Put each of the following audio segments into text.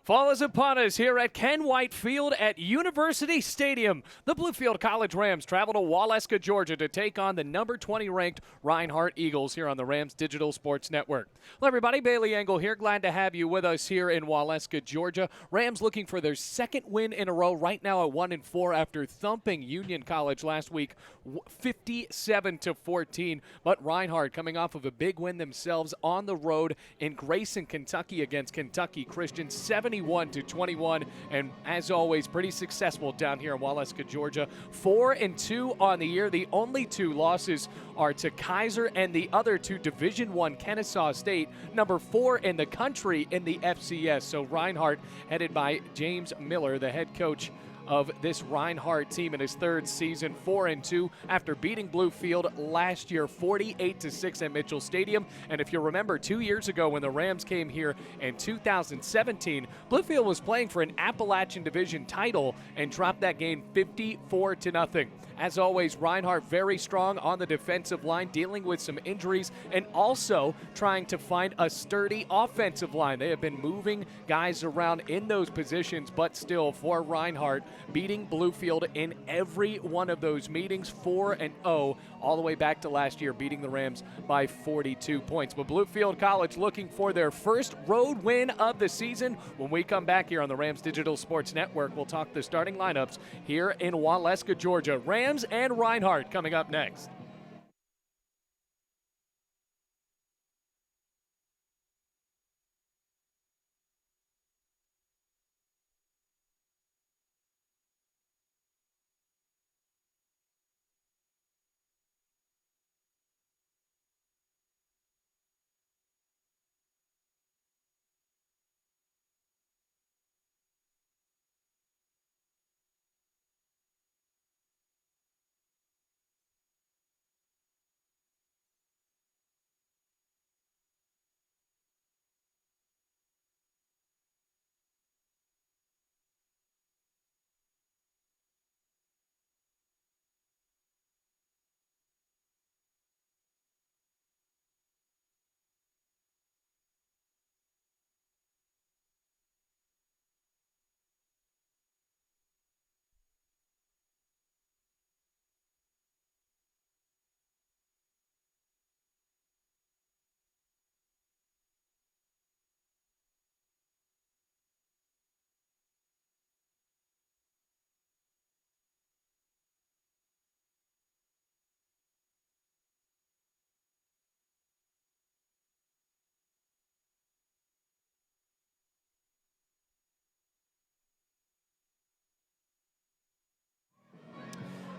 Fall is upon us here at Ken White Field at University Stadium. The Bluefield College Rams travel to Waleska, Georgia to take on the number 20 ranked Reinhardt Eagles here on the Rams Digital Sports Network. Hello everybody, Bailey Engel here. Glad to have you with us here in Waleska, Georgia. Rams looking for their second win in a row right now at 1-4 after thumping Union College last week 57-14. But Reinhardt coming off of a big win themselves on the road in Grayson, Kentucky against Kentucky Christian, 71-21, and as always, pretty successful down here in Waleska, Georgia. 4-2 on the year. The only two losses are to Kaiser and the other to Division I Kennesaw State, number 4 in the country in the FCS. So Reinhardt, headed by James Miller, the head coach of this Reinhardt team in his third season, 4-2 after beating Bluefield last year 48-6 at Mitchell Stadium. And if you remember, 2 years ago when the Rams came here in 2017, Bluefield was playing for an Appalachian Division title and dropped that game 54-0. As always, Reinhardt very strong on the defensive line, dealing with some injuries and also trying to find a sturdy offensive line. They have been moving guys around in those positions, but still for Reinhardt, beating Bluefield in every one of those meetings, 4-0, all the way back to last year, beating the Rams by 42 points. But Bluefield College looking for their first road win of the season. When we come back here on the Rams Digital Sports Network, we'll talk the starting lineups here in Waleska, Georgia. Rams and Reinhardt coming up next.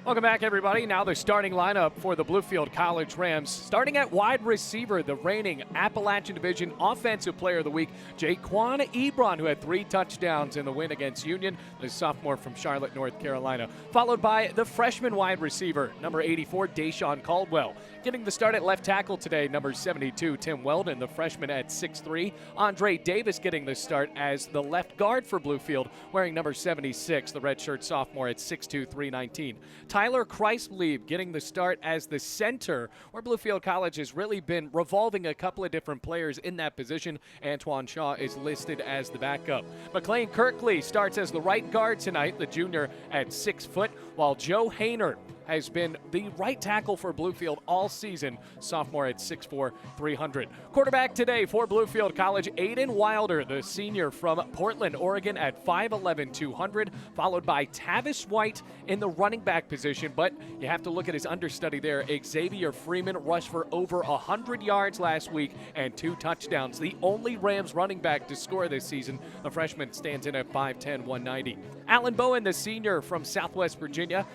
Welcome back, everybody. Now the starting lineup for the Bluefield College Rams. Starting at wide receiver, the reigning Appalachian Division Offensive Player of the Week, Jaquan Ebron, who had 3 touchdowns in the win against Union, the sophomore from Charlotte, North Carolina. Followed by the freshman wide receiver, number 84, Deshaun Caldwell. Getting the start at left tackle today, number 72, Tim Weldon, the freshman at 6'3". Andre Davis getting the start as the left guard for Bluefield, wearing number 76, the redshirt sophomore at 6'2", 319. Tyler Kreislieb getting the start as the center, where Bluefield College has really been revolving a couple of different players in that position. Antoine Shaw is listed as the backup. McLean Kirkley starts as the right guard tonight, the junior at 6 foot, while Joe Haynert has been the right tackle for Bluefield all season, sophomore at 6'4", 300. Quarterback today for Bluefield College, Aiden Wilder, the senior from Portland, Oregon at 5'11", 200, followed by Tavis White in the running back position, but you have to look at his understudy there. Xavier Freeman rushed for over 100 yards last week and 2 touchdowns. The only Rams running back to score this season. The freshman stands in at 5'10", 190. Alan Bowen, the senior from Southwest Virginia,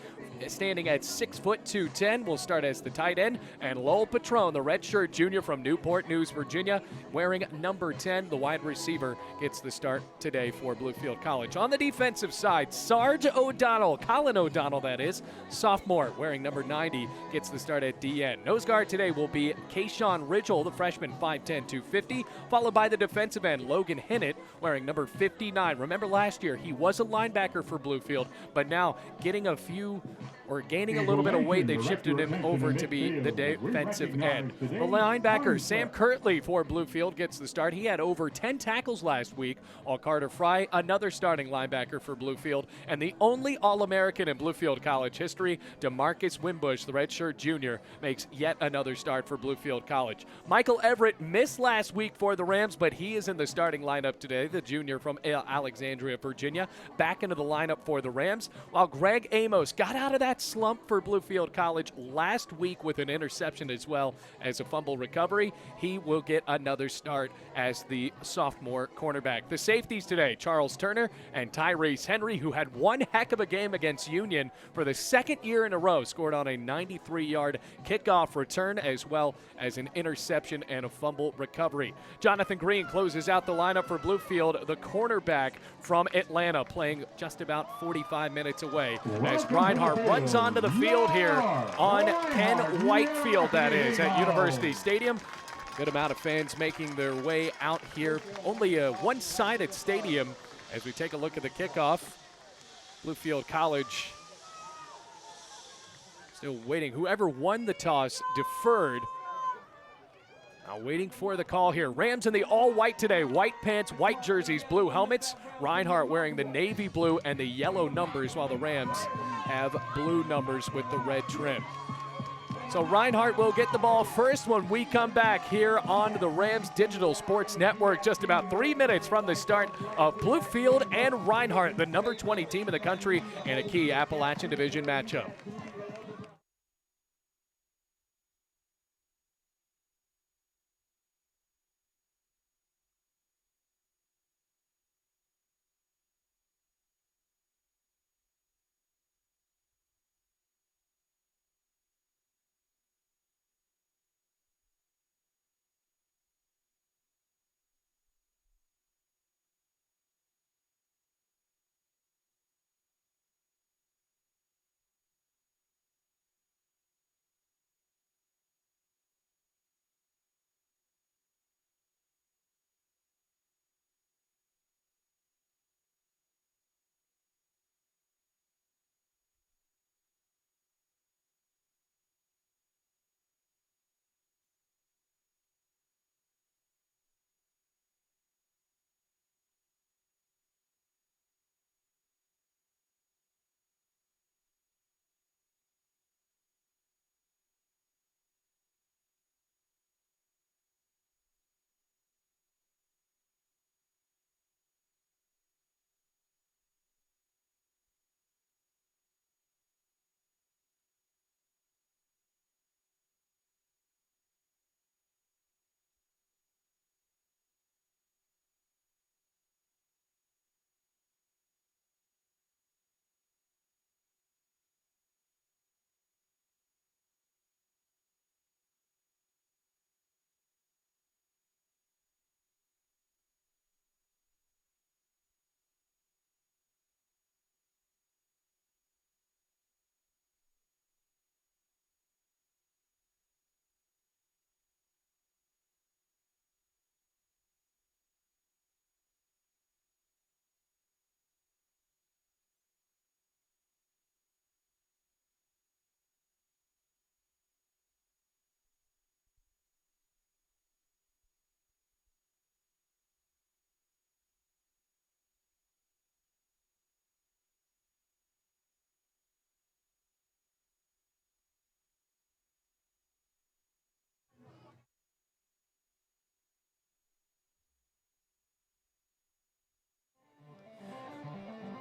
standing at 6 foot 210, will start as the tight end. And Lowell Patron, the redshirt junior from Newport News, Virginia, wearing number 10, the wide receiver, gets the start today for Bluefield College. On the defensive side, Sarge O'Donnell, Colin O'Donnell that is, sophomore, wearing number 90, gets the start at DN. Nose guard today will be Kayshawn Ridgel, the freshman, 5'10", 250, followed by the defensive end, Logan Hinnett, wearing number 59. Remember last year, he was a linebacker for Bluefield, but now getting a few or gaining a little bit of weight. They've shifted him over to be the defensive end. The linebacker, Sam Kirtley for Bluefield, gets the start. He had over 10 tackles last week. All Carter Fry, another starting linebacker for Bluefield, and the only All-American in Bluefield College history, DeMarcus Wimbush, the redshirt junior, makes yet another start for Bluefield College. Michael Everett missed last week for the Rams, but he is in the starting lineup today, the junior from Alexandria, Virginia, back into the lineup for the Rams, while Greg Amos got out of that slump for Bluefield College last week with an interception as well as a fumble recovery. He will get another start as the sophomore cornerback. The safeties today, Charles Turner and Tyrese Henry, who had one heck of a game against Union for the second year in a row, scored on a 93-yard kickoff return as well as an interception and a fumble recovery. Jonathan Green closes out the lineup for Bluefield, the cornerback from Atlanta, playing just about 45 minutes away as Reinhardt runs onto the field here on Ken White Field, that is, at University Stadium. Good amount of fans making their way out here. Only a one-sided stadium as we take a look at the kickoff. Bluefield College still waiting. Whoever won the toss deferred. Now waiting for the call here. Rams in the all-white today. White pants, white jerseys, blue helmets. Reinhardt wearing the navy blue and the yellow numbers, while the Rams have blue numbers with the red trim. So Reinhardt will get the ball first when we come back here on the Rams Digital Sports Network. Just about 3 minutes from the start of Bluefield and Reinhardt, the number 20 team in the country, in a key Appalachian Division matchup.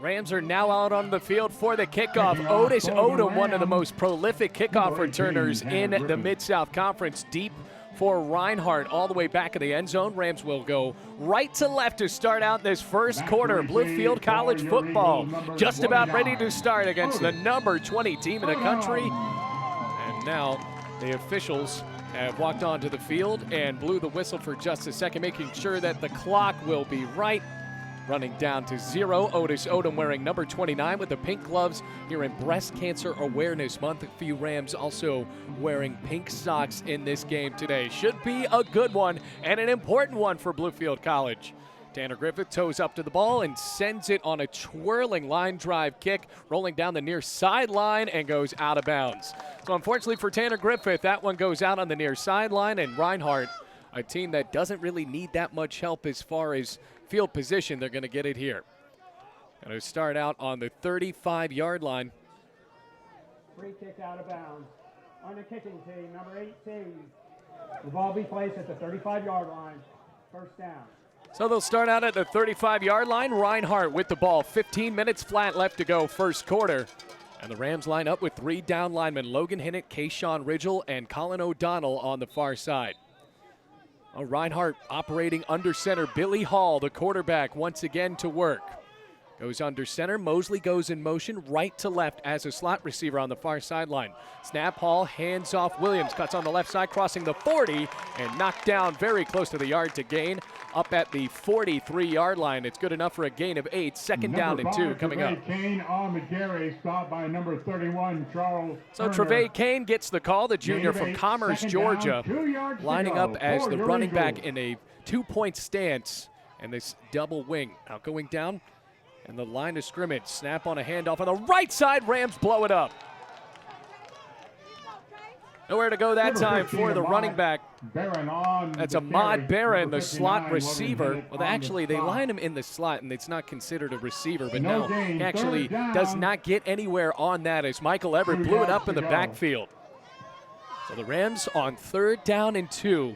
Rams are now out on the field for the kickoff. Otis Odom, one of the most prolific kickoff returners in the Mid-South Conference, deep for Reinhardt all the way back in the end zone. Rams will go right to left to start out this first quarter. Bluefield College football just about ready to start against the number 20 team in the country. And now the officials have walked onto the field and blew the whistle for just a second, making sure that the clock will be right. Running down to 0, Otis Odom wearing number 29 with the pink gloves here in Breast Cancer Awareness Month. A few Rams also wearing pink socks in this game today. Should be a good one and an important one for Bluefield College. Tanner Griffith toes up to the ball and sends it on a twirling line drive kick, rolling down the near sideline and goes out of bounds. So unfortunately for Tanner Griffith, that one goes out on the near sideline, and Reinhardt, a team that doesn't really need that much help as far as field position, they're going to get it here. Going to start out on the 35-yard line. Free kick out of bounds. On the kicking team, number 18. The ball be placed at the 35-yard line. First down. So they'll start out at the 35-yard line. Reinhardt with the ball. 15 minutes flat left to go first quarter. And the Rams line up with 3 down linemen, Logan Hinnett, Kayshawn Ridgel, and Colin O'Donnell on the far side. Reinhardt operating under center. Billy Hall, the quarterback, once again to work. Goes under center. Mosley goes in motion right to left as a slot receiver on the far sideline. Snap, Hall hands off. Williams cuts on the left side, crossing the 40 and knocked down very close to the yard to gain up at the 43-yard line. It's good enough for a gain of 8. Second down and 2 coming up. Kane on McGarry, stopped by number 31, Charles. So Trevay Kane gets the call, the junior from Commerce, Georgia, lining up as the running back in a 2-point stance and this double wing. Now going down. And the line of scrimmage, snap on a handoff on the right side, Rams blow it up. Nowhere to go that time for the running back. That's Ahmad Barron, the slot receiver. Well, actually, they line him in the slot, and it's not considered a receiver, but now he actually does not get anywhere on that as Michael Everett blew it up in the backfield. So the Rams on 3rd down and 2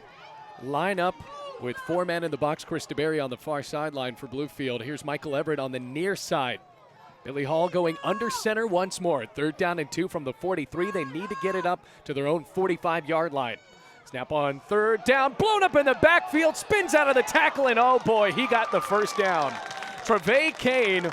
line up with 4 men in the box. Chris DeBerry on the far sideline for Bluefield. Here's Michael Everett on the near side. Billy Hall going under center once more. 3rd down and 2 from the 43. They need to get it up to their own 45-yard line. Snap on 3rd down, blown up in the backfield, spins out of the tackle, and oh boy, he got the first down. Trevay Kane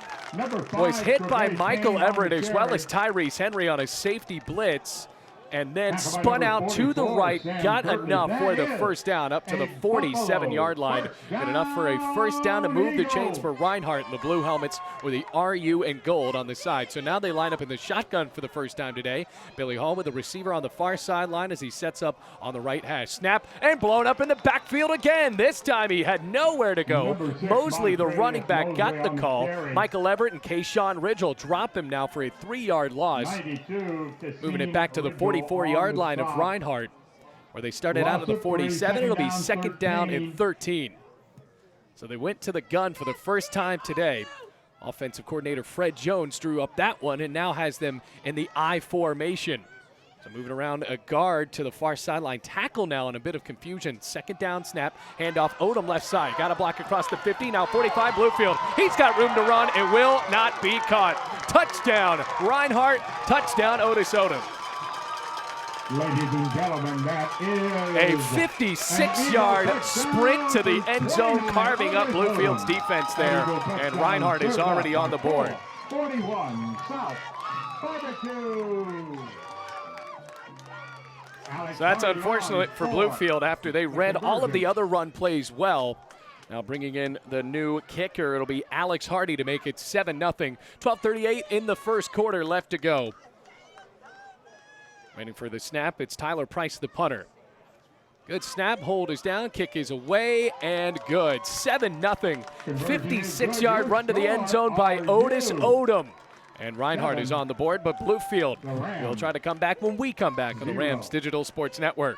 was hit by Michael Everett as well as Tyrese Henry on a safety blitz, and then spun out to the right, got enough for the first down up to the 47-yard line. Good enough for a first down to move the chains for Reinhardt and the blue helmets with the RU and gold on the side. So now they line up in the shotgun for the first time today. Billy Hall with the receiver on the far sideline as he sets up on the right hash. Snap and blown up in the backfield again. This time he had nowhere to go. Mosley, the running back, got the call. Michael Everett and Kayshawn Ridgel drop him now for a 3-yard loss. Moving it back to the 44-yard line of Reinhardt, where they started out at the 47. It'll be 2nd down and 13. So they went to the gun for the first time today. Offensive coordinator Fred Jones drew up that one and now has them in the I formation. So moving around a guard to the far sideline. Tackle now in a bit of confusion. 2nd down snap. Handoff Odom left side. Got a block across the 50. Now 45 Bluefield. He's got room to run. It will not be caught. Touchdown Reinhardt. Touchdown Otis Odom. Ladies and gentlemen, that is a 56-yard sprint to the end zone, carving up Bluefield's defense there, and Reinhardt is already on the board. 41 South barbecue. So that's unfortunate for Bluefield after they read all of the other run plays well. Now bringing in the new kicker, it'll be Alex Hardy to make it 7-0. 12:38 in the first quarter left to go. Waiting for the snap, it's Tyler Price, the punter. Good snap, hold is down, kick is away, and good. 7-0, 56-yard run to the end zone by Otis Odom. And Reinhardt is on the board, but Bluefield will try to come back when we come back on the Rams Digital Sports Network.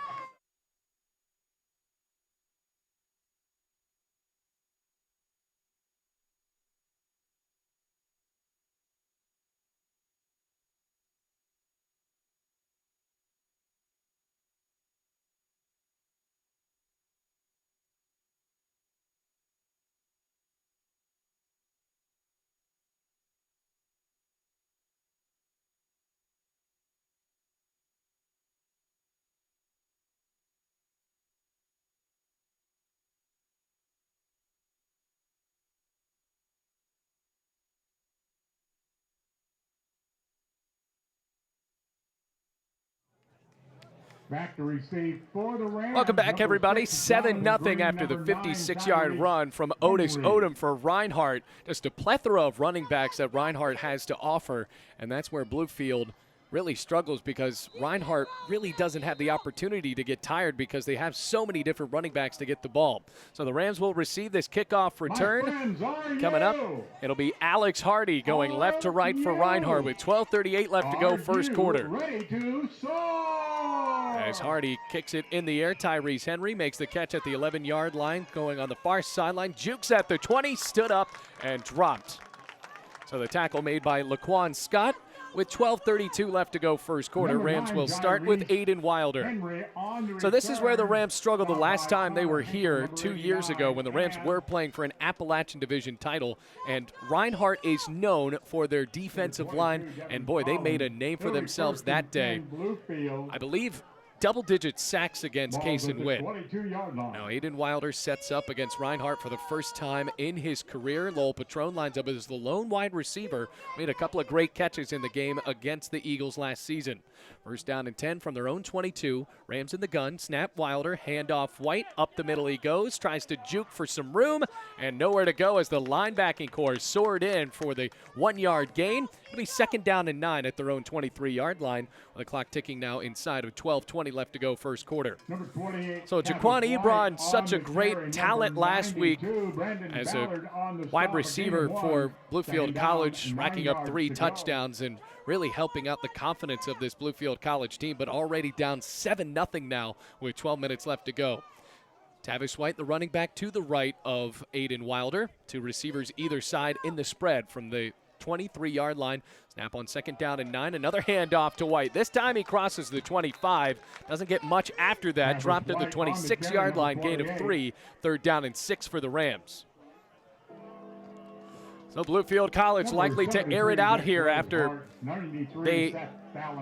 Back to receive for the Rams. Welcome back, everybody. 7-0 after the 56-yard run from Otis Odom for Reinhardt. Just a plethora of running backs that Reinhardt has to offer, and that's where Bluefield really struggles because Reinhardt really doesn't have the opportunity to get tired because they have so many different running backs to get the ball. So the Rams will receive this kickoff return. Coming up, it'll be Alex Hardy going left to right for Reinhardt with 12:38 left to go first quarter. As Hardy kicks it in the air, Tyrese Henry makes the catch at the 11-yard line, going on the far sideline, jukes at the 20, stood up and dropped. So the tackle made by Laquan Scott. With 12:32 left to go first quarter, Rams will start with Aiden Wilder. So this is where the Rams struggled the last time they were here 2 years ago when the Rams were playing for an Appalachian Division title. And Reinhardt is known for their defensive line. And boy, they made a name for themselves that day. I believe double-digit sacks against Case and Witt. Now Aiden Wilder sets up against Reinhardt for the first time in his career. Lowell Patron lines up as the lone wide receiver. Made a couple of great catches in the game against the Eagles last season. First down and 10 from their own 22. Rams in the gun. Snap Wilder. Handoff White. Up the middle he goes. Tries to juke for some room. And nowhere to go as the linebacking core soared in for the 1-yard gain. It'll be second down and 9 at their own 23-yard line. With the clock ticking now inside of 12:20 left to go first quarter. So Jaquan Ebron, such a great talent last week as a wide receiver for Bluefield College, racking up 3 touchdowns and really helping out the confidence of this Bluefield College team, but already down 7-0 now with 12 minutes left to go. Tavish White, the running back to the right of Aiden Wilder. 2 receivers either side in the spread from the 23-yard line. Snap on second down and 9. Another handoff to White. This time he crosses the 25. Doesn't get much after that. Dropped at the 26-yard line. Gain of 3. Third down and 6 for the Rams. So Bluefield College likely to air it out here after they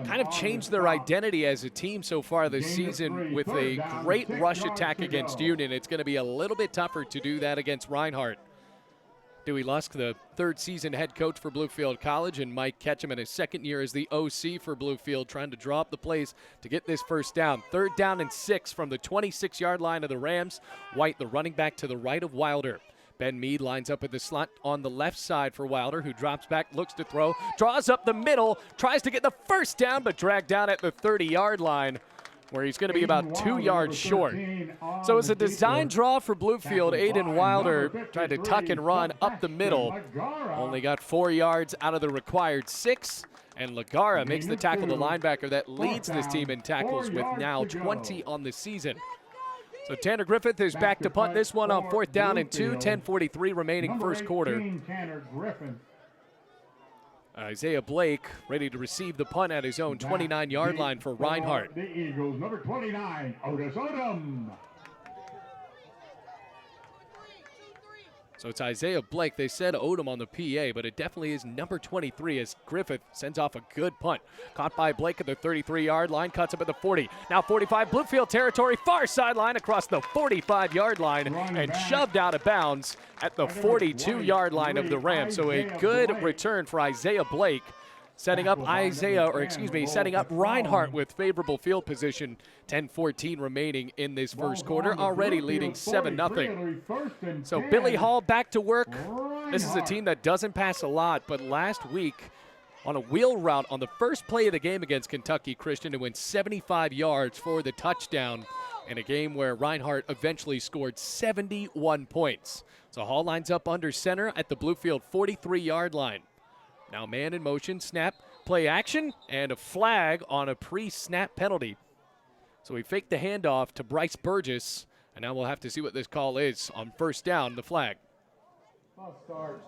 kind of changed their identity as a team so far this season with a great rush attack against Union. It's going to be a little bit tougher to do that against Reinhardt. Dewey Lusk, the third season head coach for Bluefield College, and Mike Ketchum in his second year as the OC for Bluefield, trying to draw up the plays to get this first down. Third down and 6 from the 26-yard line of the Rams. White, the running back to the right of Wilder. Ben Mead lines up in the slot on the left side for Wilder, who drops back, looks to throw, draws up the middle, tries to get the first down, but dragged down at the 30-yard line, where he's going to be about 2 yards short. So it's a design draw for Bluefield. Aiden Wilder tried to tuck and run up the middle. Only got 4 yards out of the required 6. And Lagara makes the tackle, the linebacker that leads this team in tackles with now 20 on the season. So Tanner Griffith is back to punt this one on fourth down and 2. 10:43 remaining first quarter. Isaiah Blake ready to receive the punt at his own 29-yard line for Reinhardt. The Eagles, number 29, Otis Odom. So it's Isaiah Blake. They said Odom on the PA, but it definitely is number 23 as Griffith sends off a good punt. Caught by Blake at the 33-yard line, cuts up at the 40. Now 45, Bluefield territory, far sideline across the 45-yard line and shoved out of bounds at the 42-yard line of the Rams. So a good return for Isaiah Blake. Setting up Reinhardt with favorable field position. 10:14 remaining in this first quarter, already leading 7-0. So Billy Hall back to work. This is a team that doesn't pass a lot, but last week on a wheel route on the first play of the game against Kentucky Christian, it went 75 yards for the touchdown in a game where Reinhardt eventually scored 71 points. So Hall lines up under center at the Bluefield 43-yard line. Now man in motion, snap, play action, and a flag on a pre-snap penalty. So he faked the handoff to Bryce Burgess, and now we'll have to see what this call is on first down, the flag. False start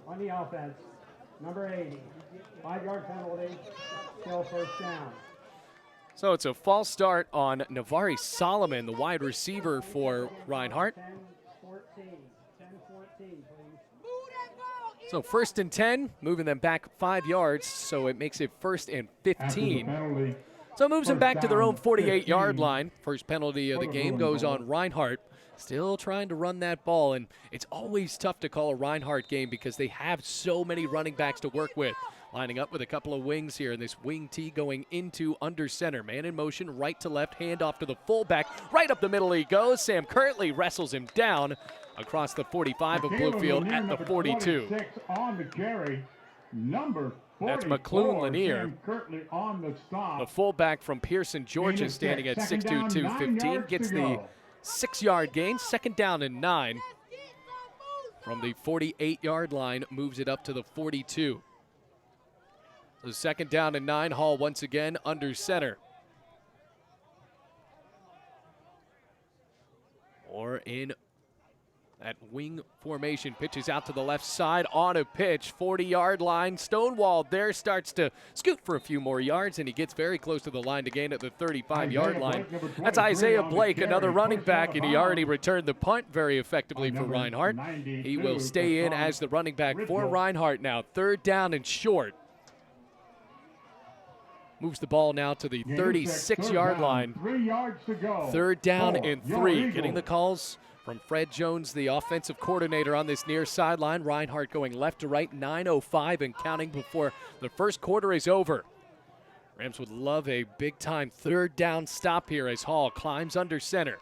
on the offense, number 80, 5-yard penalty, still first down. So it's a false start on Navari Solomon, the wide receiver for Reinhardt. 10-14, please. So first and 10, moving them back 5 yards, so it makes it first and 15. So it moves them back to their own 48-yard line. First penalty of the game goes on Reinhardt. Still trying to run that ball, and it's always tough to call a Reinhardt game because they have so many running backs to work with. Lining up with a couple of wings here, and this wing T going into under center. Man in motion, right to left, hand off to the fullback. Right up the middle he goes. Sam Kirtley wrestles him down across the 45 of Bluefield at the 42. On the carry, Number 44, That's McClune Lanier. Sam Kirtley on the stop. The fullback from Pearson, Georgia, standing at 6'2", 215, gets the 6-yard gain. Second down and 9. From the 48-yard line, moves it up to the 42. So second down and 9. Hall once again under center. Or in that wing formation, pitches out to the left side on a pitch, 40-yard line, stonewalled there, starts to scoot for a few more yards, and he gets very close to the line to gain at the 35-yard line. That's Isaiah Blake, another running back, and he already returned the punt very effectively for Reinhardt. He will stay in as the running back for Reinhardt now. Third down and short. Moves the ball now to the 36-yard line. 3 yards to go. Third down and 3. Getting the calls from Fred Jones, the offensive coordinator, on this near sideline. Reinhardt going left to right, 9:05 and counting before the first quarter is over. Rams would love a big-time third down stop here as Hall climbs under center.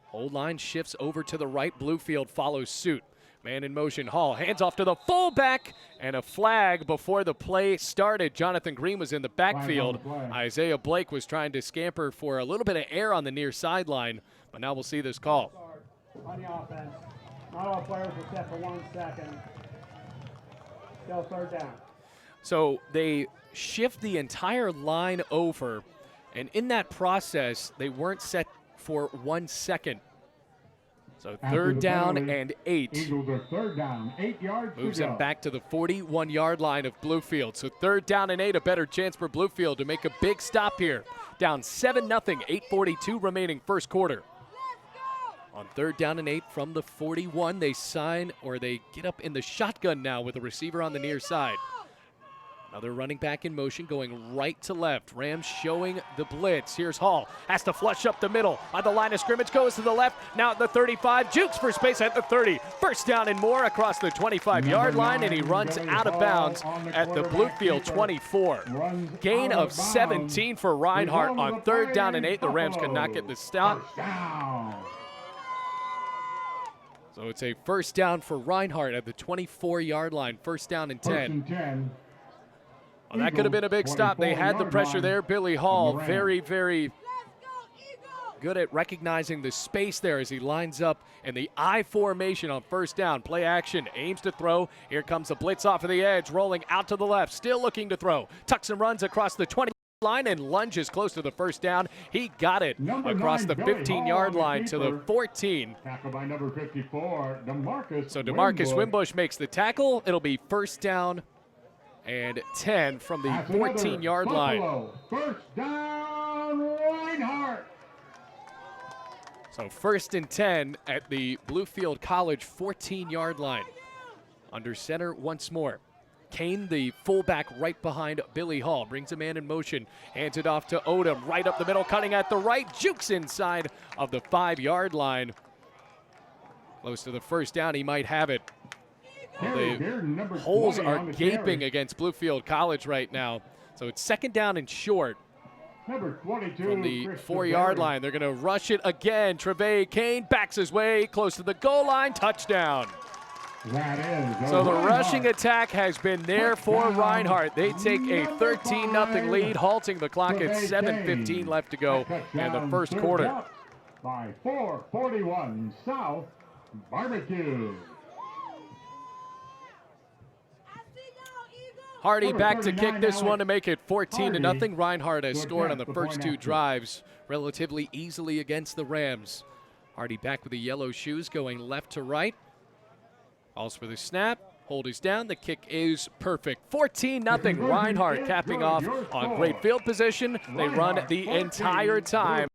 Hold line shifts over to the right. Bluefield follows suit. Man in motion, Hall hands off to the fullback, and a flag before the play started. Jonathan Green was in the backfield. Isaiah Blake was trying to scamper for a little bit of air on the near sideline, but now we'll see this call. On the offense, not all players are set for 1 second. Still third down. So they shift the entire line over, and in that process, they weren't set for 1 second. So third down and 8. Eagles are third down, 8 yards Moves to go. him back to the 41-yard line of Bluefield. So third down and 8, a better chance for Bluefield to make a big stop here. Down 7-0, 8:42 remaining first quarter. On third down and 8 from the 41, they get up in the shotgun now with a receiver on the near side. Another running back in motion going right to left. Rams showing the blitz. Here's Hall. Has to flush up the middle. On the line of scrimmage, goes to the left. Now at the 35. Jukes for space at the 30. First down and more across the 25-yard line, and he runs out of bounds at the Bluefield 24. Gain of 17 for Reinhardt on third down and 8. The Rams could not get the stop. So it's a first down for Reinhardt at the 24-yard line. First down and 10. Well, that could have been a big stop. They had the pressure there. Billy Hall, very, very good at recognizing the space there as he lines up in the I formation on first down. Play action, aims to throw. Here comes the blitz off of the edge, rolling out to the left, still looking to throw. Tucks and runs across the 20 line and lunges close to the first down. He got it across the 15-yard line to the 14. Tackle by number 54, DeMarcus. So DeMarcus Wimbush makes the tackle. It'll be first down and 10 from the 14-yard line. First down, Reinhardt. So first and 10 at the Bluefield College 14-yard line. Under center once more. Kane, the fullback, right behind Billy Hall. Brings a man in motion. Hands it off to Odom. Right up the middle, cutting at the right. Jukes inside of the 5-yard line. Close to the first down. He might have it. Well, the holes are gaping against Bluefield College right now. So it's second down and short. Number 22, from the 4-yard line. They're going to rush it again. Trevay Kane backs his way close to the goal line. Touchdown. So the rushing attack has been there for Reinhardt. They take a 13-0 lead, halting the clock at 7:15 left to go in the first quarter. By 4:41 South Barbecue. Hardy back to kick this one to make it 14-0. Reinhardt has scored on the first 2 drives relatively easily against the Rams. Hardy back with the yellow shoes going left to right. Calls for the snap. Hold is down. The kick is perfect. 14-0. Reinhardt capping off on great field position. They run the entire time.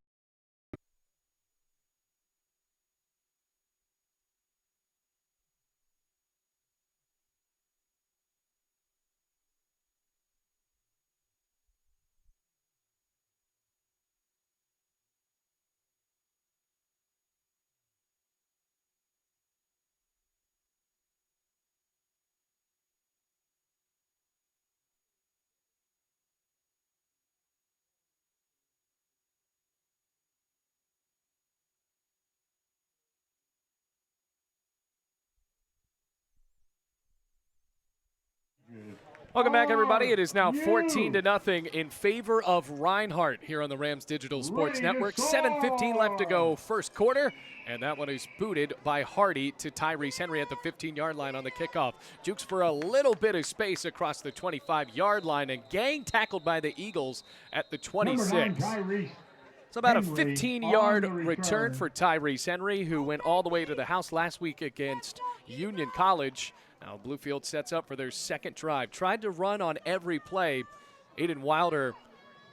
Welcome back, everybody. It is now 14-0 in favor of Reinhardt here on the Rams Digital Sports Network. 7:15 left to go first quarter, and that one is booted by Hardy to Tyrese Henry at the 15-yard line on the kickoff. Jukes for a little bit of space across the 25-yard line, and gang tackled by the Eagles at the 26. So about a 15-yard return for Tyrese Henry, who went all the way to the house last week against Union College. Now Bluefield sets up for their second drive. Tried to run on every play. Aiden Wilder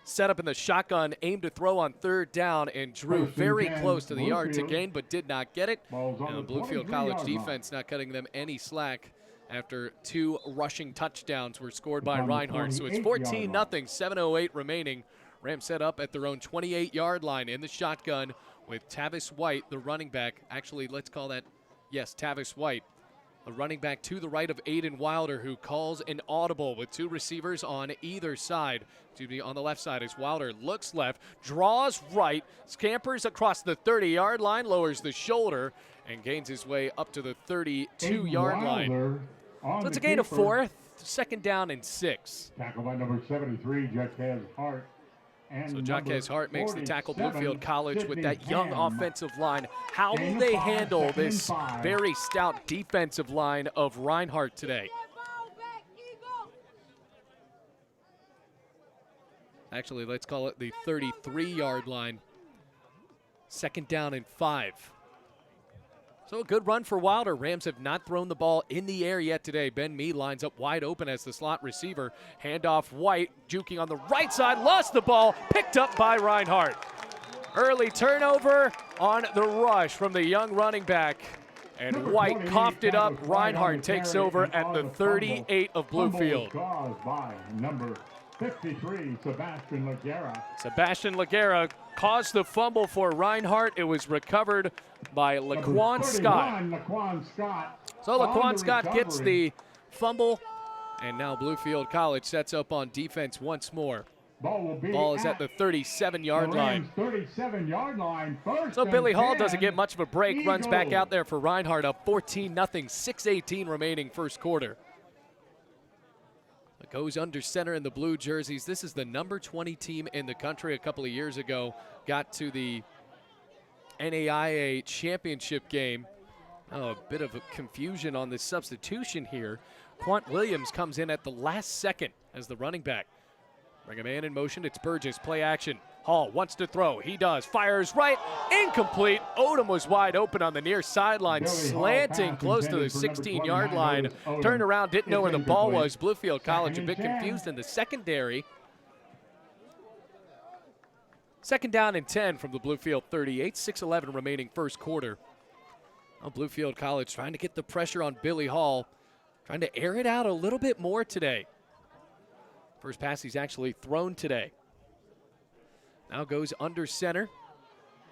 set up in the shotgun, aimed to throw on third down, and drew very close to the yard to gain, but did not get it. And the Bluefield College defense not cutting them any slack after 2 rushing touchdowns were scored by Reinhardt. So it's 14-0, 7:08 remaining. Rams set up at their own 28-yard line in the shotgun with Tavis White, the running back. Actually, let's call that, yes, Tavis White. The running back to the right of Aiden Wilder, who calls an audible with 2 receivers on either side. To be on the left side as Wilder looks left, draws right, scampers across the 30-yard line, lowers the shoulder, and gains his way up to the 32-yard line. So it's a gain of 4, second down and 6. Tackle by number 73, Jaquez Hart. So Jaquez Hart makes the tackle. Bluefield College with that young offensive line. How will they handle this very stout defensive line of Reinhardt today? Actually, let's call it the 33-yard line. Second down and 5. So a good run for Wilder. Rams have not thrown the ball in the air yet today. Ben Mee lines up wide open as the slot receiver. Handoff White, juking on the right side, lost the ball, picked up by Reinhardt. Early turnover on the rush from the young running back. And White coughed it up. Reinhardt takes over at the 38 of Bluefield. Caused by number 53, Sebastian Laguerra. Sebastian Laguerra caused the fumble for Reinhardt. It was recovered by Laquan Scott. So Laquan Scott gets the fumble, and now Bluefield College sets up on defense once more. Ball is at the 37-yard line. 37-yard line. So Billy Hall doesn't get much of a break, runs back out there for Reinhardt, up 14-0, 6:18 remaining first quarter. It goes under center in the blue jerseys. This is the number 20 team in the country. A couple of years ago, got to the NAIA championship game. Oh, a bit of a confusion on the substitution here. Quant Williams comes in at the last second as the running back. Bring a man in motion. It's Burgess. Play action. Hall wants to throw. He does. Fires right. Incomplete. Odom was wide open on the near sideline, slanting close to the 16-yard line. Turned around, didn't know where the ball was. Bluefield College a bit confused in the secondary. Second down and 10 from the Bluefield 38. 6:11 remaining first quarter. Well, Bluefield College trying to get the pressure on Billy Hall. Trying to air it out a little bit more today. First pass he's actually thrown today. Now goes under center.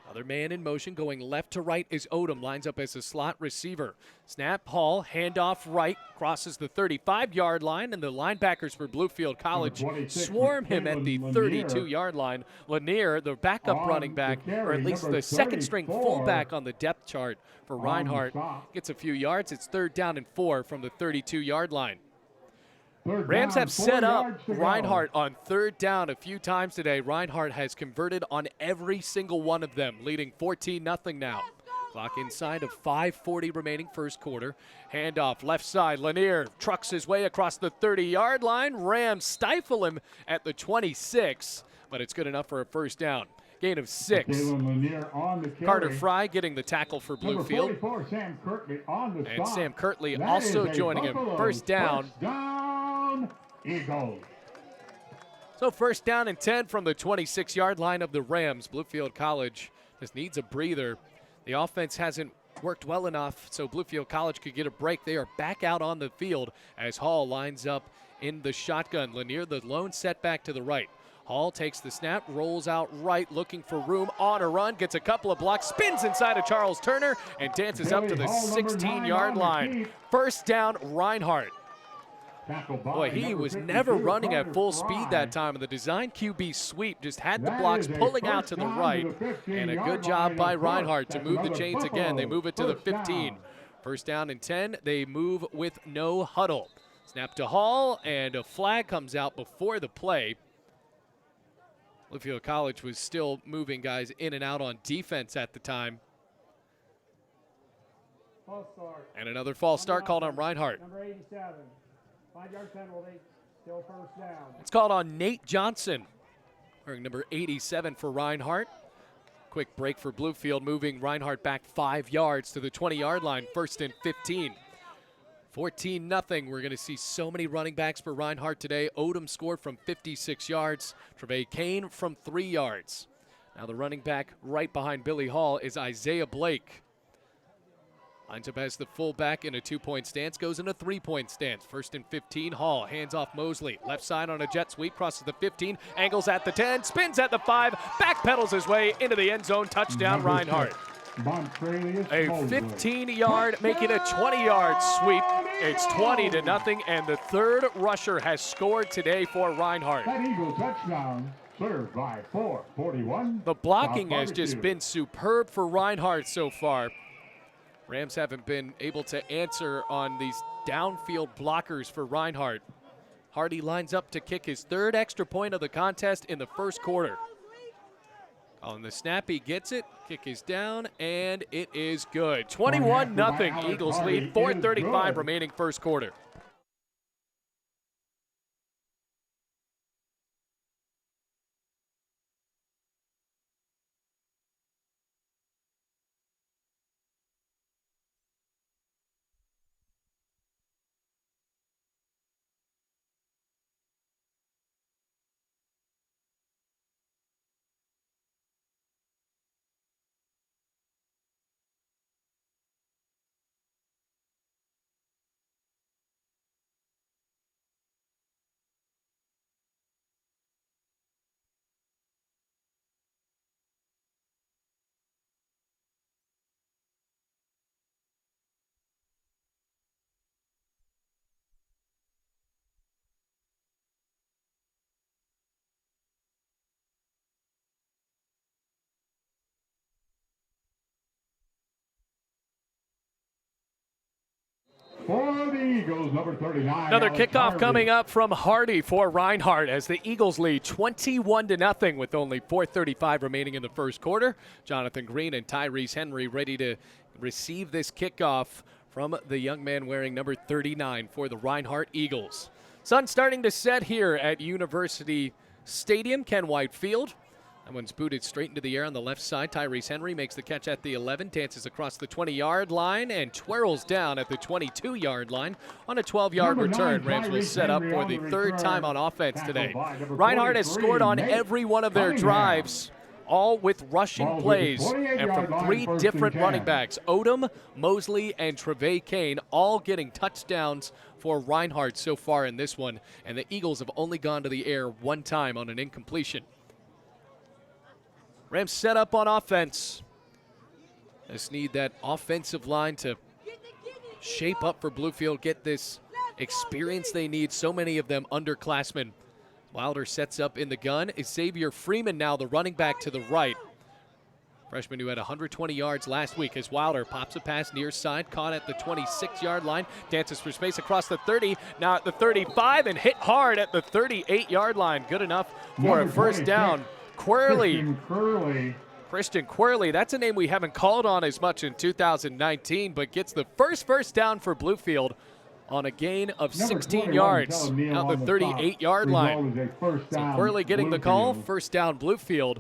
Other man in motion going left to right is Odom. Lines up as a slot receiver. Snap, Hall, handoff right, crosses the 35-yard line, and the linebackers for Bluefield College swarm him at the 32-yard line. Lanier, the backup running back, or at least the second-string fullback on the depth chart for Reinhardt, gets a few yards. It's third down and 4 from the 32-yard line. Rams have set up Reinhardt on third down a few times today. Reinhardt has converted on every single one of them, leading 14-0 now. Clock inside of 5:40 remaining first quarter. Handoff left side. Lanier trucks his way across the 30-yard line. Rams stifle him at the 26, but it's good enough for a first down. Gain of 6. Carter Fry getting the tackle for Bluefield. Sam Kirtley on the and stop. Sam Kirtley That also is a joining him. Buffalo First down. First down, Eagles. So first down and 10 from the 26-yard line of the Rams. Bluefield College just needs a breather. The offense hasn't worked well enough, so Bluefield College could get a break. They are back out on the field as Hall lines up in the shotgun. Lanier, the lone setback to the right. Hall takes the snap, rolls out right, looking for room on a run, gets a couple of blocks, spins inside of Charles Turner, and dances up to the 16-yard line. First down, Reinhardt. Boy, he was never running at full speed that time, and the design QB sweep just had the blocks pulling out to the right, and a good job by Reinhardt to move the chains again. They move it to the 15. First down and 10, they move with no huddle. Snap to Hall, and a flag comes out before the play. Bluefield College was still moving guys in and out on defense at the time. False start. And another false start called on Reinhardt. Number 87. 5-yard penalty. Still first down. It's called on Nate Johnson, wearing number 87 for Reinhardt. Quick break for Bluefield, moving Reinhardt back 5 yards to the 20-yard line, 1st and 15. 14-0. We're going to see so many running backs for Reinhardt today. Odom scored from 56 yards. Trevay Kane from 3 yards. Now the running back right behind Billy Hall is Isaiah Blake. Lines up as the fullback in a 2-point stance, goes in a 3-point stance. 1st and 15, Hall hands off Mosley. Left side on a jet sweep, crosses the 15, angles at the 10, spins at the 5, backpedals his way into the end zone. Touchdown, Reinhardt. A 15-yard, making a 20-yard sweep. It's 20-0, and the third rusher has scored today for Reinhardt. That Eagle touchdown served by 4:41. The blocking has just been superb for Reinhardt so far. Rams haven't been able to answer on these downfield blockers for Reinhardt. Hardy lines up to kick his 3rd extra point of the contest in the 1st quarter. On the snap, he gets it. Kick is down, and it is good. 21-0. Eagles lead. 4:35 remaining 1st quarter. For the Eagles, number 39. Another Alex kickoff Harvey. coming up from Hardy for Reinhardt as the Eagles lead 21-0 with only 4:35 remaining in the 1st quarter. Jonathan Green and Tyrese Henry ready to receive this kickoff from the young man wearing number 39 for the Reinhardt Eagles. Sun starting to set here at University Stadium, Ken White Field. That one's booted straight into the air on the left side. Tyrese Henry makes the catch at the 11, dances across the 20-yard line, and twirls down at the 22-yard line on a 12-yard return. Rams will set up for the 3rd time on offense today. Reinhardt has scored on every one of their drives, all with rushing plays, and from 3 different running backs. Odom, Mosley, and Trevay Kane all getting touchdowns for Reinhardt so far in this one, and the Eagles have only gone to the air 1 time on an incompletion. Rams set up on offense. Just need that offensive line to shape up for Bluefield, get this experience they need. So many of them underclassmen. Wilder sets up in the gun. Is Xavier Freeman now the running back to the right? Freshman who had 120 yards last week as Wilder pops a pass near side, caught at the 26-yard line, dances for space across the 30, now at the 35, and hit hard at the 38-yard line. Good enough for a 1st down. Christian Quirley, that's a name we haven't called on as much in 2019, but gets the first down for Bluefield on a gain of 16 yards out the 38-yard line. So Quirley getting the call, 1st down Bluefield,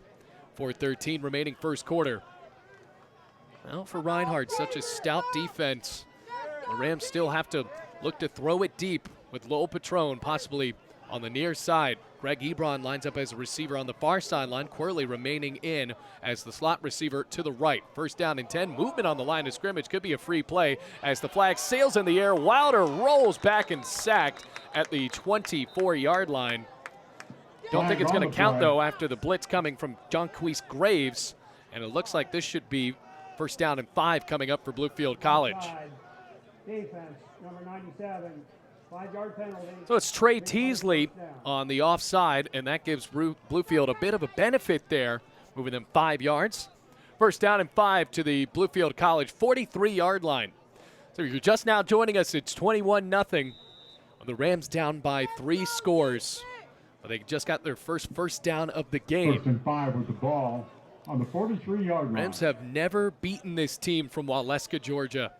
4:13 remaining 1st quarter. Well, for Reinhardt, such a stout defense. The Rams still have to look to throw it deep with Lowell Patron possibly on the near side. Greg Ebron lines up as a receiver on the far sideline. Quirley remaining in as the slot receiver to the right. 1st down and 10. Movement on the line of scrimmage. Could be a free play as the flag sails in the air. Wilder rolls back and sacked at the 24-yard line. Don't think it's going to count, though, after the blitz coming from Jonquise Graves. And it looks like this should be 1st down and 5 coming up for Bluefield College. Defense, number 97. 5-yard penalty. So it's Trey Teasley on the offside, and that gives Bluefield a bit of a benefit there, moving them 5 yards. 1st down and 5 to the Bluefield College 43-yard line. So if you're just now joining us, it's 21-0 The Rams down by 3 scores. But they just got their first down of the game. 1st and 5 with the ball on the 43-yard line. Rams have never beaten this team from Waleska, Georgia.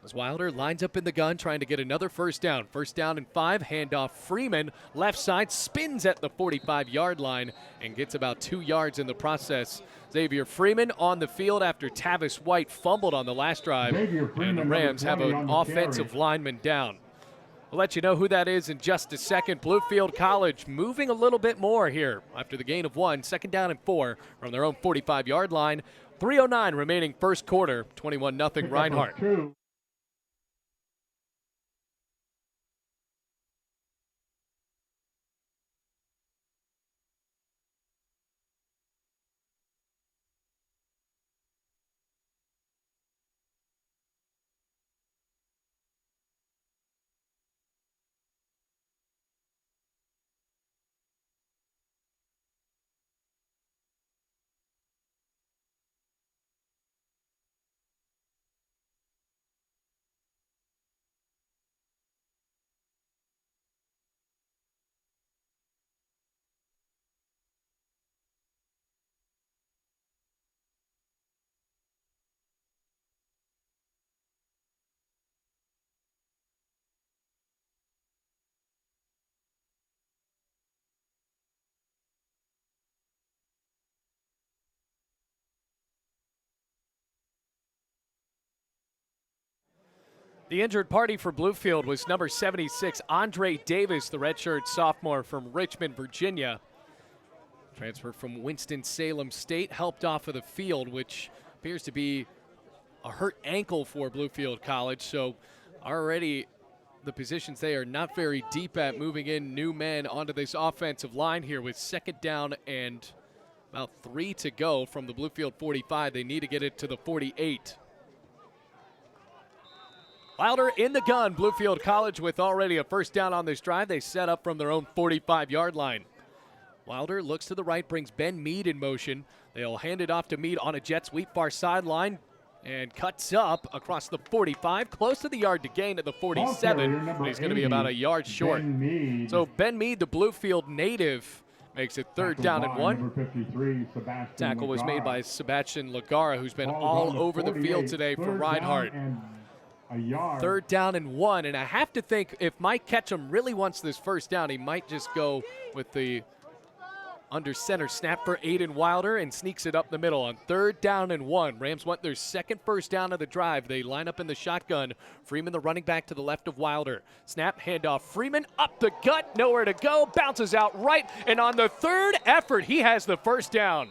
As Wilder lines up in the gun, trying to get another first down. 1st down and 5, handoff Freeman. Left side, spins at the 45-yard line and gets about 2 yards in the process. Xavier Freeman on the field after Tavis White fumbled on the last drive. And the Rams have an offensive lineman down. We'll let you know who that is in just a second. Bluefield College moving a little bit more here after the gain of 1. 2nd down and 4 from their own 45-yard line. 3:09 remaining first quarter. 21-0 Reinhardt. The injured party for Bluefield was number 76, Andre Davis, the redshirt sophomore from Richmond, Virginia. Transfer from Winston-Salem State, helped off of the field, which appears to be a hurt ankle for Bluefield College. So already the positions they are not very deep at, moving in new men onto this offensive line here with 2nd down and about 3 to go from the Bluefield 45. They need to get it to the 48. Wilder in the gun. Bluefield College with already a first down on this drive. They set up from their own 45-yard line. Wilder looks to the right, brings Ben Mead in motion. They'll hand it off to Mead on a jet sweep far sideline and cuts up across the 45, close to the yard to gain at the 47. But he's going to be about a yard short. So Ben Mead, the Bluefield native, makes it 3rd down and 1. Tackle was made by Sebastian Lagara, who's been all over the field today for Reinhardt. 3rd down and 1, and I have to think if Mike Ketchum really wants this first down, he might just go with the under center snap for Aiden Wilder and sneaks it up the middle on 3rd down and 1. Rams want their 2nd first down of the drive. They line up in the shotgun. Freeman, the running back, to the left of Wilder. Snap, handoff. Freeman up the gut, nowhere to go, bounces out right, and on the 3rd effort, he has the first down.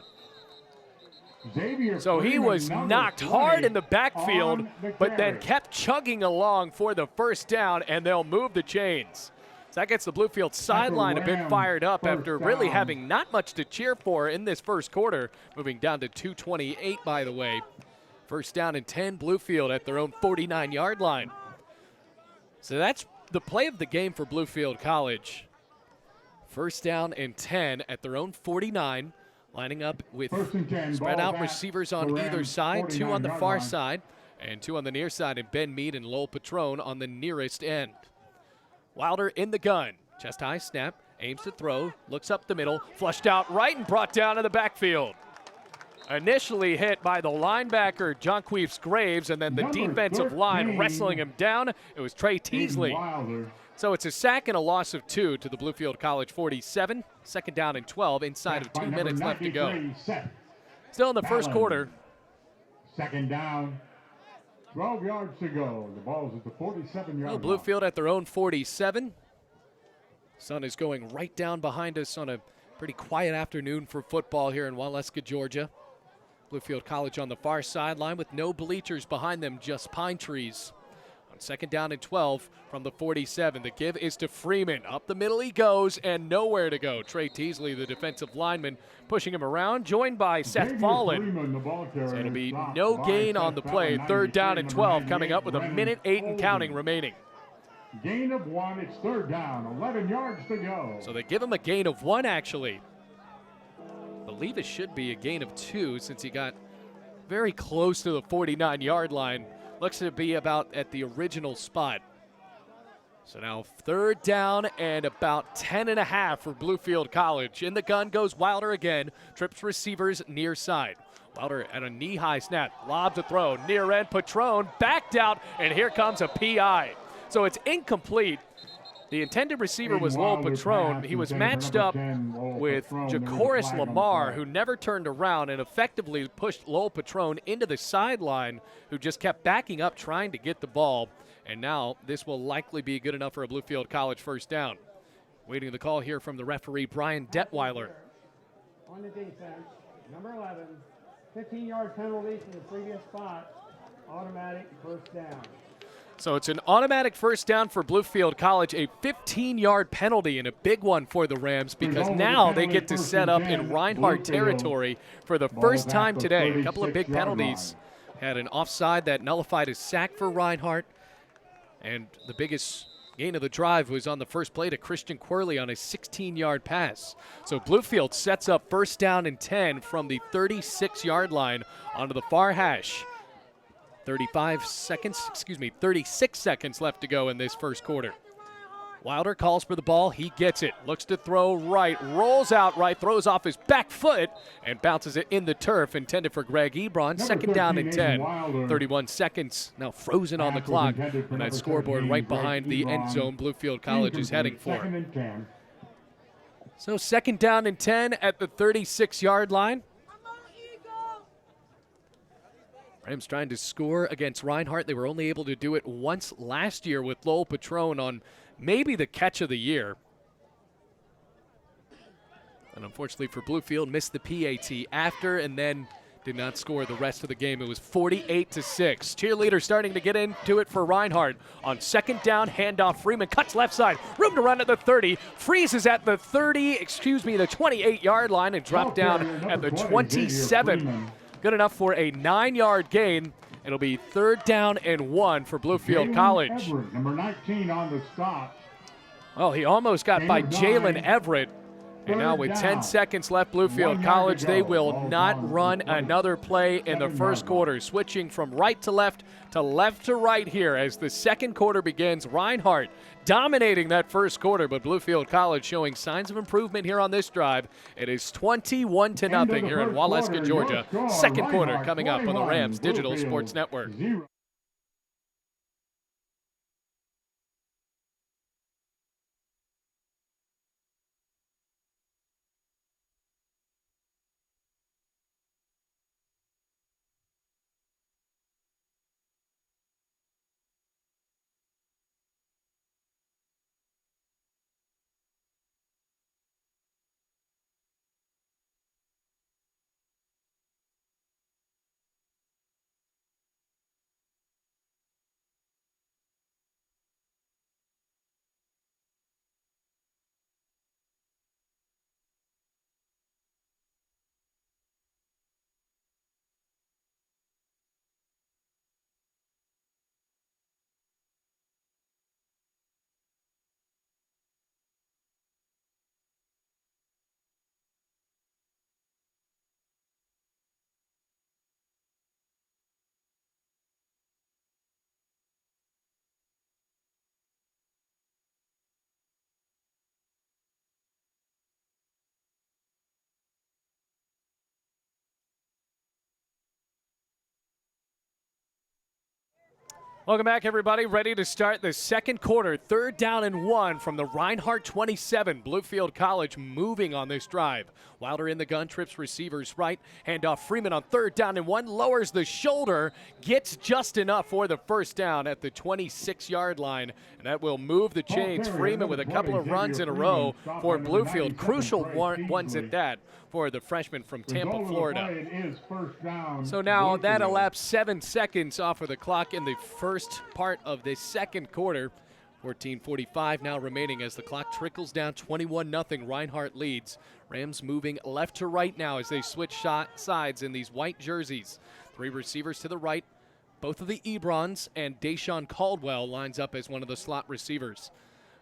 So he was knocked hard in the backfield, but then kept chugging along for the first down, and they'll move the chains. So that gets the Bluefield sideline a bit fired up after really having not much to cheer for in this first quarter, moving down to 2:28, by the way. 1st down and 10, Bluefield at their own 49-yard line. So that's the play of the game for Bluefield College. 1st down and 10 at their own 49. Lining up with spread out receivers on either side, 2 on the far side and 2 on the near side, and Ben Mead and Lowell Patron on the nearest end. Wilder in the gun, chest high snap, aims to throw, looks up the middle, flushed out right and brought down in the backfield. Initially hit by the linebacker, Jonqueefs Graves, and then the defensive line wrestling him down. It was Trey Teasley. So it's a sack and a loss of 2 to the Bluefield College 47. 2nd down and 12, inside of 2 minutes left to go. Still in the first quarter. 2nd down, 12 yards to go. The ball's at the 47-yard line. Bluefield at their own 47. Sun is going right down behind us on a pretty quiet afternoon for football here in Waleska, Georgia. Bluefield College on the far sideline with no bleachers behind them, just pine trees. On 2nd down and 12 from the 47. The give is to Freeman. Up the middle he goes and nowhere to go. Trey Teasley, the defensive lineman, pushing him around, joined by Seth Fallon. So it'll be no gain on the play. 3rd down and 12 coming up with 1:08 and counting remaining. Gain of 1, it's 3rd down, 11 yards to go. So they give him a gain of 1 actually. I believe it should be a gain of 2 since he got very close to the 49-yard line. Looks to be about at the original spot. So now 3rd down and about 10.5 for Bluefield College. In the gun goes Wilder again, trips receivers near side. Wilder at a knee-high snap, lobs a throw, near end, Patron backed out, and here comes a PI. So it's incomplete. The intended receiver was Lowell Patron. He was matched up with Jacoris Lamar, who never turned around and effectively pushed Lowell Patron into the sideline, who just kept backing up trying to get the ball. And now this will likely be good enough for a Bluefield College 1st down. Waiting the call here from the referee, Brian Detweiler. On the defense, number 11, 15-yard penalty from the previous spot, automatic 1st down. So it's an automatic 1st down for Bluefield College, a 15-yard penalty and a big one for the Rams because now they get to set up in Reinhardt territory for the first time today. A couple of big penalties. Had an offside that nullified a sack for Reinhardt. And the biggest gain of the drive was on the first play to Christian Quirley on a 16-yard pass. So Bluefield sets up 1st down and 10 from the 36-yard line onto the far hash. 36 seconds left to go in this first quarter. Wilder calls for the ball. He gets it. Looks to throw right. Rolls out right. Throws off his back foot and bounces it in the turf. Intended for Greg Ebron. 2nd down and 10. 31 seconds now frozen on the clock. And that scoreboard right behind the end zone Bluefield College is heading for. So 2nd down and 10 at the 36-yard line. Rams trying to score against Reinhardt. They were only able to do it once last year with Lowell Patron on maybe the catch of the year. And unfortunately for Bluefield, missed the PAT after and then did not score the rest of the game. It was 48-6. Cheerleader starting to get into it for Reinhardt. On 2nd down, handoff, Freeman cuts left side. Room to run at the 30. Freezes at the 28-yard line and dropped down at the 27. Good enough for a 9-yard gain. It'll be 3rd down and 1 for Bluefield College. Everett, number 19 on the stop. Well, he almost got by Jalen Everett. And now with 10 seconds left, Bluefield College, they will not run another play in the first quarter. Switching from right to left to right here as the second quarter begins. Reinhardt dominating that first quarter, but Bluefield College showing signs of improvement here on this drive. It is 21-0 here in Waleska, Georgia. Second quarter coming up on the Rams Digital Sports Network. Welcome back, everybody. Ready to start the second quarter. 3rd down and 1 from the Reinhardt 27. Bluefield College moving on this drive. Wilder in the gun, trips receivers right. Handoff Freeman on 3rd down and 1. Lowers the shoulder. Gets just enough for the first down at the 26-yard line. And that will move the chains. Freeman with a couple of runs in a row for Bluefield. Crucial ones at that for the freshman from Tampa, Florida. So now that elapsed 7 seconds off of the clock in the first part of this second quarter. 14:45 now remaining as the clock trickles down. 21-0. Reinhardt leads. Rams moving left to right now as they switch sides in these white jerseys. 3 receivers to the right. Both of the Ebrons and Deshaun Caldwell lines up as one of the slot receivers.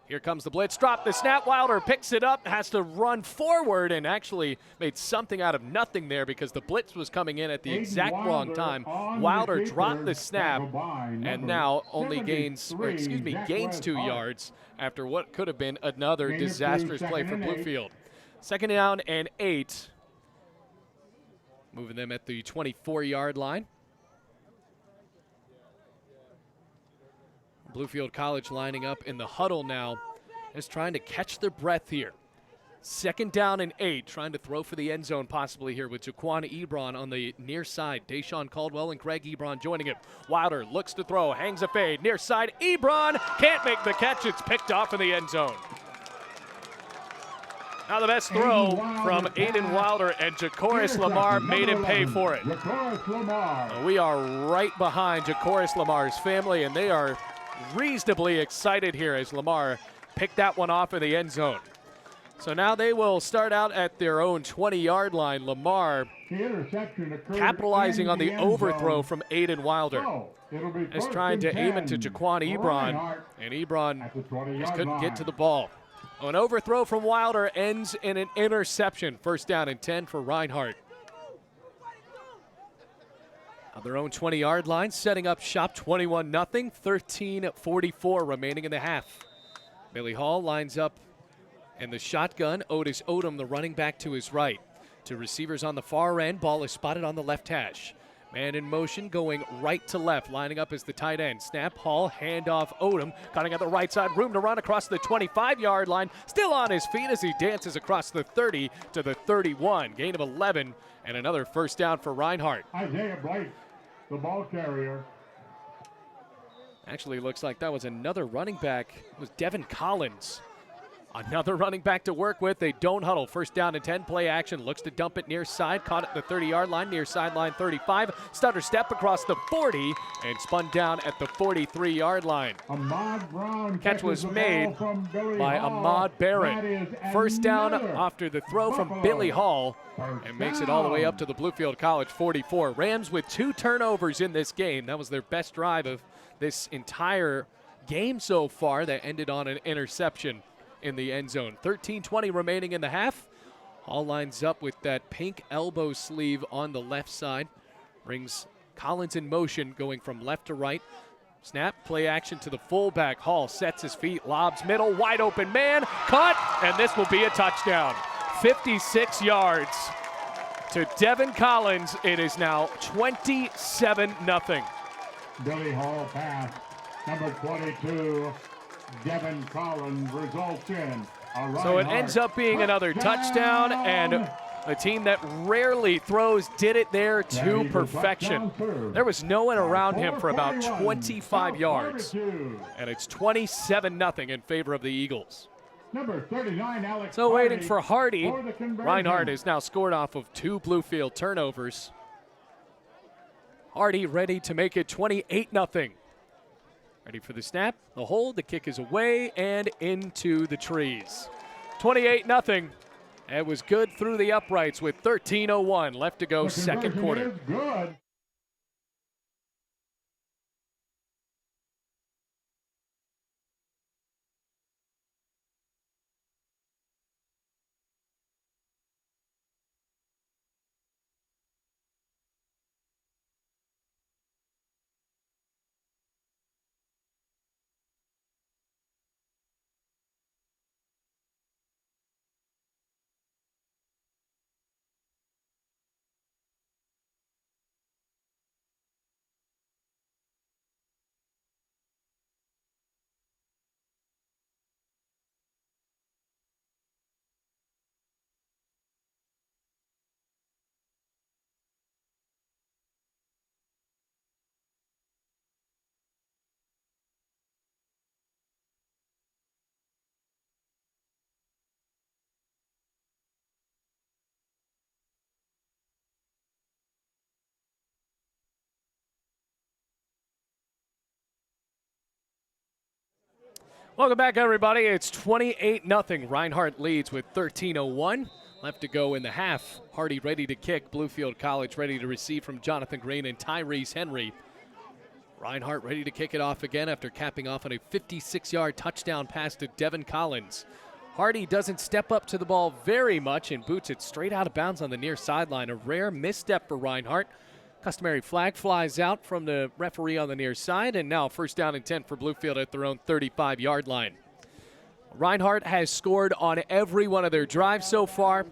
Here comes the blitz, drop the snap, Wilder picks it up, has to run forward, and actually made something out of nothing there because the blitz was coming in at the exact wrong time. Wilder dropped the snap and now only gains 2 yards after what could have been another disastrous play for Bluefield. 2nd down and 8. Moving them at the 24-yard line. Bluefield College lining up in the huddle now, is trying to catch their breath here. 2nd down and 8, trying to throw for the end zone possibly here with Jaquan Ebron on the near side. Deshaun Caldwell and Greg Ebron joining him. Wilder looks to throw, hangs a fade, near side. Ebron can't make the catch. It's picked off in the end zone. Now the best throw from Aiden Wilder, and Jacoris Lamar made him pay for it. We are right behind Jacoris Lamar's family, and they are reasonably excited here as Lamar picked that one off in the end zone. So now they will start out at their own 20-yard line. Lamar capitalizing on the overthrow from Aiden Wilder. Is trying to aim it to Jaquan Ebron, and Ebron just couldn't get to the ball. An overthrow from Wilder ends in an interception. 1st down and 10 for Reinhardt. On their own 20-yard line, setting up shop 21-0, 13:44 remaining in the half. Billy Hall lines up in the shotgun. Otis Odom, the running back, to his right. 2 receivers on the far end. Ball is spotted on the left hash. Man in motion going right to left, lining up as the tight end. Snap, Hall, handoff, Odom, cutting at the right side. Room to run across the 25-yard line. Still on his feet as he dances across the 30 to the 31. Gain of 11 and another 1st down for Reinhardt. Isaiah Blake, the ball carrier. Actually looks like that was another running back. It was Devin Collins. Another running back to work with. They don't huddle. 1st down and 10. Play action. Looks to dump it near side. Caught at the 30-yard line. Near sideline 35. Stutter step across the 40 and spun down at the 43-yard line. Ahmad Brown Catch was made by Ahmad Barrett. 1st down after the throw from Billy Hall, and makes it all the way up to the Bluefield College 44. Rams with 2 turnovers in this game. That was their best drive of this entire game so far. That ended on an interception in the end zone. 13:20 remaining in the half. Hall lines up with that pink elbow sleeve on the left side. Brings Collins in motion, going from left to right. Snap, play action to the fullback. Hall sets his feet, lobs middle, wide open man, caught, and this will be a touchdown. 56 yards to Devin Collins. It is now 27-0. Billy Hall pass, number 22. Devin Collins results in a So it ends up being another touchdown, and a team that rarely throws did it there to perfection. There was no one around him for about 25 yards, and it's 27-0 in favor of the Eagles. Number 39, Alex So waiting Hardy for Hardy. for the conversion. Reinhardt has now scored off of 2 Bluefield turnovers. Hardy ready to make it 28-0. Ready for the snap, the hold, the kick is away and into the trees. 28-0. It was good through the uprights with 13:01 left to go, The 2nd conversion quarter. is good. Welcome back, everybody. It's 28-0. Reinhardt leads with 13:01 left to go in the half. Hardy ready to kick. Bluefield College ready to receive from Jonathan Green and Tyrese Henry. Reinhardt ready to kick it off again after capping off on a 56-yard touchdown pass to Devin Collins. Hardy doesn't step up to the ball very much and boots it straight out of bounds on the near sideline. A rare misstep for Reinhardt. Customary flag flies out from the referee on the near side, and now first down and 10 for Bluefield at their own 35-yard line. Reinhardt has scored on every one of their drives so far.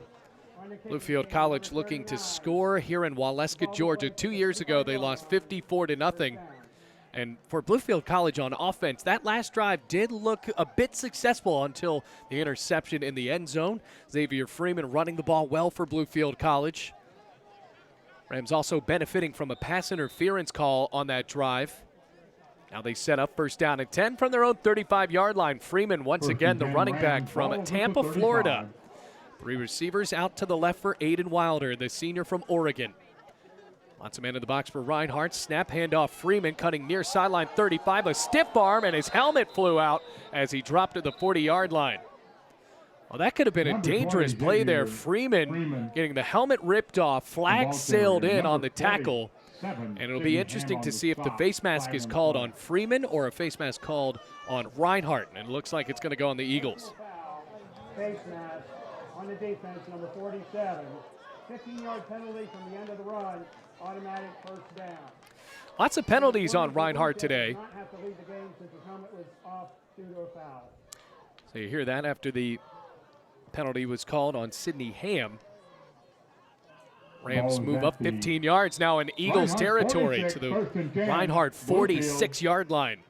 Bluefield College looking to score here in Waleska, Georgia. 2 years ago, they lost 54-0. And for Bluefield College on offense, that last drive did look a bit successful until the interception in the end zone. Xavier Freeman running the ball well for Bluefield College. Rams also benefiting from a pass interference call on that drive. Now they set up first down and 10 from their own 35-yard line. Freeman, once again, the running back from Tampa, Florida. 3 receivers out to the left for Aiden Wilder, the senior from Oregon. Lots of men in the box for Reinhardt. Snap handoff. Freeman cutting near sideline 35. A stiff arm, and his helmet flew out as he dropped at the 40-yard line. Well, that could have been a dangerous play there. Freeman getting the helmet ripped off. Flag sailed in on the tackle. And it'll be interesting to see if the face mask is called on Freeman or a face mask called on Reinhardt. And it looks like it's going to go on the Eagles. Face mask on the defense, number 47. 15-yard penalty from the end of the run. Automatic first down. Lots of penalties on Reinhardt today. Not have to leave the game since his helmet was off due to a foul. So you hear that after the penalty was called on Sidney Ham. Rams move up 15 yards now in Eagles territory to the Reinhardt 46-yard line.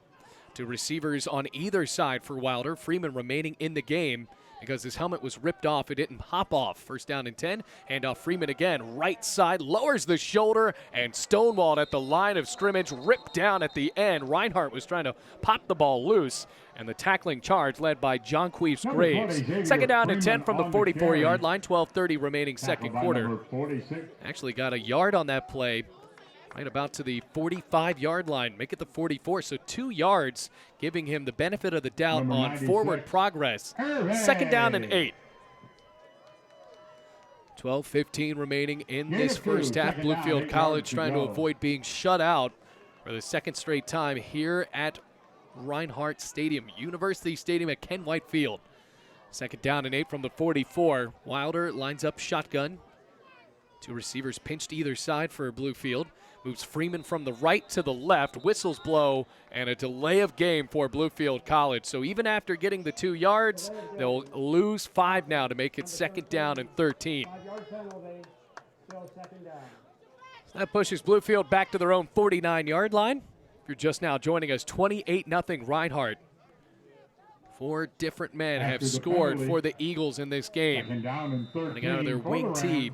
2 receivers on either side for Wilder. Freeman remaining in the game because his helmet was ripped off. It didn't pop off. First down and 10. Handoff Freeman again. Right side, lowers the shoulder and stonewalled at the line of scrimmage. Ripped down at the end. Reinhardt was trying to pop the ball loose. And the tackling charge led by John Queefs Graves. Second down and 10 from the 44-yard line. 12:30 remaining second quarter. Actually got a yard on that play. Right about to the 45-yard line. Make it the 44, so 2 yards, giving him the benefit of the doubt on forward progress. Second down and 8. 12:15 remaining in this first half. Bluefield College trying to avoid being shut out for the second straight time here at Reinhardt Stadium, University Stadium at Ken White Field. Second down and 8 from the 44. Wilder lines up shotgun. 2 receivers pinched either side for Bluefield. Moves Freeman from the right to the left. Whistles blow, and a delay of game for Bluefield College. So even after getting the 2 yards, they'll lose 5 now to make it second down and 13. 5-yard penalty, still second down. That pushes Bluefield back to their own 49-yard line. If you're just now joining us, 28-0 Reinhardt. 4 different men have scored for the Eagles in this game. Running out of their wing tee.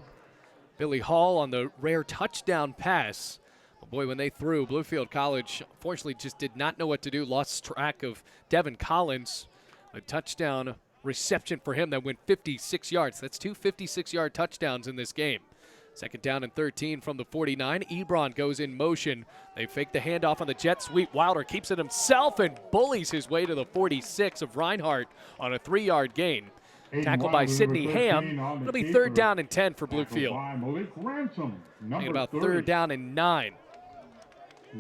Billy Hall on the rare touchdown pass. But boy, when they threw, Bluefield College unfortunately just did not know what to do. Lost track of Devin Collins. A touchdown reception for him that went 56 yards. That's 2 56-yard touchdowns in this game. Second down and 13 from the 49. Ebron goes in motion. They fake the handoff on the jet sweep. Wilder keeps it himself and bullies his way to the 46 of Reinhardt on a 3-yard gain. Tackled by Sidney Ham. It'll be third down and 10 for Bluefield. Thinking about third down and 9.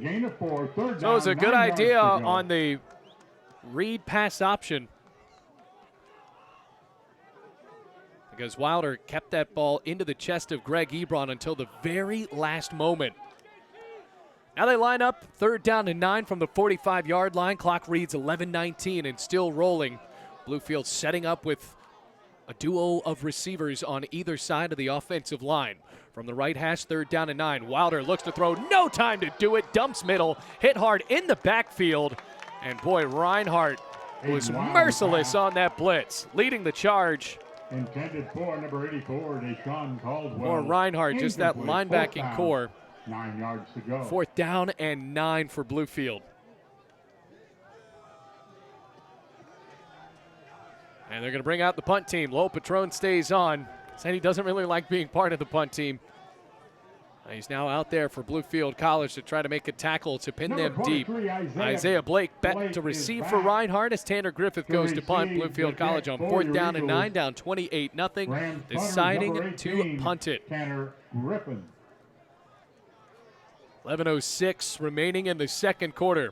Gain of 4, third down. So it was a good idea on the read pass option, because Wilder kept that ball into the chest of Greg Ebron until the very last moment. Now they line up, third down and 9 from the 45-yard line. Clock reads 11:19 and still rolling. Bluefield setting up with a duo of receivers on either side of the offensive line. From the right hash, third down and 9. Wilder looks to throw, no time to do it. Dumps middle, hit hard in the backfield. And boy, Reinhardt was merciless on that blitz, leading the charge. Intended for number 84, Deshaun Caldwell. Or Reinhardt, just that linebacking core. 9 yards to go. Fourth down and 9 for Bluefield. And they're going to bring out the punt team. Lowell Patron stays on. Said he doesn't really like being part of the punt team. He's now out there for Bluefield College to try to make a tackle to pin them deep. Isaiah Blake back to receive for Reinhardt as Tanner Griffith goes to punt. Bluefield College on fourth down and 9, down 28-0, deciding to punt it. Tanner Griffin. 11:06 remaining in the second quarter.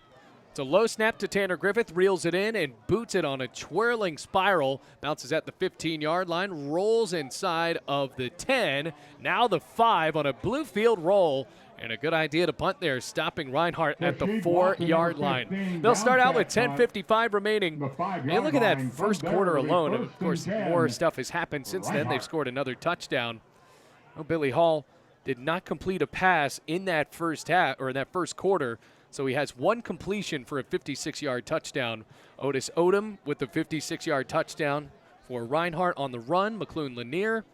It's a low snap to Tanner Griffith, reels it in and boots it on a twirling spiral. Bounces at the 15-yard line, rolls inside of the 10. Now the 5 on a Bluefield roll. And a good idea to punt there, stopping Reinhardt at the 4-yard line. They'll start out with 10:55 remaining. And look at that first quarter alone. And of course, more stuff has happened since then. They've scored another touchdown. Oh, Billy Hall did not complete a pass in that first half or in that first quarter. So he has one completion for a 56-yard touchdown. Otis Odom with the 56-yard touchdown for Reinhardt on the run. McClune Lanier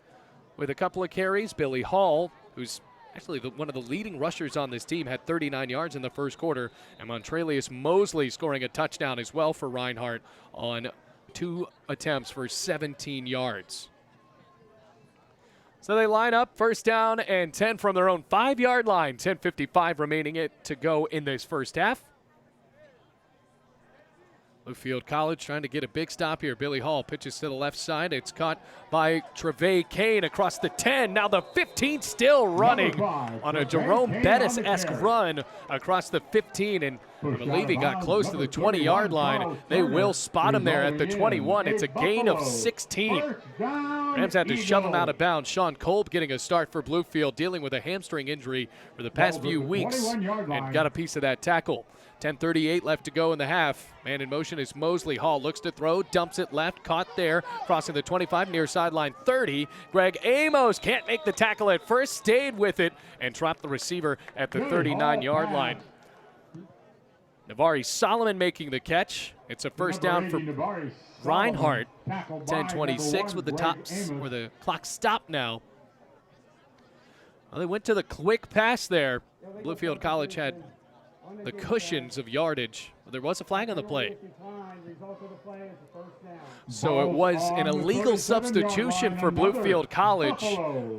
with a couple of carries. Billy Hall, who's actually one of the leading rushers on this team, had 39 yards in the first quarter. And Montrelius Mosley scoring a touchdown as well for Reinhardt on 2 attempts for 17 yards. So they line up, first down and 10 from their own 5-yard line. 10:55 remaining to go in this first half. Bluefield College trying to get a big stop here. Billy Hall pitches to the left side. It's caught by Trevay Kane across the 10. Now the 15 still running on a Jerome Bettis-esque run across the 15. And I believe he got close to the 20-yard line. They will spot him there at the 21. It's a gain of 16. Rams had to shove him out of bounds. Sean Kolb getting a start for Bluefield, dealing with a hamstring injury for the past few weeks, and got a piece of that tackle. 10:38 left to go in the half. Man in motion is Mosley. Hall looks to throw, dumps it left, caught there, crossing the 25, near sideline 30. Greg Amos can't make the tackle at first, stayed with it, and dropped the receiver at the 39-yard line. Navari Solomon making the catch. It's a first down for Reinhardt. 10:26 with the tops, or the clock stopped now. Well, they went to the quick pass there. Bluefield College had the cushions of yardage. There was a flag on the play. So it was an illegal substitution for Bluefield College.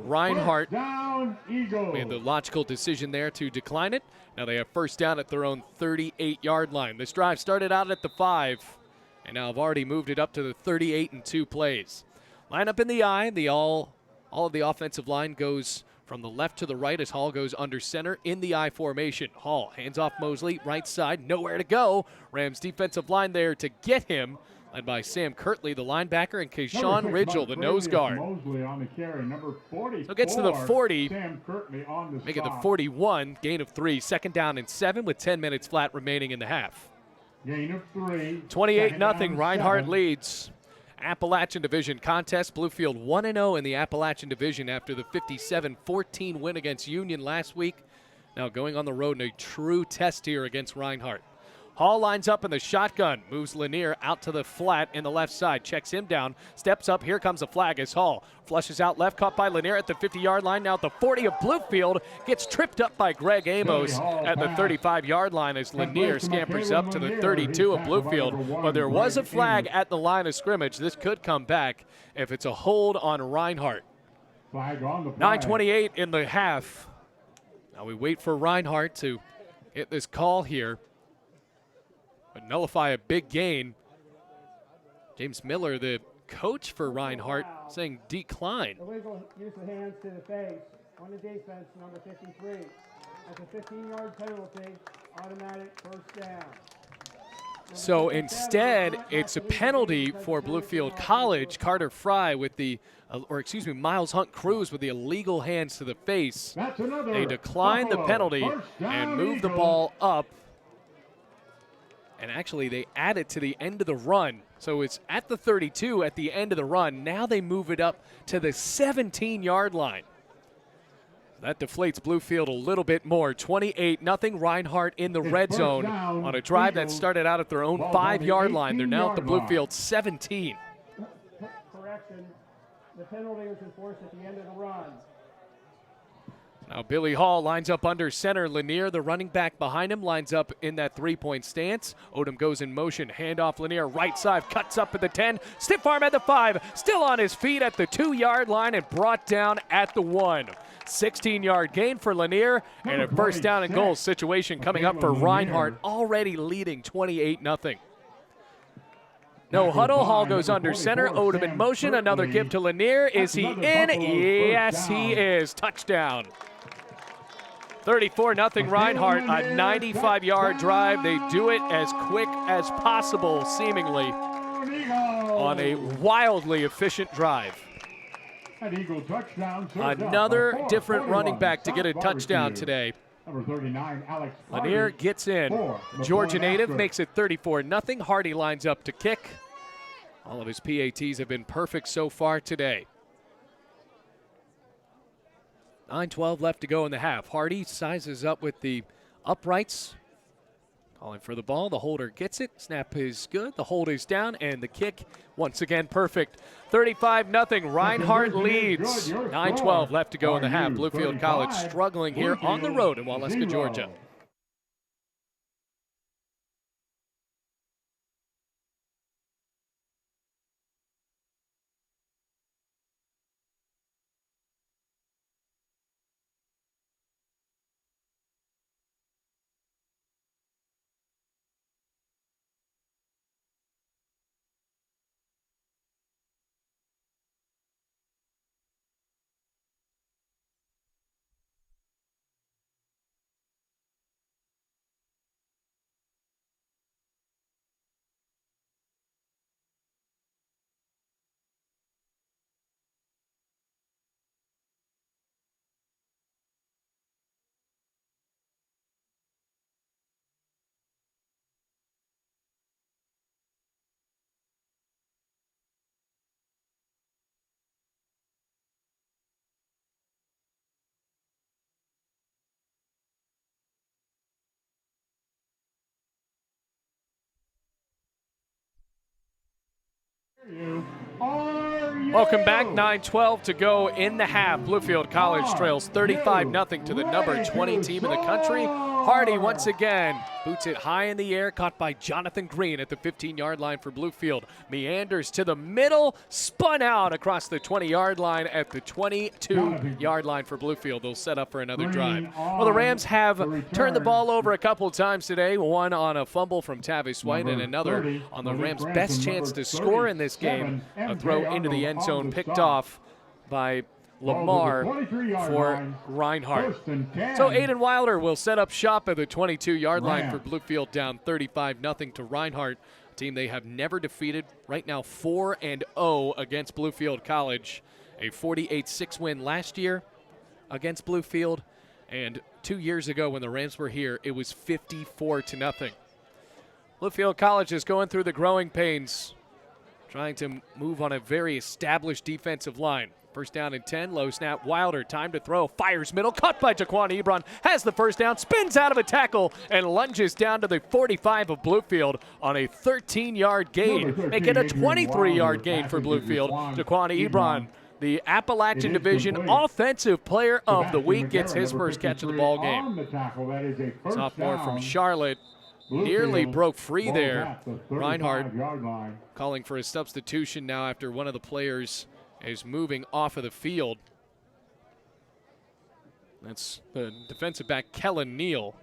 Reinhardt made the logical decision there to decline it. Now they have first down at their own 38-yard line. This drive started out at the 5, and now have already moved it up to the 38 in 2 plays. Line up in the I. All of the offensive line goes from the left to the right as Hall goes under center in the I formation. Hall hands off Mosley, right side, nowhere to go. Rams defensive line there to get him, led by Sam Kirtley, the linebacker, and Kayshawn Ridgel, the nose guard. So it gets to the 40, make it the 41, gain of 3, second down and 7 with 10 minutes flat remaining in the half. Gain of 3. 28-0, Reinhardt leads. Appalachian Division contest. Bluefield 1-0 in the Appalachian Division after the 57-14 win against Union last week. Now going on the road in a true test here against Reinhardt. Hall lines up in the shotgun, moves Lanier out to the flat in the left side, checks him down, steps up, here comes a flag as Hall flushes out left, caught by Lanier at the 50-yard line, now at the 40 of Bluefield, gets tripped up by Greg Amos at the 35-yard line as Lanier scampers up to the 32 of Bluefield. But there was a flag at the line of scrimmage. This could come back if it's a hold on Reinhardt. 9:28 in the half. Now we wait for Reinhardt to hit this call here, but nullify a big gain. James Miller, the coach for Reinhardt, saying decline. Illegal use of hands to the face on the defense, number 53. That's a 15-yard penalty, automatic first down. So instead, it's a penalty for Bluefield College. Carter Fry with the, Miles Hunt Cruz with the illegal hands to the face. They decline the penalty and move the ball up. And actually, they add it to the end of the run. So it's at the 32 at the end of the run. Now they move it up to the 17-yard line. That deflates Bluefield a little bit more. 28-0, Reinhardt in the red zone on a drive that started out at their own 5-yard line. They're now at the Bluefield 17. Correction, the penalty was enforced at the end of the run. Now Billy Hall lines up under center. Lanier, the running back behind him, lines up in that 3-point stance. Odom goes in motion. Handoff Lanier, right side, cuts up at the 10. Stiff arm at the 5. Still on his feet at the 2-yard line and brought down at the 1. 16-yard gain for Lanier and a first down and goal situation coming up for Reinhardt, already leading 28-0. No huddle. Hall goes under center. Odom in motion. Another give to Lanier. Is he in? Yes, he is. Touchdown. 34-0 Reinhardt, a 95-yard drive. They do it as quick as possible, seemingly, on a wildly efficient drive. An Eagle touchdown. Another different running back to get a touchdown today. Number 39, Alex Lanier gets in. Georgia native makes it 34-0. Hardy lines up to kick. All of his PATs have been perfect so far today. 9:12 left to go in the half. Hardy sizes up with the uprights. Calling for the ball. The holder gets it. Snap is good. The hold is down, and the kick, once again, perfect. 35-0. Reinhardt leads. 9:12 left to go in the half. Bluefield College struggling here on the road in Waleska, Georgia. Welcome back. 9:12 to go in the half. Bluefield College trails 35-0 to the number 20 team in the country. Hardy once again boots it high in the air, caught by Jonathan Green at the 15-yard line for Bluefield. Meanders to the middle, spun out across the 20-yard line at the 22-yard line for Bluefield. They'll set up for another drive. Well, the Rams have turned the ball over a couple of times today, one on a fumble from Tavis White and another on the Rams' best chance to score in this game, a throw into the end zone picked off by Lamar for Reinhardt. So Aiden Wilder will set up shop at the 22-yard line for Bluefield, down 35-0 to Reinhardt, a team they have never defeated. Right now 4-0 against Bluefield College. A 48-6 win last year against Bluefield, and 2 years ago when the Rams were here, it was 54-0. Bluefield College is going through the growing pains, trying to move on a very established defensive line. First down and 10, low snap, Wilder, time to throw, fires middle, caught by Jaquan Ebron, has the first down, spins out of a tackle, and lunges down to the 45 of Bluefield on a 13-yard gain. Make it a 23-yard gain for Bluefield. Jaquan Ebron, the Appalachian Division Offensive Player of the Week, gets his first catch of the ball game. Sophomore from Charlotte nearly broke free there. Reinhardt calling for a substitution now after one of the players is moving off of the field. That's the defensive back, Kellen Neal.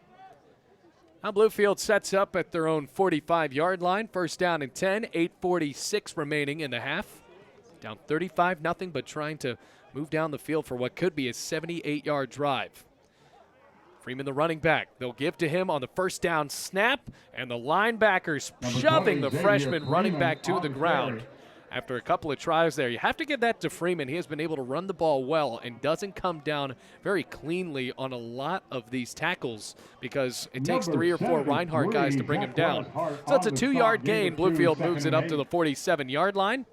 Now Bluefield sets up at their own 45-yard line. First down and 10, 8:46 remaining in the half. Down 35-0, but trying to move down the field for what could be a 78-yard drive. Freeman, the running back. They'll give to him on the first down snap, and the linebackers shoving the freshman running back to the ground. After a couple of tries there, you have to give that to Freeman. He has been able to run the ball well and doesn't come down very cleanly on a lot of these tackles because it takes 3 or 4 Reinhardt guys to bring him down. So it's a 2-yard gain. Bluefield moves it up to the 47-yard line.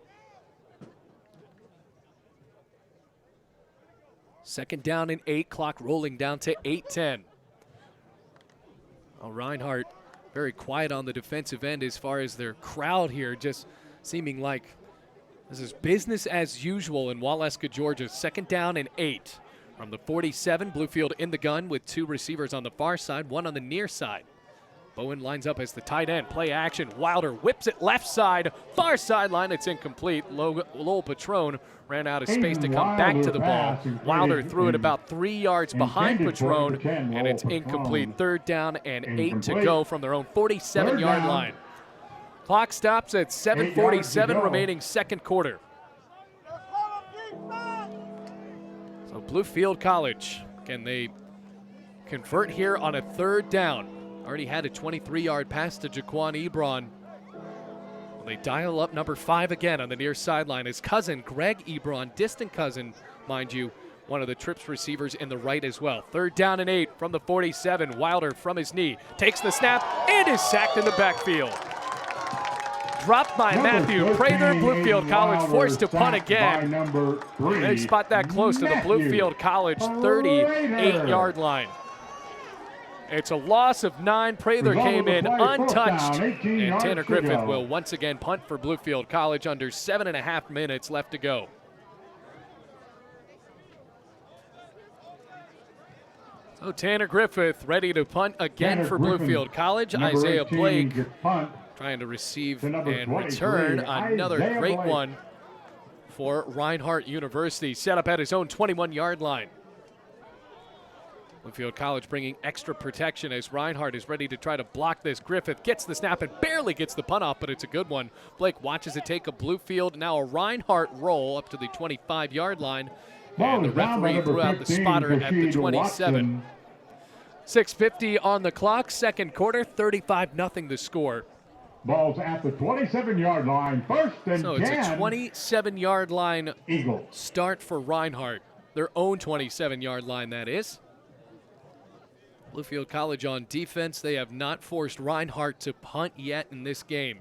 Second down and 8, clock rolling down to 8:10. Well, Reinhardt very quiet on the defensive end as far as their crowd here, just seeming like this is business as usual in Waleska, Georgia. Second down and 8 from the 47. Bluefield in the gun with 2 receivers on the far side, 1 on the near side. Bowen lines up as the tight end. Play action. Wilder whips it left side, far sideline. It's incomplete. Lowell Patron ran out of space to come back to the ball. Wilder threw it about 3 yards behind Patron, and it's incomplete. Third down and 8 to go from their own 47-yard line. Clock stops at 7:47 remaining second quarter. So Bluefield College, can they convert here on a 3rd down. Already had a 23-yard pass to Jaquan Ebron. They dial up number 5 again on the near sideline. His cousin, Greg Ebron, distant cousin, mind you, one of the trips receivers in the right as well. 3rd down and 8 from the 47. Wilder from his knee takes the snap and is sacked in the backfield. Dropped by Matthew Prather. Bluefield College forced to punt again. They spot that close to the Bluefield College 38-yard line. It's a loss of 9. Prather came in untouched. And Tanner Griffith will once again punt for Bluefield College under 7.5 minutes left to go. So Tanner Griffith ready to punt again for Bluefield College. Isaiah Blake trying to receive and return. Another great one for Reinhardt University. Set up at his own 21-yard line. Bluefield College bringing extra protection as Reinhardt is ready to try to block this. Griffith gets the snap and barely gets the punt off, but it's a good one. Blake watches it take a Bluefield, now a Reinhardt roll up to the 25-yard line. And the referee threw out the spotter at the 27. 6:50 on the clock, 2nd quarter, 35-0 the score. Ball's at the 27-yard line, 1st and 10. So it's a 27-yard line Eagles. Start for Reinhardt. Their own 27-yard line, that is. Bluefield College on defense. They have not forced Reinhardt to punt yet in this game.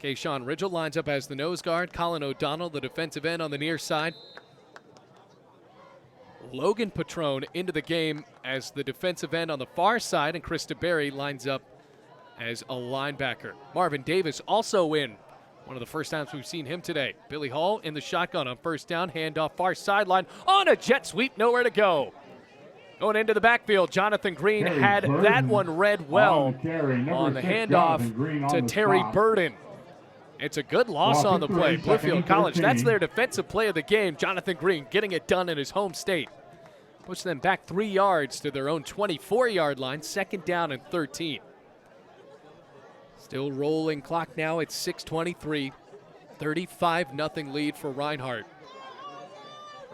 Kayshawn Ridgel lines up as the nose guard. Colin O'Donnell, the defensive end on the near side. Logan Patrone into the game as the defensive end on the far side, and Chris DeBerry lines up as a linebacker. Marvin Davis also in. One of the first times we've seen him today. Billy Hall in the shotgun on 1st down. Handoff far sideline on a jet sweep. Nowhere to go. Going into the backfield, Jonathan Green had that one read well on the handoff to Terry Burden. It's a good loss on the play. Bluefield College, that's their defensive play of the game. Jonathan Green getting it done in his home state. Puts them back 3 yards to their own 24-yard line, 2nd down and 13. Still rolling clock now at 6:23. 35-0 lead for Reinhardt.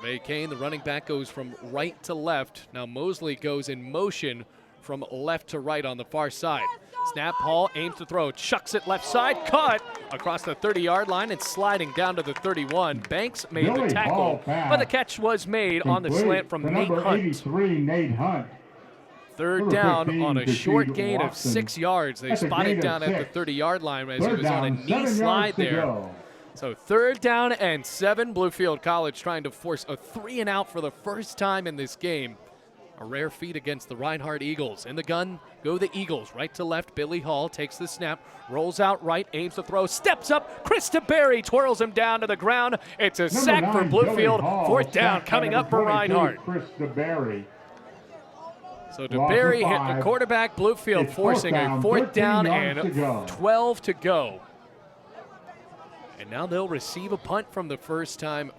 Ray Kane, the running back, goes from right to left. Now Mosley goes in motion from left to right on the far side. Snap, Hall aims to throw, chucks it left side, cut across the 30-yard line and sliding down to the 31. Banks made the tackle, but the catch was made on the slant from Nate Hunt. 3rd down on a short gain of 6 yards. They spotted down at the 30-yard line as he was on a knee slide there. So 3rd down and 7. Bluefield College trying to force a 3-and-out for the first time in this game. A rare feat against the Reinhardt Eagles. In the gun go the Eagles. Right to left, Billy Hall takes the snap, rolls out right, aims to throw, steps up. Chris DeBerry twirls him down to the ground. It's a sack for Bluefield. 4th down coming up for Reinhardt. Chris DeBerry. So DeBerry hit the quarterback. Bluefield forcing a 4th down and 12 to go. And now they'll receive a punt from the first time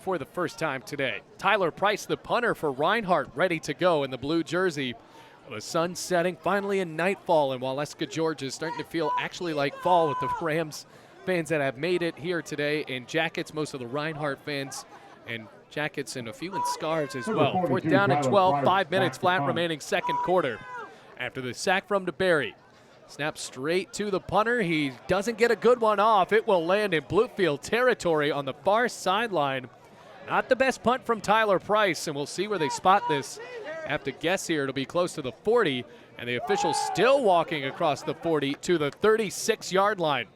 today. Tyler Price, the punter for Reinhardt, ready to go in the blue jersey. The sun setting, finally in nightfall, and Waleska, Georgia is starting to feel actually like fall with the Rams fans that have made it here today in jackets, most of the Reinhardt fans in jackets and a few in scarves as well. 4th down and 12, 5 minutes flat remaining 2nd quarter. After the sack from DeBerry. Snap straight to the punter. He doesn't get a good one off. It will land in Bluefield territory on the far sideline. Not the best punt from Tyler Price, and we'll see where they spot this. I have to guess here it'll be close to the 40, and the official still walking across the 40 to the 36-yard line.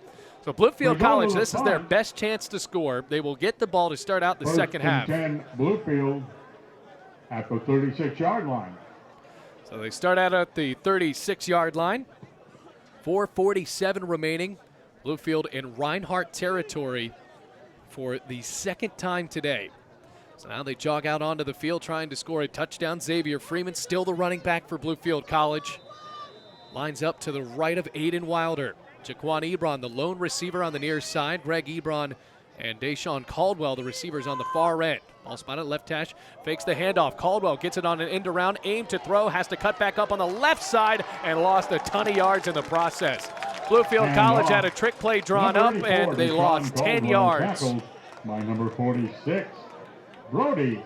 So Bluefield College, this is their best chance to score. They will get the ball to start out the second half. 10 Bluefield at the 36-yard line. So they start out at the 36-yard line. 4:47 remaining. Bluefield in Reinhardt territory for the 2nd time today. So now they jog out onto the field trying to score a touchdown. Xavier Freeman still the running back for Bluefield College. Lines up to the right of Aiden Wilder. Jaquan Ebron, the lone receiver on the near side. Greg Ebron and Deshaun Caldwell, the receivers on the far end. Ball spotted left hash, fakes the handoff. Caldwell gets it on an end around, aim to throw, has to cut back up on the left side and lost a ton of yards in the process. Bluefield College had a trick play drawn up and they lost 10 yards. By number 46, Brody.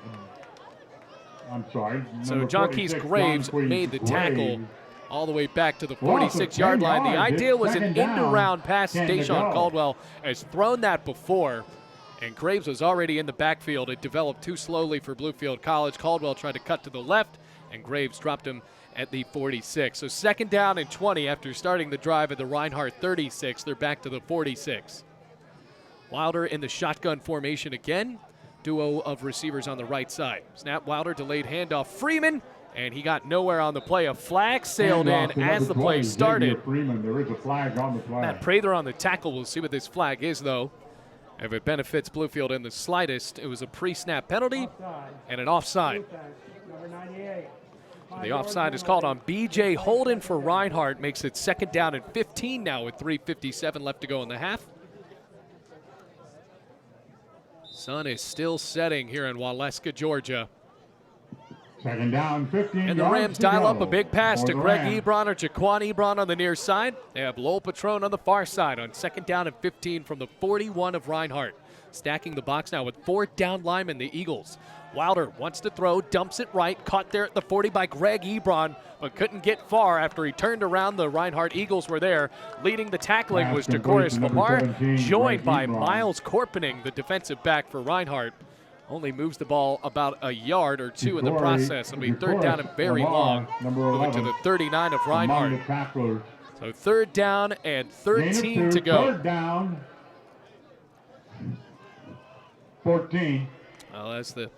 I'm sorry. So number John 46, Keys Graves John Keys made the tackle Graves. all the way back to the Loss of 46-yard 10 line. The yards. idea It's was an second down, end-around pass. 10 to Deshaun go. Caldwell has thrown that before, and Graves was already in the backfield. It developed too slowly for Bluefield College. Caldwell tried to cut to the left, and Graves dropped him at the 46. So second down and 20 after starting the drive at the Reinhardt 36. They're back to the 46. Wilder in the shotgun formation again. Duo of receivers on the right side. Snap, Wilder, delayed handoff. Freeman, and he got nowhere on the play. A flag sailed in as the play started. Freeman, there is a flag on the play. Matt Prather on the tackle. We'll see what this flag is, though. If it benefits Bluefield in the slightest, it was a pre-snap penalty and an offside. Number 98. The offside is called on B.J. Holden for Reinhardt. Makes it second down and 15 now with 3:57 left to go in the half. Sun is still setting here in Waleska, Georgia. Second down, 15 And the yards Rams to dial go up a big pass for to the Greg Rams. Ebron or Jaquan Ebron on the near side. They have Lowell Patron on the far side on second down and 15 from the 41 of Reinhardt. Stacking the box now with fourth down linemen, the Eagles. Wilder wants to throw, dumps it right, caught there at the 40 by Greg Ebron, but couldn't get far after he turned around. The Reinhardt Eagles were there. Leading the tackling Pass was complete DeCoris to number Lamar, 17, joined Greg by Ebron. Miles Korpening, the defensive back for Reinhardt. Only moves the ball about a yard or two in the process. It'll be third down and very long. Number Moving to 11, the 39 of among the Reinhardt. tacklers. So third down and Gain of 13 two, to go. Third down, 14. Well, as the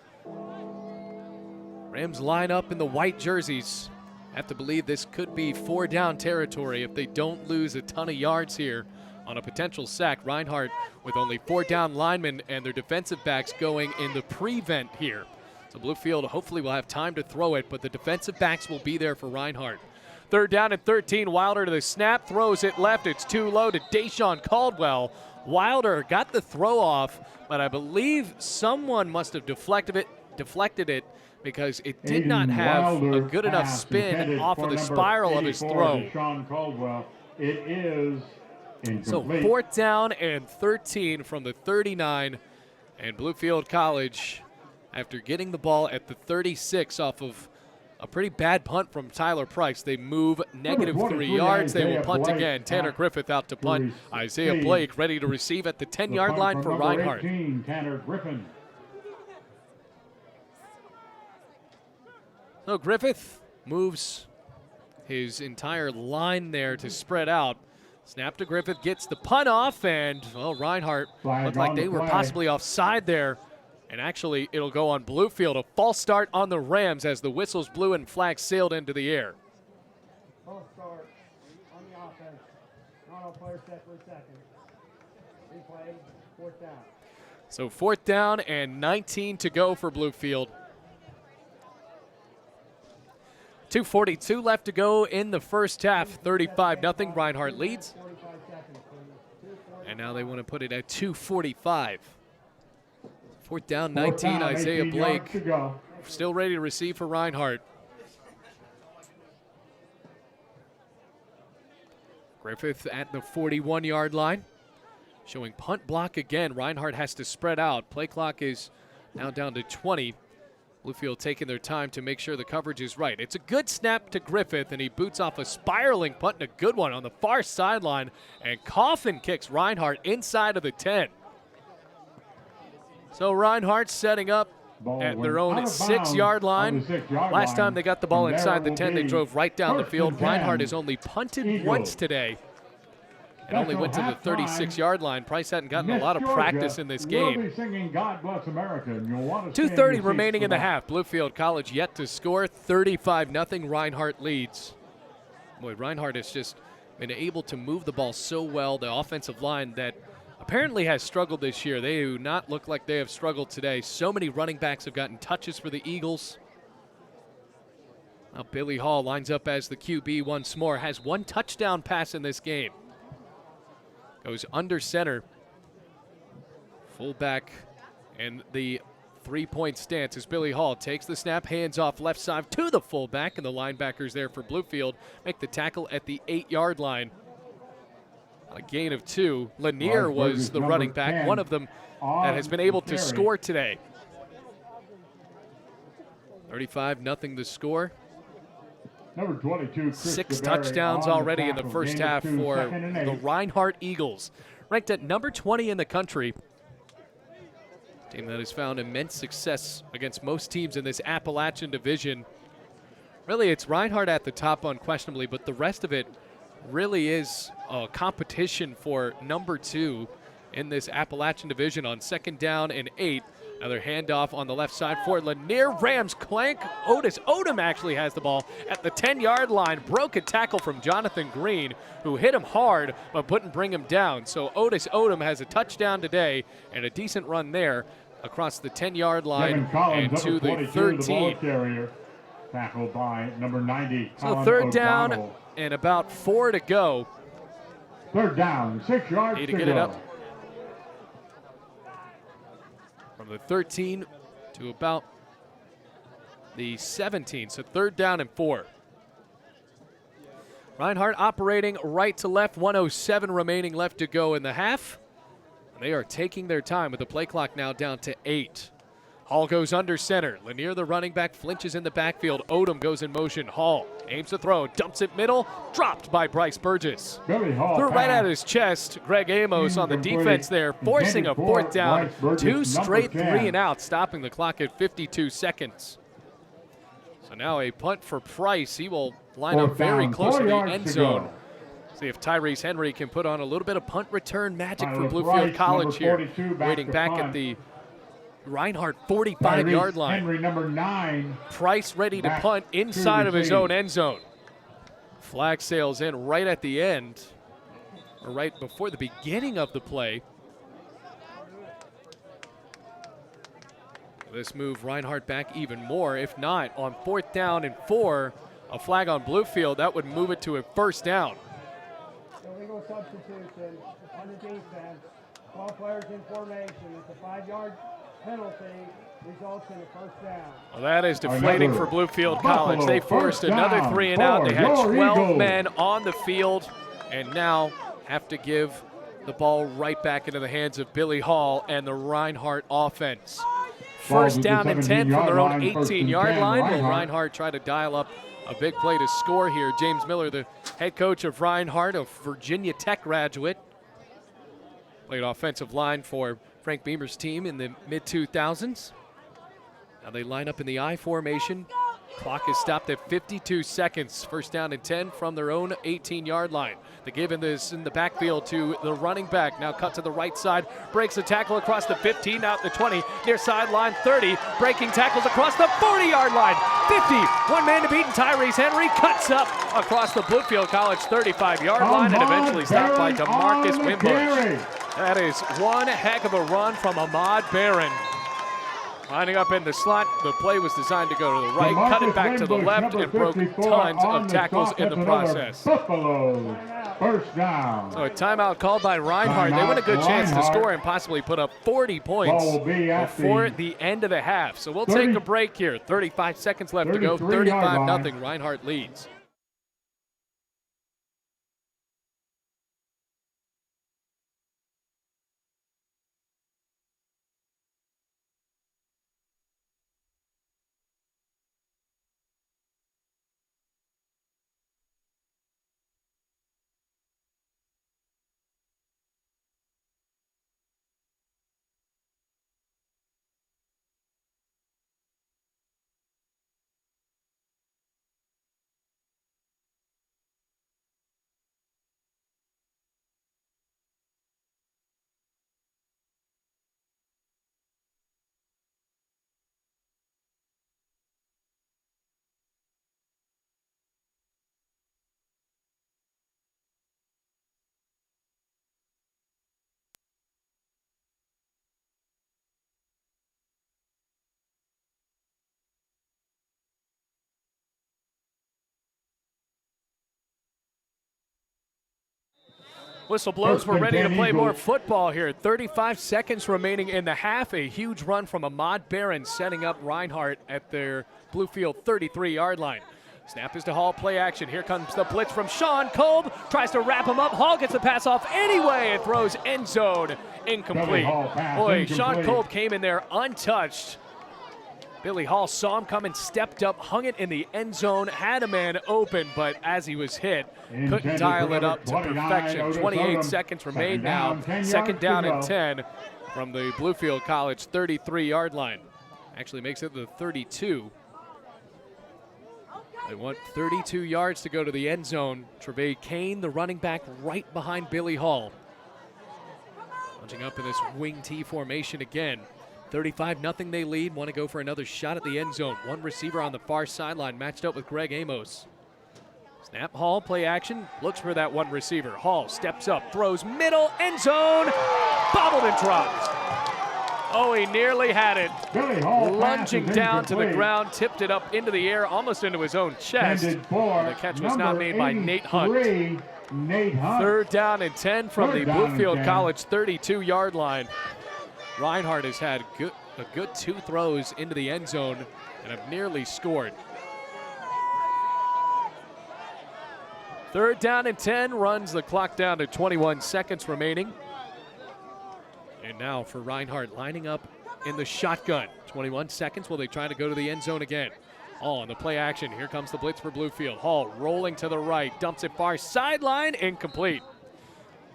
Rams line up in the white jerseys, have to believe this could be four down territory if they don't lose a ton of yards here on a potential sack. Reinhardt with only four down linemen and their defensive backs going in the prevent here. So Bluefield hopefully will have time to throw it, but the defensive backs will be there for Reinhardt. Third down and 13. Wilder to the snap, throws it left. It's too low to Deshaun Caldwell. Wilder got the throw off, but I believe someone must have deflected it because it did not Aiden have a Wilder good enough pass spin intended off of for the number spiral of his 84, throw. Deshaun Caldwell. It is So incomplete. fourth down and 13 from the 39, and Bluefield College, after getting the ball at the 36 off of a pretty bad punt from Tyler Price, they move negative 3 23, yards. They will Isaiah punt Blake again. Tanner at Griffith out to punt. receive. Isaiah Blake ready to receive at the The 10-yard punt line from for number Reinhardt. 18, Tanner Griffin. So Griffith moves his entire line there to spread out. Snap to Griffith, gets the punt off, and, well, Reinhardt Flag looked like on they the were play. possibly offside there. And actually, it'll go on Bluefield. A false start on the Rams as the whistles blew and flags sailed into the air. False start on the offense. Not all players set for a second. Replay, fourth down. So fourth down and 19 to go for Bluefield. 2:42 left to go in the first half. 35-0. Reinhardt leads. 45 seconds, please. And now they want to put it at 2:45. Fourth down, Fourth 19. down, Isaiah 18 yards Blake to go. still ready to receive for Reinhardt. Griffith at the 41-yard line. Showing punt block again. Reinhardt has to spread out. Play clock is now down to 20. Bluefield taking their time to make sure the coverage is right. It's a good snap to Griffith, and he boots off a spiraling punt and a good one on the far sideline. And Coffin kicks Reinhardt inside of the 10. So Reinhardt setting up Ball at went their own out of 6-yard bounds line. on the 6-yard Last line. time they got the ball And inside there the will 10, they be drove right down the first field. and 10. Reinhardt has only punted Eagles. once today and only went to the 36-yard line. Price hadn't gotten a lot of practice in this game. We'll be singing God Bless America, and you'll want to stay in 2:30 your seats remaining for in the that. half. Bluefield College yet to score. 35-0. Reinhardt leads. Boy, Reinhardt has just been able to move the ball so well. The offensive line that apparently has struggled this year. They do not look like they have struggled today. So many running backs have gotten touches for the Eagles. Now Billy Hall lines up as the QB once more. Has one touchdown pass in this game. Goes under center. Fullback and the three-point stance as Billy Hall takes the snap, hands off left side to the fullback, and the linebackers there for Bluefield make the tackle at the 8-yard line. A gain of 2. Lanier was the running back, 10 one of them that has been able to carry. score today. 35-0 the score. Number 22, Chris 6 DeBerry touchdowns on already in the tackle. first Gain of half 2, for second and 8. the Reinhardt Eagles. Ranked at number 20 in the country. Team that has found immense success against most teams in this Appalachian division. Really, it's Reinhardt at the top unquestionably, but the rest of it really is a competition for number 2 in this Appalachian division on 2nd down and 8. Another handoff on the left side for Lanier. Rams clank. Otis Odom actually has the ball at the 10-yard line. Broke a tackle from Jonathan Green, who hit him hard but wouldn't bring him down. So Otis Odom has a touchdown today and a decent run there across the 10-yard line and to the 13. The ball carrier, tackled by number 90. So Colin 3rd down O'Donnell. and about 4 to go. 3rd down, 6 yards Need to to get go. it up from the 13 to about the 17. So 3rd down and 4. Reinhardt operating right to left. 1:07 remaining left to go in the half. They are taking their time with the play clock now down to 8. Hall goes under center. Lanier, the running back, flinches in the backfield. Odom goes in motion. Hall aims to throw, dumps it middle, dropped by Bryce Burgess. Billy Hall Threw right pass. at his chest. Greg Amos on the Incomplete. defense there, forcing a Intended for 4th down. Bryce Burgess, 2 number straight 10. 3 and out, stopping the clock at 52 seconds. So now a punt for Price. He will line up 4th very down, close 4 to the yards end to zone. go. See if Tyrese Henry can put on a little bit of punt return magic for Tyler Bluefield Price, College number here. 42, back Waiting to back punt. at the Reinhardt 45-yard Tyrese line. Henry, number 9. Price ready to Back punt to inside of his receive. own end zone. Flag sails in right at the end, or right before the beginning of the play. This move Reinhardt back even more. If not, on 4th down and 4, a flag on Bluefield, that would move it to a 1st down. Illegal substitution on the defense. 12 players in formation. It's a 5-yard penalty. Results in a 1st down. Well, that is deflating for Bluefield College. They forced first another down 3 and out. for They had your 12 Eagles. men on the field and now have to give the ball right back into the hands of Billy Hall and the Reinhardt offense. Ball's 1st at down the and 10 from their own 17-yard line, 1st and 18-yard 10, line. Will Reinhardt. Reinhardt try to dial up a big play to score here? James Miller, the head coach of Reinhardt, a Virginia Tech graduate, played offensive line for Frank Beamer's team in the mid-2000s. Now they line up in the I formation. Clock is stopped at 52 seconds. 1st down and 10 from their own 18-yard line. They give this in the backfield to the running back. Now cut to the right side. Breaks the tackle across the 15, out the 20. Near sideline 30. Breaking tackles across the 40-yard line. 50. One man to beat, and Tyrese Henry cuts up across the Bluefield College 35-yard line and eventually stopped by DeMarcus Wimbush. That is one heck of a run from Ahmad Barron. Lining up in the slot, the play was designed to go to the right, cut it back to the left, and broke tons of tackles in the process. Buffalo, 1st down. So a timeout called by Reinhardt. They want a good chance to score and possibly put up 40 points Ball will be at before the the end of the half. So we'll 30 take a break here. 35 seconds left to go. 33-yard 35-0. Reinhardt leads. Whistle blows. We're ready to play more football here. 35 seconds remaining in the half. A huge run from Ahmad Barron setting up Reinhardt at their Bluefield 33-yard line. Snap is to Hall, play action. Here comes the blitz from Sean Kolb. Tries to wrap him up. Hall gets the pass off anyway and throws end zone incomplete. Boy, Sean Kolb came in there untouched. Billy Hall saw him coming, stepped up, hung it in the end zone, had a man open, but as he was hit, couldn't dial it up to perfection. 28 seconds remain now. Second down and 10 from the Bluefield College 33-yard line. Actually makes it the 32. They want 32 yards to go to the end zone. Trevay Kane, the running back, right behind Billy Hall. Launching up in this wing T formation again. 35-0 they lead. Want to go for another shot at the end zone. One receiver on the far sideline matched up with Greg Amos. Snap, Hall, play action. Looks for that one receiver. Hall steps up, throws middle, end zone. Bobbled and dropped. Oh, he nearly had it. Lunging down to the ground, tipped it up into the air, almost into his own chest. The catch was not made by Nate Hunt. Third down and 10 from the Bluefield College 32-yard line. Reinhardt has had a good 2 throws into the end zone and have nearly scored. Third down and 10, runs the clock down to 21 seconds remaining. And now for Reinhardt, lining up in the shotgun. 21 seconds. Will they try to go to the end zone again? Hall on the play action. Here comes the blitz for Bluefield. Hall rolling to the right, dumps it far sideline, incomplete.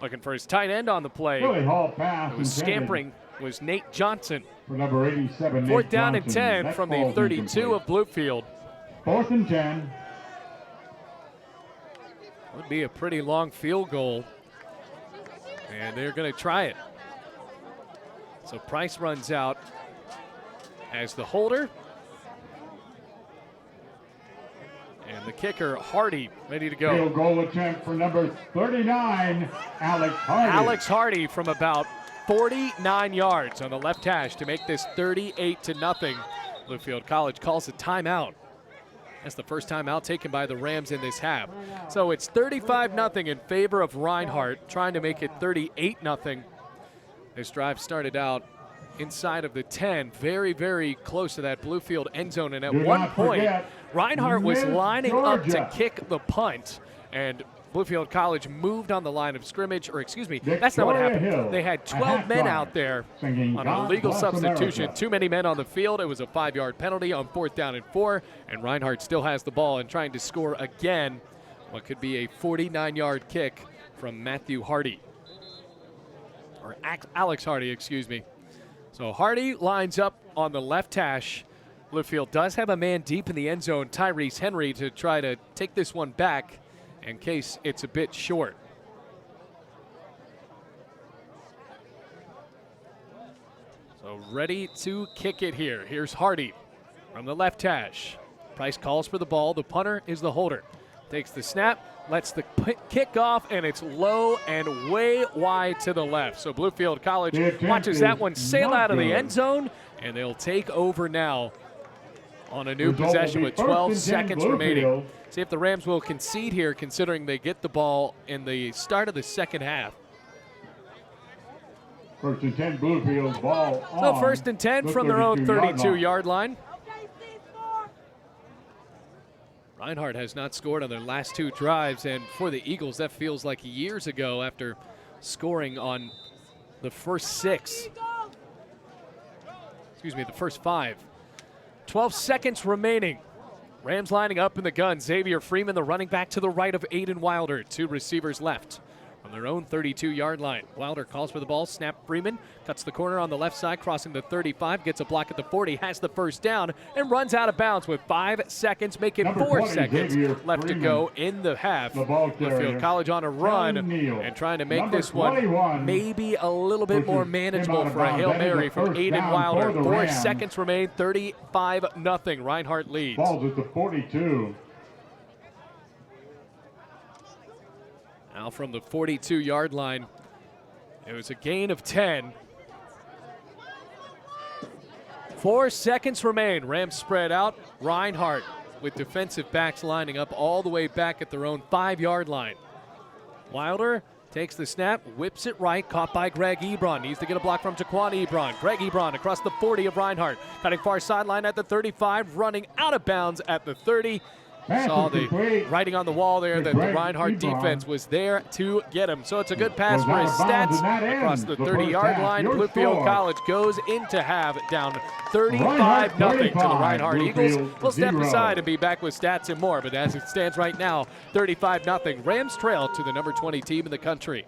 Looking for his tight end on the play. It was scampering was Nate Johnson. For number 87, Fourth down and 10 from the 32 of Bluefield. 4th and 10. Would be a pretty long field goal. And they're going to try it. So Price runs out as the holder. And the kicker, Hardy, ready to go. Field goal attempt for number 39, Alex Hardy. Alex Hardy from about 49 yards on the left hash to make this 38-0. Bluefield College calls a timeout. That's the first timeout taken by the Rams in this half. So it's 35-0 in favor of Reinhardt, trying to make it 38-0. This drive started out inside of the 10, very, very close to that Bluefield end zone. And at one point, Reinhardt was lining up to kick the punt, and Bluefield College moved on the line of scrimmage, or excuse me, that's not what happened. They had 12 men out there on an illegal substitution. Too many men on the field. It was a 5-yard penalty on 4th down and 4, and Reinhardt still has the ball and trying to score again what could be a 49-yard kick from Matthew Hardy. Or Alex Hardy, excuse me. So Hardy lines up on the left hash. Bluefield does have a man deep in the end zone, Tyrese Henry, to try to take this one back in case it's a bit short. So ready to kick it here. Here's Hardy from the left hash. Price calls for the ball. The punter is the holder. Takes the snap, lets the kick off, and it's low and way wide to the left. So Bluefield College watches that one sail out of the end zone, and they'll take over now on a new possession with 12 seconds remaining. See if the Rams will concede here, considering they get the ball in the start of the second half. 1st and 10, Bluefield, ball on. So 1st and 10 from their own 32-yard line. Reinhardt has not scored on their last 2 drives, and for the Eagles, that feels like years ago after scoring on the first 6. Excuse me, the first 5. 12 seconds remaining. Rams lining up in the gun. Xavier Freeman, the running back, to the right of Aiden Wilder. 2 receivers left on their own 32-yard line. Wilder calls for the ball. Snap, Freeman cuts the corner on the left side, crossing the 35, gets a block at the 40, has the first down, and runs out of bounds with 5 seconds, making 4 seconds left to go in the half. Bluefield College on a run and trying to make this one maybe a little bit more manageable for a Hail Mary from Aiden Wilder. 4 seconds remain, 35-0. Reinhardt leads. Ball's at the 42. Now from the 42-yard line, it was a gain of 10. 4 seconds remain. Rams spread out. Reinhardt with defensive backs lining up all the way back at their own 5-yard line. Wilder takes the snap, whips it right, caught by Greg Ebron. Needs to get a block from Jaquan Ebron. Greg Ebron across the 40 of Reinhardt. Cutting far sideline at the 35, running out of bounds at the 30. Pass Saw is the complete. writing on the wall there that the Greg Reinhardt Ebron. defense was there to get him. So it's a good pass Goes for out his of bounds, stats and that across ends the the 30-yard first half. line. Your Bluefield score. College goes into half down Reinhardt 35-0 to the 35, Reinhardt Bluefield Eagles. We'll step 0. aside and be back with stats and more. But as it stands right now, 35-0. Rams trail to the number 20 team in the country.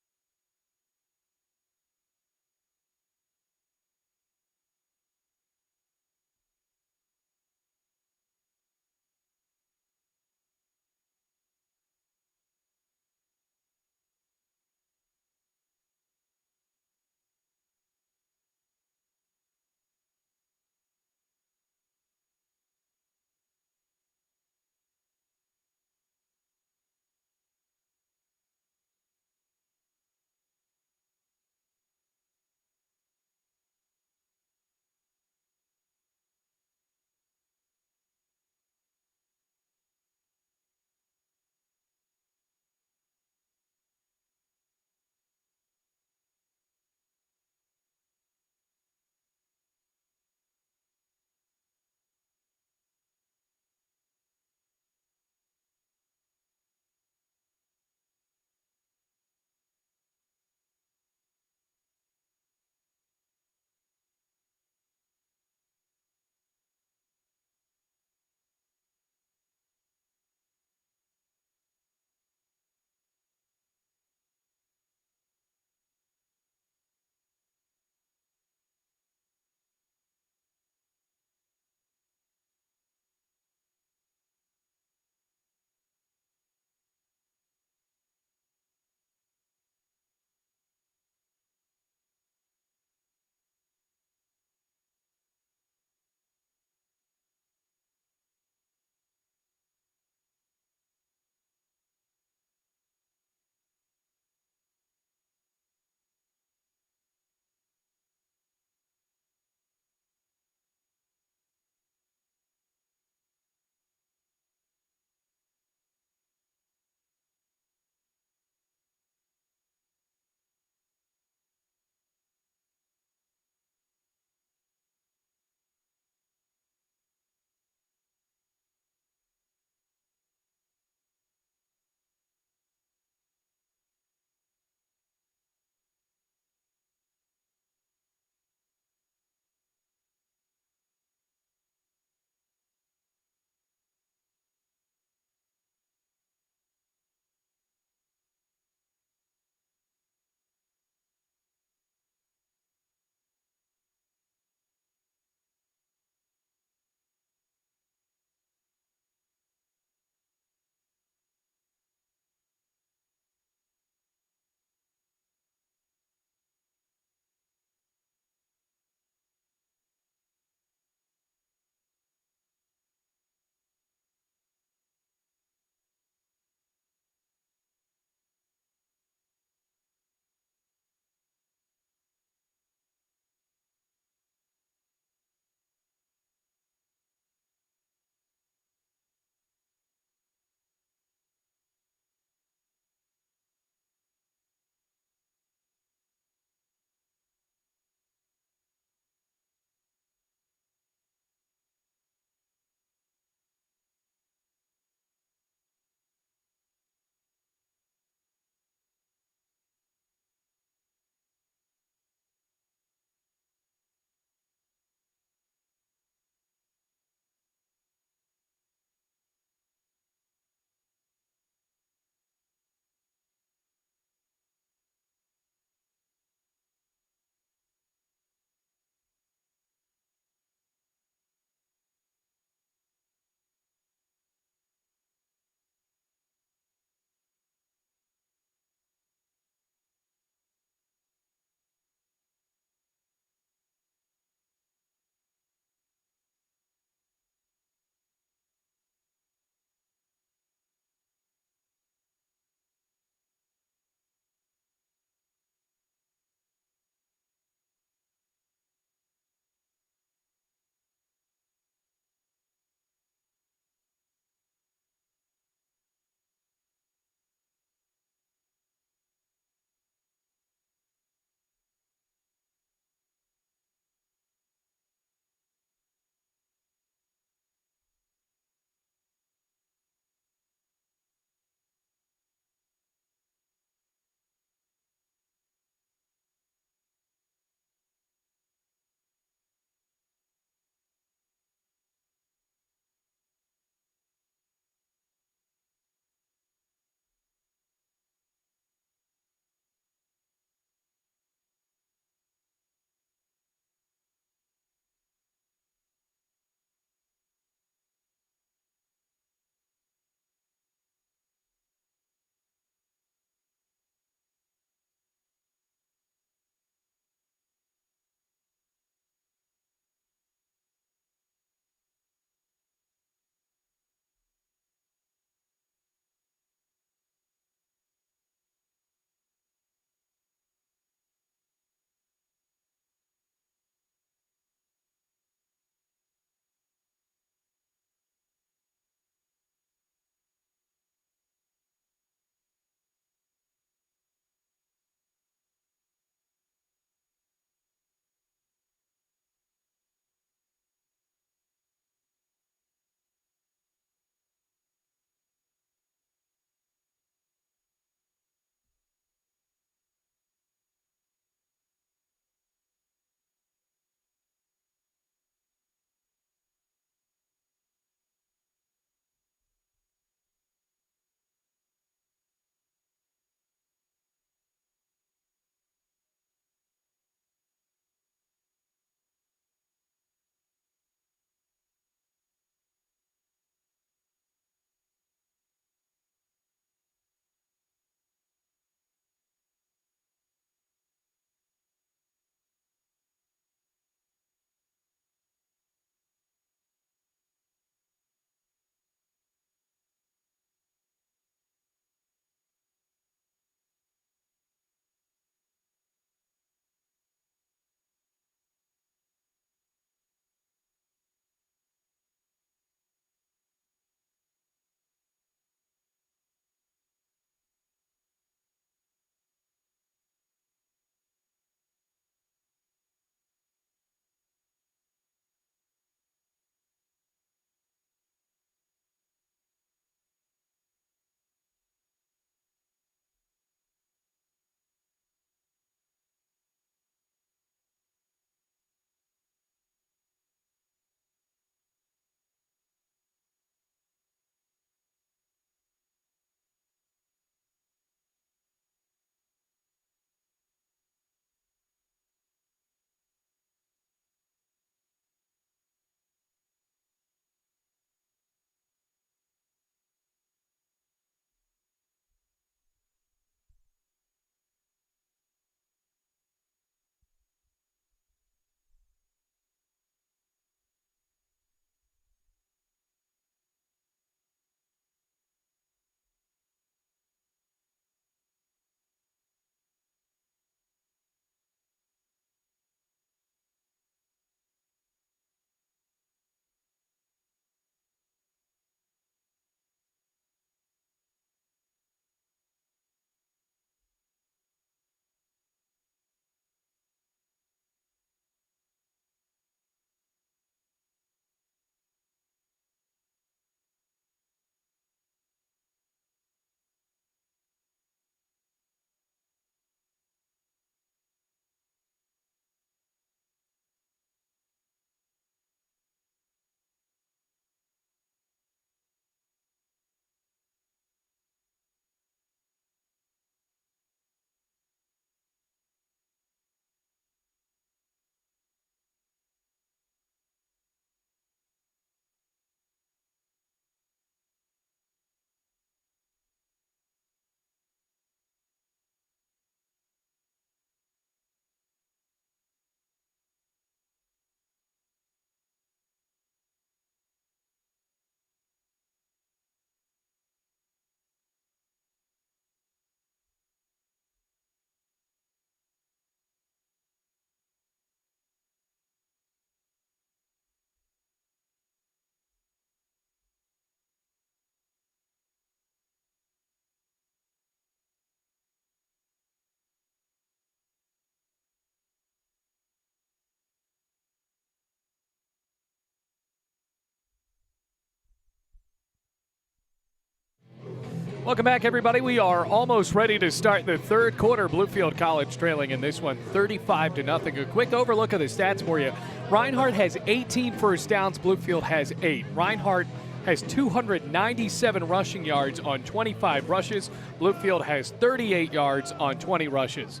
Welcome back, everybody. We are almost ready to start the third quarter. Bluefield College trailing in this one 35-0. A quick overlook of the stats for you. Reinhardt has 18 first downs. Bluefield has 8. Reinhardt has 297 rushing yards on 25 rushes. Bluefield has 38 yards on 20 rushes.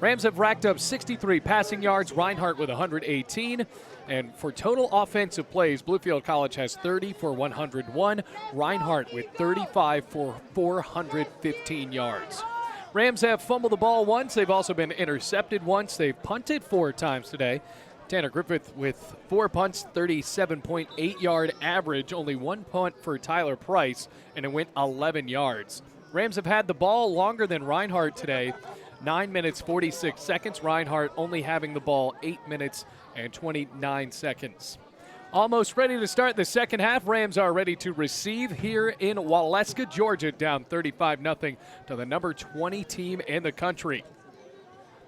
Rams have racked up 63 passing yards. Reinhardt with 118. And for total offensive plays, Bluefield College has 30 for 101. Reinhardt with 35 for 415 yards. Rams have fumbled the ball once. They've also been intercepted once. They've punted 4 times today. Tanner Griffith with 4 punts, 37.8-yard average. Only 1 punt for Tyler Price, and it went 11 yards. Rams have had the ball longer than Reinhardt today. 9 minutes, 46 seconds. Reinhardt only having the ball 8 minutes and 29 seconds. Almost ready to start the second half. Rams are ready to receive here in Waleska, Georgia, down 35-0 to the number 20 team in the country.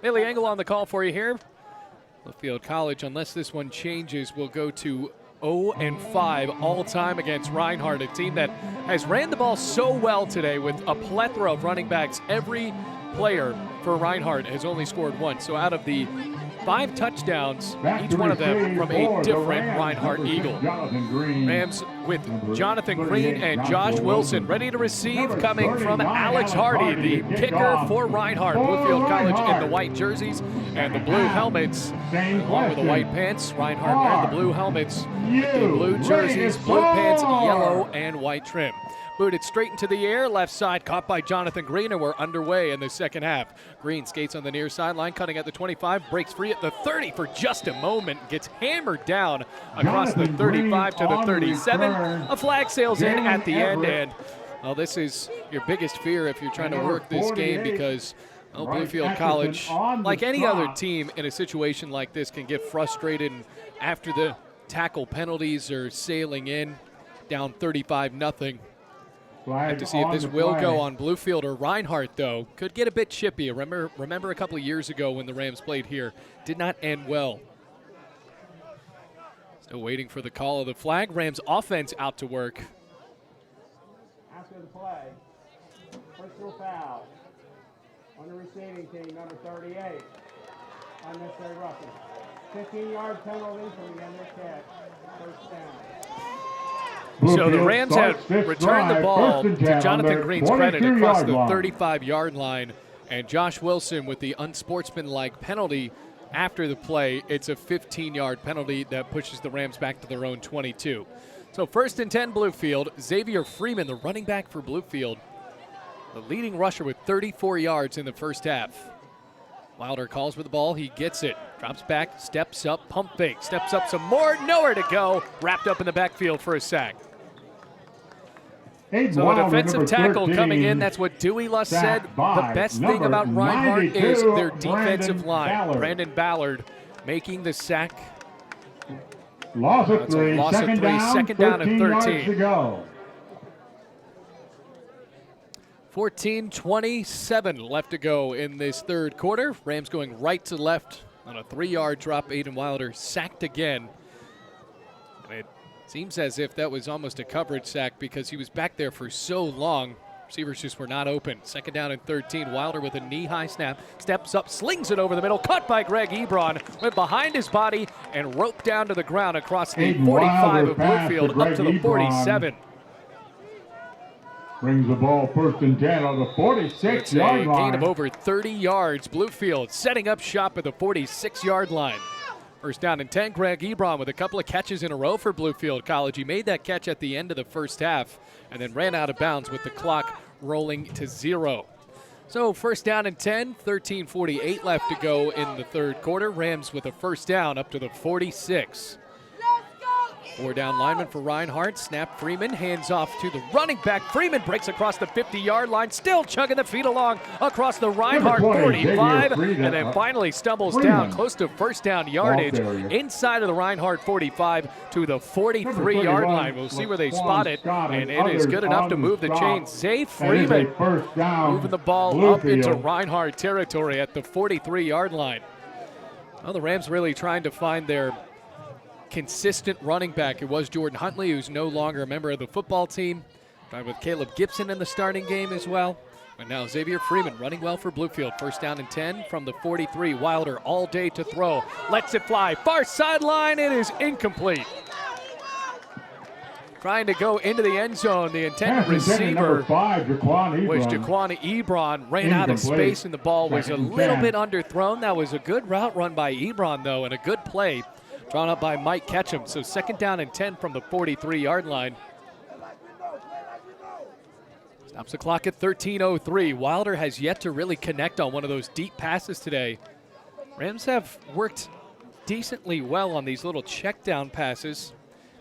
Bailey Engel on the call for you here. Bluefield College, unless this one changes, will go to 0-5 all-time against Reinhardt, a team that has ran the ball so well today with a plethora of running backs. Every player for Reinhardt has only scored once. So out of the 5 touchdowns, each one of them from a different Reinhardt Eagle. Rams with Jonathan Green and Josh Wilson ready to receive, coming from Alex Hardy, the kicker for Reinhardt. Bluefield College in the white jerseys and the blue helmets, along with the white pants. Reinhardt wearing the blue helmets with the blue jerseys, blue pants, yellow and white trim. Booted straight into the air, left side caught by Jonathan Green, and we're underway in the second half. Green skates on the near sideline, cutting at the 25, breaks free at the 30 for just a moment, gets hammered down across the 35 to the 37. A flag sails in at the end, and well, this is your biggest fear if you're trying to work this game, because Bluefield College, like any other team in a situation like this, can get frustrated after the tackle penalties are sailing in, down 35-0. Have to see if this will go on Bluefield or Reinhardt, though. Could get a bit chippy. Remember a couple of years ago when the Rams played here. Did not end well. Still waiting for the call of the flag. Rams offense out to work. After the play, personal foul on the receiving team, number 38. Unnecessary roughing. 15-yard penalty from the end of the catch. First down. So the Rams have returned the ball, to Jonathan Green's credit, across the 35-yard line, and Josh Wilson with the unsportsmanlike penalty after the play. It's a 15-yard penalty that pushes the Rams back to their own 22. So 1st and 10 Bluefield. Xavier Freeman, the running back for Bluefield, the leading rusher with 34 yards in the first half. Wilder calls with the ball. He gets it. Drops back, steps up, pump fake, steps up some more, nowhere to go. Wrapped up in the backfield for a sack. So a defensive tackle coming in. That's what Dewey Luss said. The best thing about Reinhardt is their defensive line. Brandon Ballard making the sack. Loss of 3, second down and 13. 14:27 left to go in this third quarter. Rams going right to left on a 3-yard drop. Aiden Wilder sacked again. And it seems as if that was almost a coverage sack because he was back there for so long. Receivers just were not open. 2nd down and 13. Wilder with a knee-high snap. Steps up, slings it over the middle. Cut by Greg Ebron. Went behind his body and roped down to the ground across the 45 of Bluefield up to the 47. Brings the ball 1st and 10 on the 46-yard line. Gain of over 30 yards. Bluefield setting up shop at the 46-yard line. 1st down and 10. Greg Ebron with a couple of catches in a row for Bluefield College. He made that catch at the end of the first half and then ran out of bounds with the clock rolling to 0. So 1st down and 10, 13:48 left to go in the third quarter. Rams with a 1st down up to the 46. 4-down lineman for Reinhardt. Snap Freeman, hands off to the running back. Freeman breaks across the 50-yard line, still chugging the feet along across the Reinhardt 45, and then finally stumbles down close to 1st down yardage inside of the Reinhardt 45 to the 43-yard line. We'll see where they spot it, and it is good enough to move the chain. Zay Freeman moving the ball up into Reinhardt territory at the 43-yard line. Well, the Rams really trying to find their consistent running back. It was Jordan Huntley, who's no longer a member of the football team. Tried with Caleb Gibson in the starting game as well. And now Xavier Freeman running well for Bluefield. First down and 10 from the 43. Wilder all day to throw. Lets it fly. Far sideline. It is incomplete. Trying to go into the end zone. The intended receiver was Jaquan Ebron. Ran out of space and the ball was a little bit underthrown. That was a good route run by Ebron though, and a good play drawn up by Mike Ketchum. So second down and 10 from the 43-yard line. Stops the clock at 13:03. Wilder has yet to really connect on one of those deep passes today. Rams have worked decently well on these little check down passes.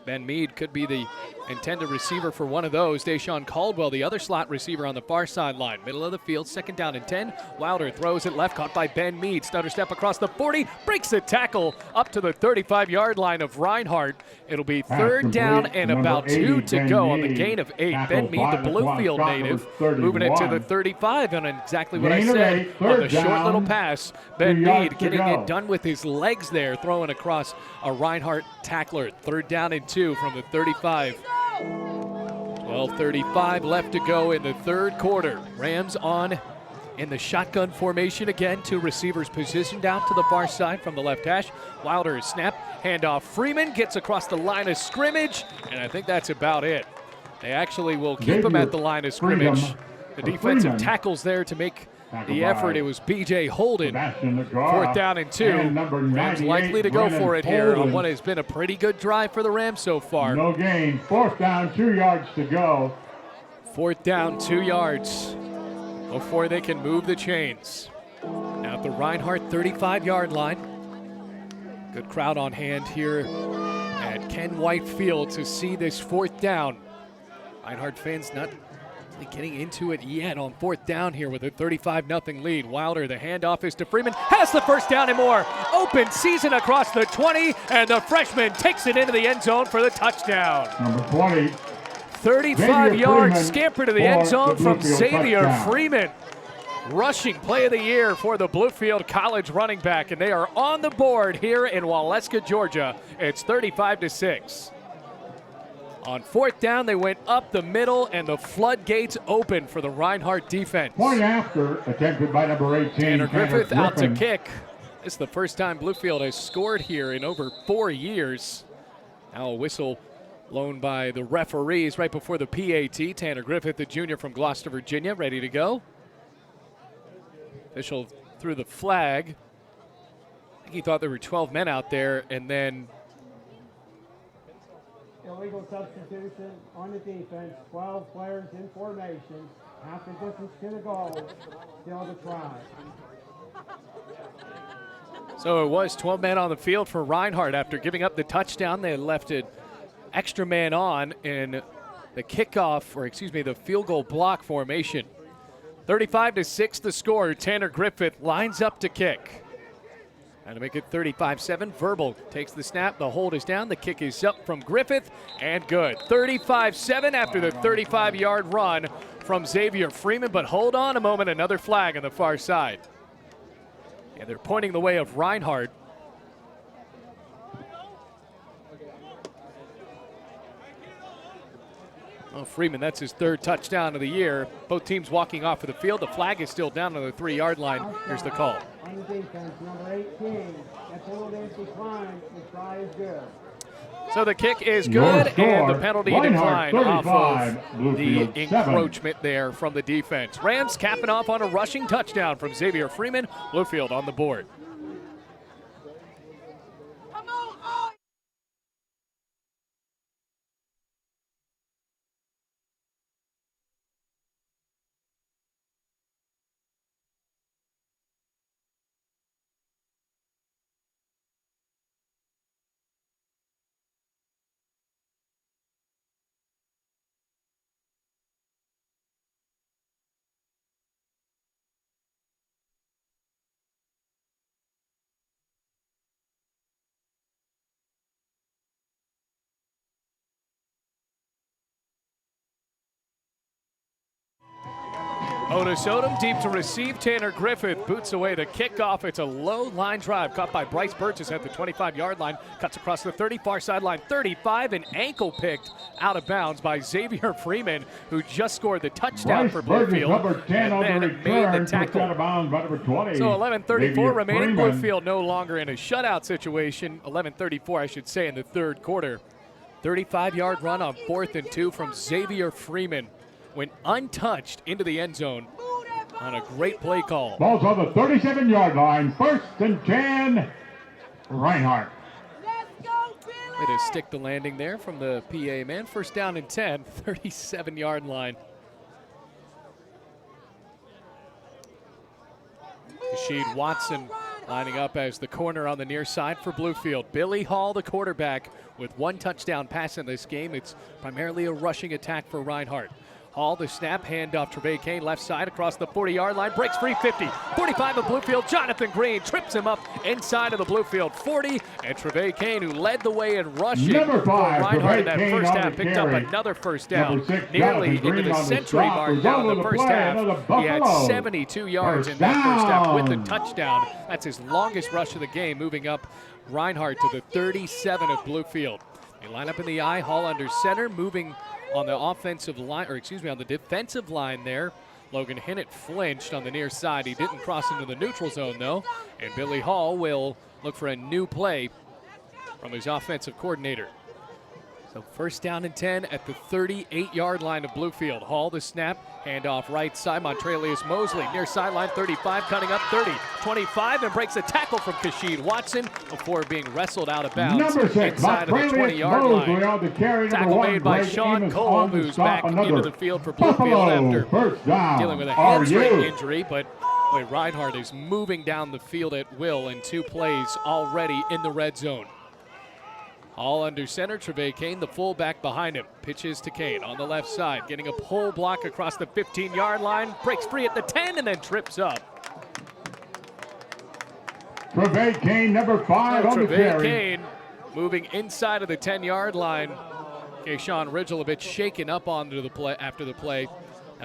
Ben Mead could be the intended receiver for one of those. Deshaun Caldwell, the other slot receiver on the far sideline. Middle of the field, second down and 10. Wilder throws it left, caught by Ben Mead. Stutter step across the 40, breaks the tackle up to the 35-yard line of Reinhardt. It'll be third down and about 2 to go on the gain of 8. Ben Mead, the Bluefield native, moving it to the 35, and exactly what I said on the short little pass. Ben Mead getting it done with his legs there, throwing across a Reinhardt tackler. Third down and 2 from the 35. 12:35 left to go in the third quarter. Rams on in the shotgun formation again. Two receivers positioned out to the far side from the left hash. Wilder is snap, handoff. Freeman gets across the line of scrimmage, and I think that's about it. They actually will keep him at the line of scrimmage. The defensive tackles there to make the effort. It was B.J. Holden. Fourth down and 2. Rams likely to go for it here on what has been a pretty good drive for the Rams so far. No gain. Fourth down, 2 yards to go. Fourth down, 2 yards before they can move the chains. Now at the Reinhardt 35-yard line. Good crowd on hand here at Ken White Field to see this fourth down. Reinhardt fans not getting into it yet on fourth down here with a 35-0 lead. Wilder, the handoff is to Freeman, has the first down and more. Open season across the 20, and the freshman takes it into the end zone for the touchdown. Number 20. 35-yard scamper to the end zone from Xavier Freeman. Rushing play of the year for the Bluefield College running back, and they are on the board here in Waleska, Georgia. It's 35-6. On fourth down, they went up the middle, and the floodgates open for the Reinhardt defense. Point after, attempted by number 18. Tanner Griffith out to kick. This is the first time Bluefield has scored here in over 4 years. Now a whistle blown by the referees right before the PAT. Tanner Griffith, the junior from Gloucester, Virginia, ready to go. Official threw the flag. I think he thought there were 12 men out there, and then illegal substitution on the defense. 12 players in formation. Half the distance to the goal. Still the try. So it was 12 men on the field for Reinhardt. After giving up the touchdown, they left an extra man on in the kickoff, or excuse me, the field goal block formation. 35-6 the score. Tanner Griffith lines up to kick. And to make it 35-7, Verbal takes the snap, the hold is down, the kick is up from Griffith, and good. 35-7 after the 35-yard run from Xavier Freeman, but hold on a moment, another flag on the far side. And they're pointing the way of Reinhardt. Oh, Freeman, that's his third touchdown of the year. Both teams walking off of the field. The flag is still down on the 3-yard line. Here's the call. On the defense, number 18. That penalty is declined. The try is good. So the kick is good, and the penalty declined off of the encroachment there from the defense. Rams capping off on a rushing touchdown from Xavier Freeman. Bluefield on the board. Otis Odom deep to receive. Tanner Griffith boots away the kickoff. It's a low line drive caught by Bryce Burgess at the 25-yard line. Cuts across the 30, far sideline 35, and ankle picked out of bounds by Xavier Freeman, who just scored the touchdown for Bluefield. Number 10 on the made the return, tackle. out of bounds by number 20. So 11:34 Xavier remaining. Freeman. Bluefield no longer in a shutout situation. 11:34, I should say, in the third quarter. 35-yard run on 4th and 2 from Xavier Freeman. Went untouched into the end zone on a great play call. Ball's on the 37-yard line. 1st and 10, Reinhardt. Way to stick the landing there from the PA man. 1st down and 10, 37-yard line. Rashid Watson lining up as the corner on the near side for Bluefield. Billy Hall, the quarterback, with 1 touchdown pass in this game. It's primarily a rushing attack for Reinhardt. Hall, the snap, handoff, Trevay Kane, left side across the 40-yard line, breaks free 50. 45 of Bluefield, Jonathan Green trips him up inside of the Bluefield 40, and Trevay Kane, who led the way in rushing Number 5, for Reinhardt in that Kane first on half, the picked up carry. another first down, Number 6, nearly Jonathan into Green the on the century stop. mark Was down over the the first play, half. another He had Buffalo. 72 yards First in that first half with the down. touchdown. That's his longest rush of the game, moving up Reinhardt to the 37 of Bluefield. They line up in the I, Hall under center, moving on the offensive line, or excuse me, on the defensive line there. Logan Hinnett flinched on the near side. He didn't cross into the neutral zone, though. And Billy Hall will look for a new play from his offensive coordinator. So 1st down and 10 at the 38-yard line of Bluefield. Hall the snap, handoff right side. Montrelius Mosley near sideline 35, cutting up 30, 25, and breaks a tackle from Kashid Watson before being wrestled out of bounds Number 6, inside of the Montrelius 20-yard Mosley line. on the carry. Number Tackle 1, made by Greg Sean Amos Cole, on the who's stop. back Another into the field for Buffalo. Bluefield after 1st down. dealing with a Are hamstring you? injury, but boy, Reinhardt is moving down the field at will in 2 plays already in the red zone. All under center, Trevay Kane, the fullback behind him. Pitches to Kane on the left side, getting a pull block across the 15-yard line, breaks free at the 10 and then trips up. Trevay Kane, number 5 on the Trevay carry. Kane moving inside of the 10-yard line. Keyshawn Ridgel a bit shaken up onto the play after the play.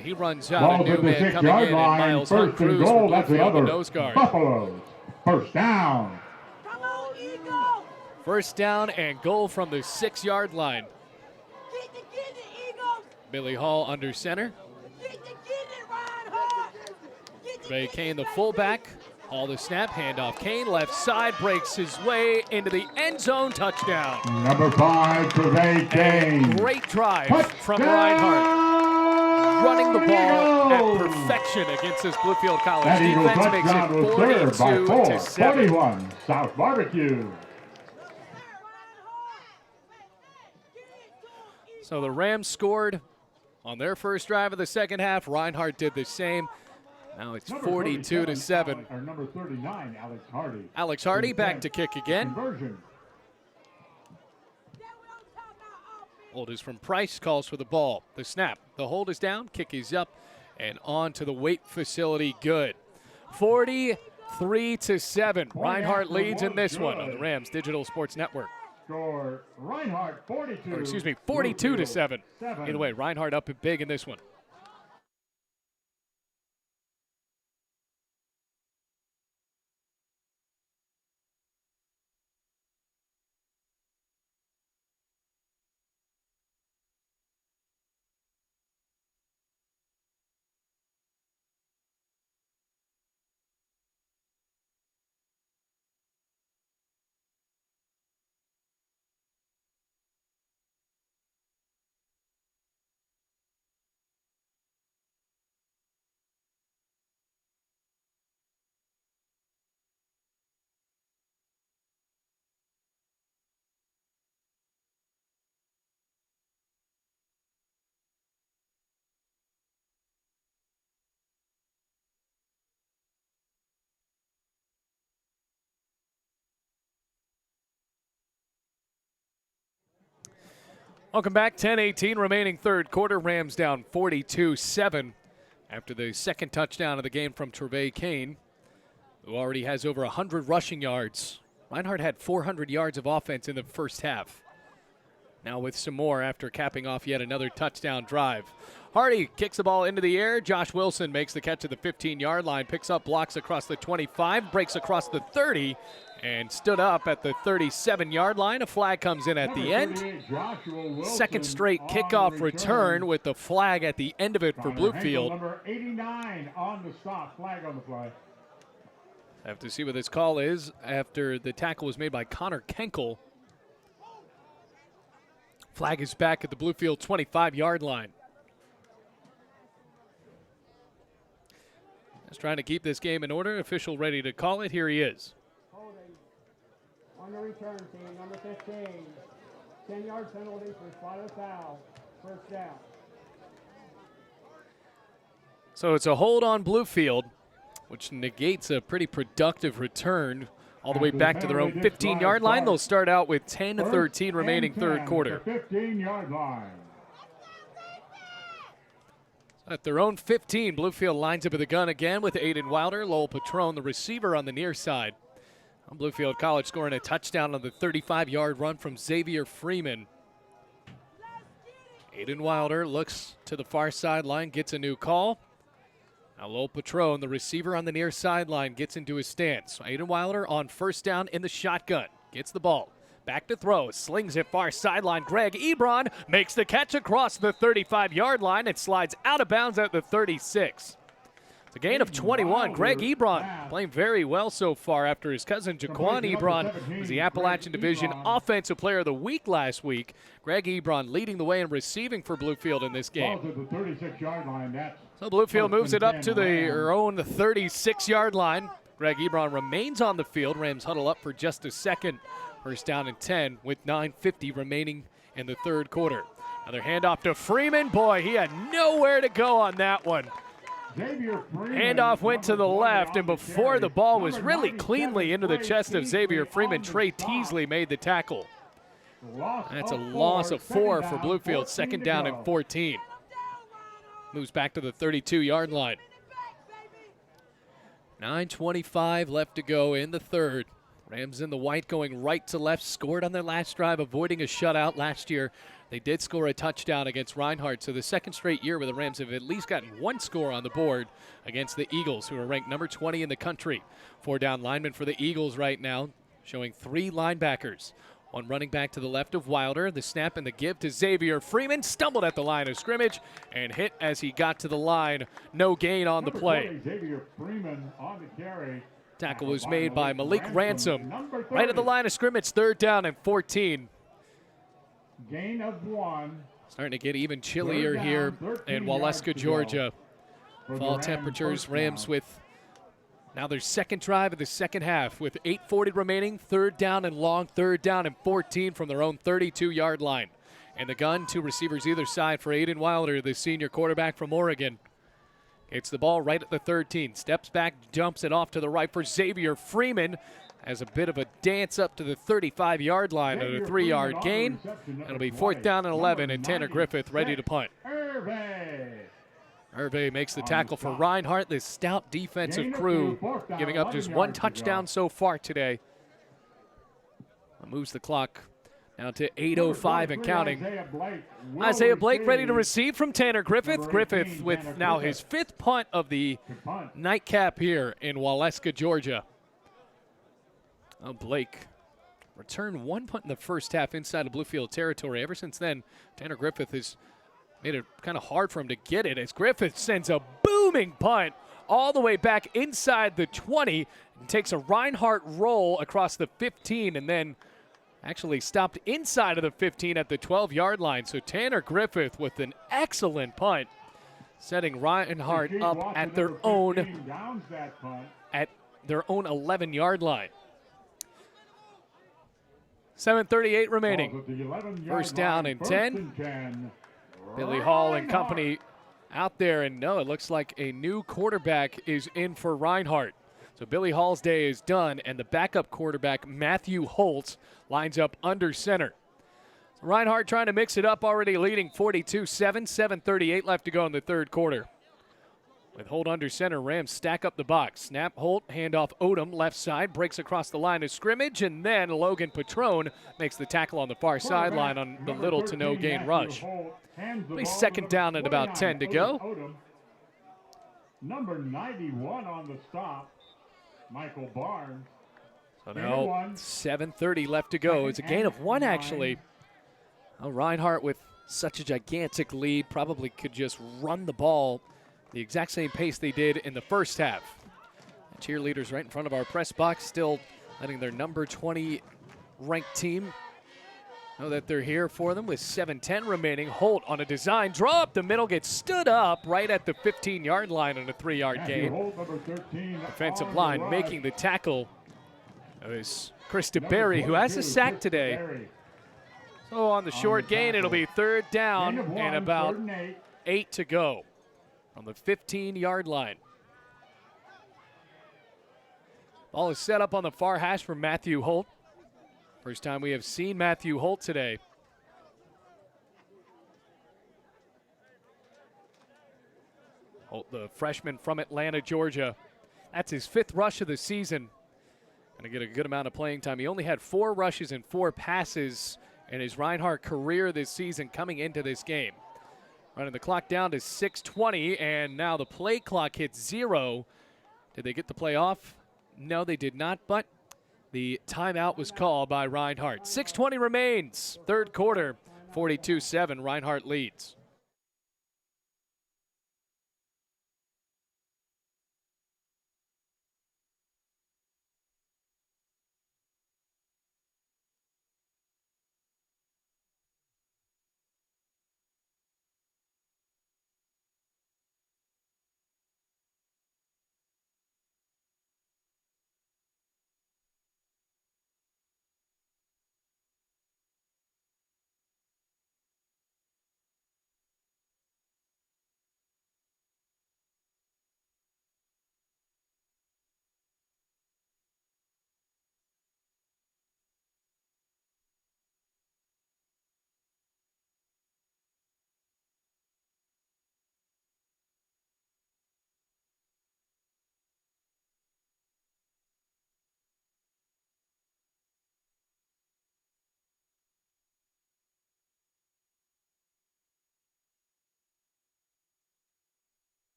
He runs out, Ball a new to the man coming 6-yard in, and line. Miles Hunt 1st and Cruz goal. for That's Bluefield, the another nose guard. Buffalo. 1st down. 1st down and goal from the 6-yard line. Billy Hall under center. Trevay Kane, the fullback. Hall the snap, handoff. Kane left side, breaks his way into the end zone, touchdown. Number 5, Trevay Kane. A great drive from Touchdown! Reinhardt. Running the ball at perfection against this Bluefield College That Eagle defense makes touchdown it was served by 42-7. 41, South Barbecue. So the Rams scored on their first drive of the second half. Reinhardt did the same. Now it's 42-7. Or number 39, Alex Hardy. Alex Hardy back to kick again. Conversion. Hold is from Price, calls for the ball. The snap, the hold is down, kick is up, and on to the weight facility, good. 43-7. Reinhardt leads in this one on the Rams Digital Sports Network. Score Reinhardt 42. Or excuse me, 42-7. Either way, Reinhardt up big in this one. Welcome back. 10-18 remaining third quarter. Rams down 42-7 after the second touchdown of the game from Trevay Kane, who already has over 100 rushing yards. Reinhardt had 400 yards of offense in the first half. Now with some more after capping off yet another touchdown drive. Hardy kicks the ball into the air. Josh Wilson makes the catch at the 15-yard line, picks up blocks across the 25, breaks across the 30, and stood up at the 37-yard line. A flag comes in at the end. Second straight kickoff return with the flag at the end of it for Bluefield. Number 89 on the stop, flag on the play. Have to see what this call is after the tackle was made by Connor Kenkel. Flag is back at the Bluefield 25-yard line. Just trying to keep this game in order. Official ready to call it. Here he is. Holding on the return team, number 15. 10-yard penalty for spotted foul. First down. So it's a hold on Bluefield, which negates a pretty productive return all the way back to their own 15-yard line. They'll start out with 10-13 remaining third quarter. 15-yard line. At their own 15, Bluefield lines up with the gun again with Aiden Wilder. Lowell Patron, the receiver, on the near side. Bluefield College scoring a touchdown on the 35-yard run from Xavier Freeman. Aiden Wilder looks to the far sideline, gets a new call. Now Lowell Patron, the receiver on the near sideline, gets into his stance. Aiden Wilder on first down in the shotgun. Gets the ball. Back to throw. Slings it far sideline. Greg Ebron makes the catch across the 35-yard line and slides out of bounds at the 36. It's a gain of 21. Greg Ebron playing very well so far after his cousin Jaquan Ebron was the Appalachian Division Offensive Player of the Week last week. Greg Ebron leading the way in receiving for Bluefield in this game. So Bluefield moves it up to their own 36-yard line. Greg Ebron remains on the field. Rams huddle up for just a second. First down and 10 with 9:50 remaining in the third quarter. Another handoff to Freeman. Boy, he had nowhere to go on that one. Handoff went to the left, and before the ball was really cleanly into the chest of Xavier Freeman, Trey Teasley made the tackle. That's a loss of 4 for Bluefield. Second down and 14. Moves back to the 32-yard line. 9:25 left to go in the third. Rams in the white going right to left, scored on their last drive, avoiding a shutout last year. They did score a touchdown against Reinhardt, so the second straight year where the Rams have at least gotten one score on the board against the Eagles, who are ranked number 20 in the country. 4 down linemen for the Eagles right now, showing 3 linebackers. One running back to the left of Wilder. The snap and the give to Xavier Freeman. Stumbled at the line of scrimmage and hit as he got to the line. No gain on the play. Xavier Freeman on the carry. Tackle was made by Malik Ransom. Right at the line of scrimmage, third down and 14. Gain of 1. Starting to get even chillier here in Waleska, Georgia. Fall temperatures, Rams with now their second drive of the second half with 8:40 remaining. Third down and long, third down and 14 from their own 32-yard line. And the gun, 2 receivers either side for Aiden Wilder, the senior quarterback from Oregon. It's the ball right at the 13. Steps back, jumps it off to the right for Xavier Freeman. Has a bit of a dance up to the 35-yard line at a 3-yard gain. It'll be 4th down and 11, and Tanner Griffith ready to punt. Hervé makes the tackle for Reinhardt, this stout defensive crew, giving up just 1 touchdown so far today. Moves the clock now to 8:05 and counting. Isaiah Blake ready to receive from Tanner Griffith. Griffith with now his 5th punt of the nightcap here in Waleska, Georgia. Blake returned 1 punt in the first half inside of Bluefield territory. Ever since then, Tanner Griffith has made it kind of hard for him to get it as Griffith sends a booming punt all the way back inside the 20 and takes a Reinhardt roll across the 15 and then actually stopped inside of the 15 at the 12-yard line. So Tanner Griffith with an excellent punt, setting Reinhardt up at their own 11-yard line. 7:38 remaining. First down and 10. Billy Hall and company out there, and no, it looks like a new quarterback is in for Reinhardt. So Billy Hall's day is done, and the backup quarterback, Matthew Holt, lines up under center. So Reinhardt trying to mix it up, already leading 42-7, 7:38 left to go in the third quarter. With Holt under center, Rams stack up the box. Snap, Holt, handoff Odom, left side, breaks across the line of scrimmage, and then Logan Patrone makes the tackle on the far sideline on the little to no gain rush. Be second down and about 10 to go. Odom. Number 91 on the stop, Michael Barnes. So now 7:30 left to go. It's a gain of 1, actually. Oh, Reinhardt with such a gigantic lead probably could just run the ball the exact same pace they did in the first half. The cheerleaders right in front of our press box, still letting their number 20 ranked team know that they're here for them with 7:10 remaining. Holt on a design draw up the middle, gets stood up right at the 15-yard line on a 3-yard gain. Defensive line making the tackle is Chris DeBerry, who has a sack today. So on the short gain, it'll be 3rd down and about 8 to go on the 15-yard line. Ball is set up on the far hash for Matthew Holt. First time we have seen Matthew Holt today. Holt, the freshman from Atlanta, Georgia. That's his 5th rush of the season. Going to get a good amount of playing time. He only had 4 rushes and 4 passes in his Reinhardt career this season coming into this game. Running the clock down to 6:20, and now the play clock hits 0. Did they get the play off? No, they did not, but the timeout was called by Reinhardt. 6:20 remains, 3rd quarter, 42-7, Reinhardt leads.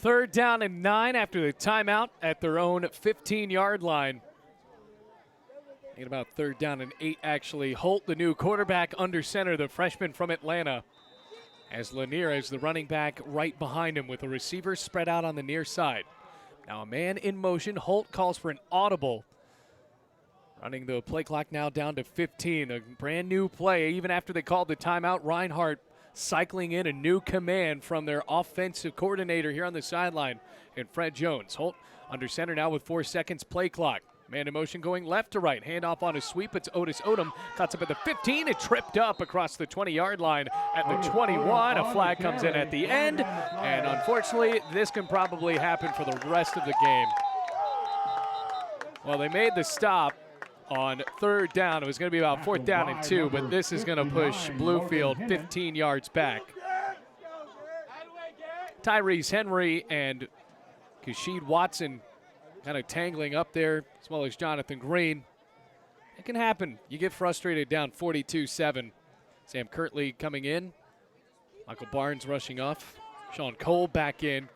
Third down and 9 after the timeout at their own 15-yard line. And about 3rd down and 8, actually. Holt, the new quarterback, under center, the freshman from Atlanta. As Lanier is the running back right behind him with a receiver spread out on the near side. Now a man in motion. Holt calls for an audible. Running the play clock now down to 15. A brand new play. Even after they called the timeout, Reinhardt cycling in a new command from their offensive coordinator here on the sideline, and Fred Jones. Holt under center now with 4 seconds play clock. Man in motion going left to right. Handoff on a sweep. It's Otis Odom. Cuts up at the 15. It tripped up across the 20-yard line at the 21. A flag comes in at the end. And unfortunately, this can probably happen for the rest of the game. Well, they made the stop on 3rd down. It was going to be about 4th down and 2, but this is going to push Bluefield 15 yards back. Tyrese Henry and Kashid Watson kind of tangling up there, as well as Jonathan Green. It can happen. You get frustrated down 42-7. Sam Kirtley coming in. Michael Barnes rushing off. Sean Cole back in.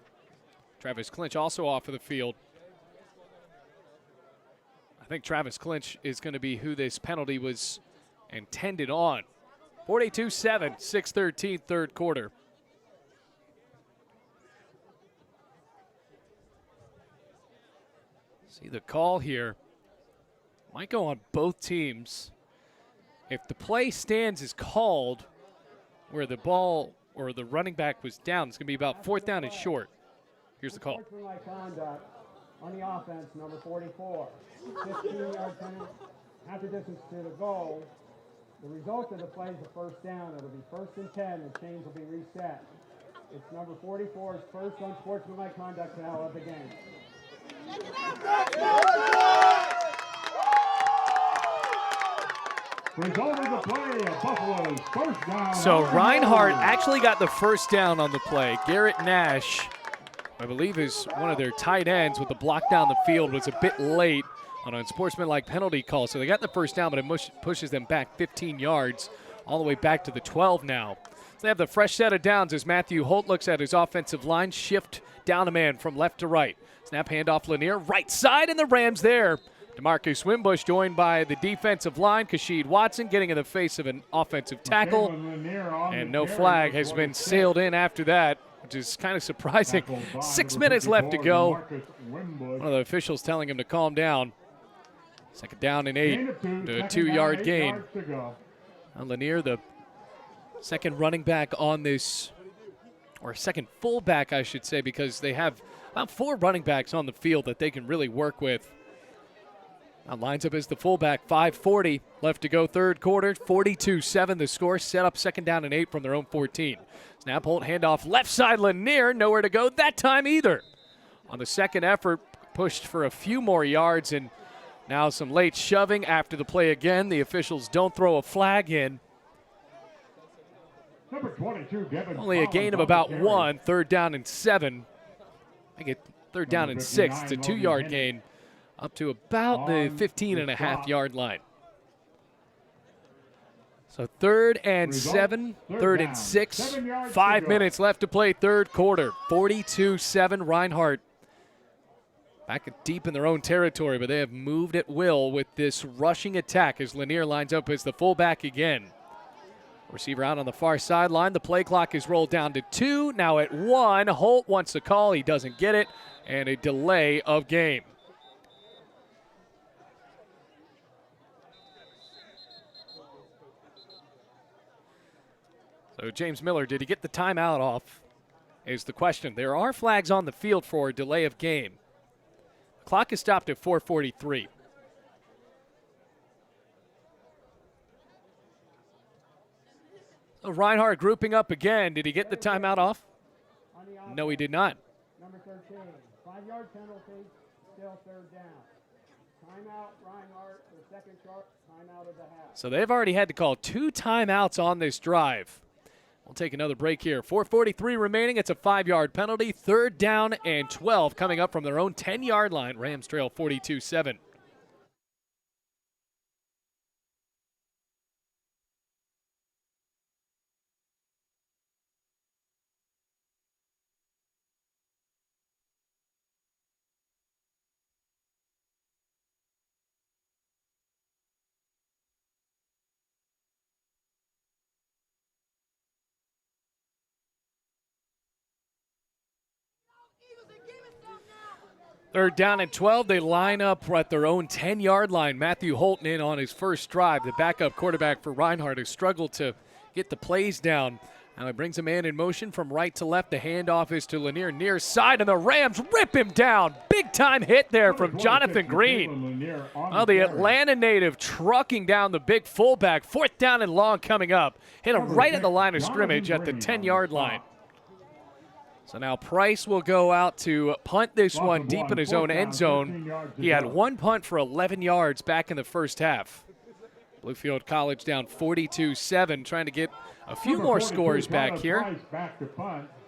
Travis Clinch also off of the field. I think Travis Clinch is going to be who this penalty was intended on. 42-7, 6:13, 3rd quarter. See the call here. Might go on both teams. If the play stands is called where the ball or the running back was down, it's going to be about 4th down and short. Here's the call. Conduct on the offense, number 44. 15-yard penalty, half the distance to the goal. The result of the play is a 1st down. It'll be 1st and 10. The chains will be reset. It's number 44's first unsportsmanlike conduct foul of the game. Result of the play, Buffalo's first down. So Reinhardt actually got the first down on the play. Garrett Nash, I believe, is one of their tight ends with the block down the field, was a bit late on an unsportsmanlike penalty call. So they got the first down, but it pushes them back 15 yards, all the way back to the 12 now. So they have the fresh set of downs as Matthew Holt looks at his offensive line, shift down a man from left to right. Snap handoff Lanier, right side, and the Rams there. DeMarcus Wimbush joined by the defensive line. Kashid Watson getting in the face of an offensive tackle. And no flag has been sailed in after that, which is kind of surprising. 6 minutes left to go. One of the officials telling him to calm down. Second down and 8 to a 2-yard gain. Lanier, the second running back on this, or second fullback, I should say, because they have about 4 running backs on the field that they can really work with. Now lines up as the fullback, 5:40 left to go third quarter, 42-7 the score, set up second down and 8 from their own 14. Snap, Holt, handoff, left side Lanier, nowhere to go that time either. On the second effort, pushed for a few more yards, and now some late shoving after the play again. The officials don't throw a flag in. Number 22, Devin Only a gain of about 1, third down and 7. I get third down and 6, it's a 2-yard gain. Up to about the 15.5-yard line. So third and 7, third and 6. 5 minutes left to play third quarter. 42-7 Reinhardt. Back deep in their own territory, but they have moved at will with this rushing attack as Lanier lines up as the fullback again. Receiver out on the far sideline. The play clock is rolled down to 2. Now at 1. Holt wants the call. He doesn't get it. And a delay of game. So James Miller, did he get the timeout off is the question. There are flags on the field for a delay of game. The clock is stopped at 4:43. So Reinhardt grouping up again. Did he get the timeout off? No, he did not. Number 13, 5-yard penalty, still third down. Timeout, Reinhardt, for the second shot, timeout of the half. So they've already had to call 2 timeouts on this drive. We'll take another break here. 4:43 remaining. It's a 5-yard penalty. Third down and 12 coming up from their own 10-yard line. Rams trail 42-7. Third down and 12. They line up at their own 10-yard line. Matthew Holt in on his first drive. The backup quarterback for Reinhardt has struggled to get the plays down. Now he brings a man in motion from right to left. The handoff is to Lanier near side, and the Rams rip him down. Big-time hit there from Jonathan Green. Well, the Atlanta native trucking down the big fullback. Fourth down and long coming up. Hit him right at the line of scrimmage at the 10-yard line. So now Price will go out to punt this one deep in his own end zone. He had 1 punt for 11 yards back in the first half. Bluefield College down 42-7, trying to get a few more scores back here.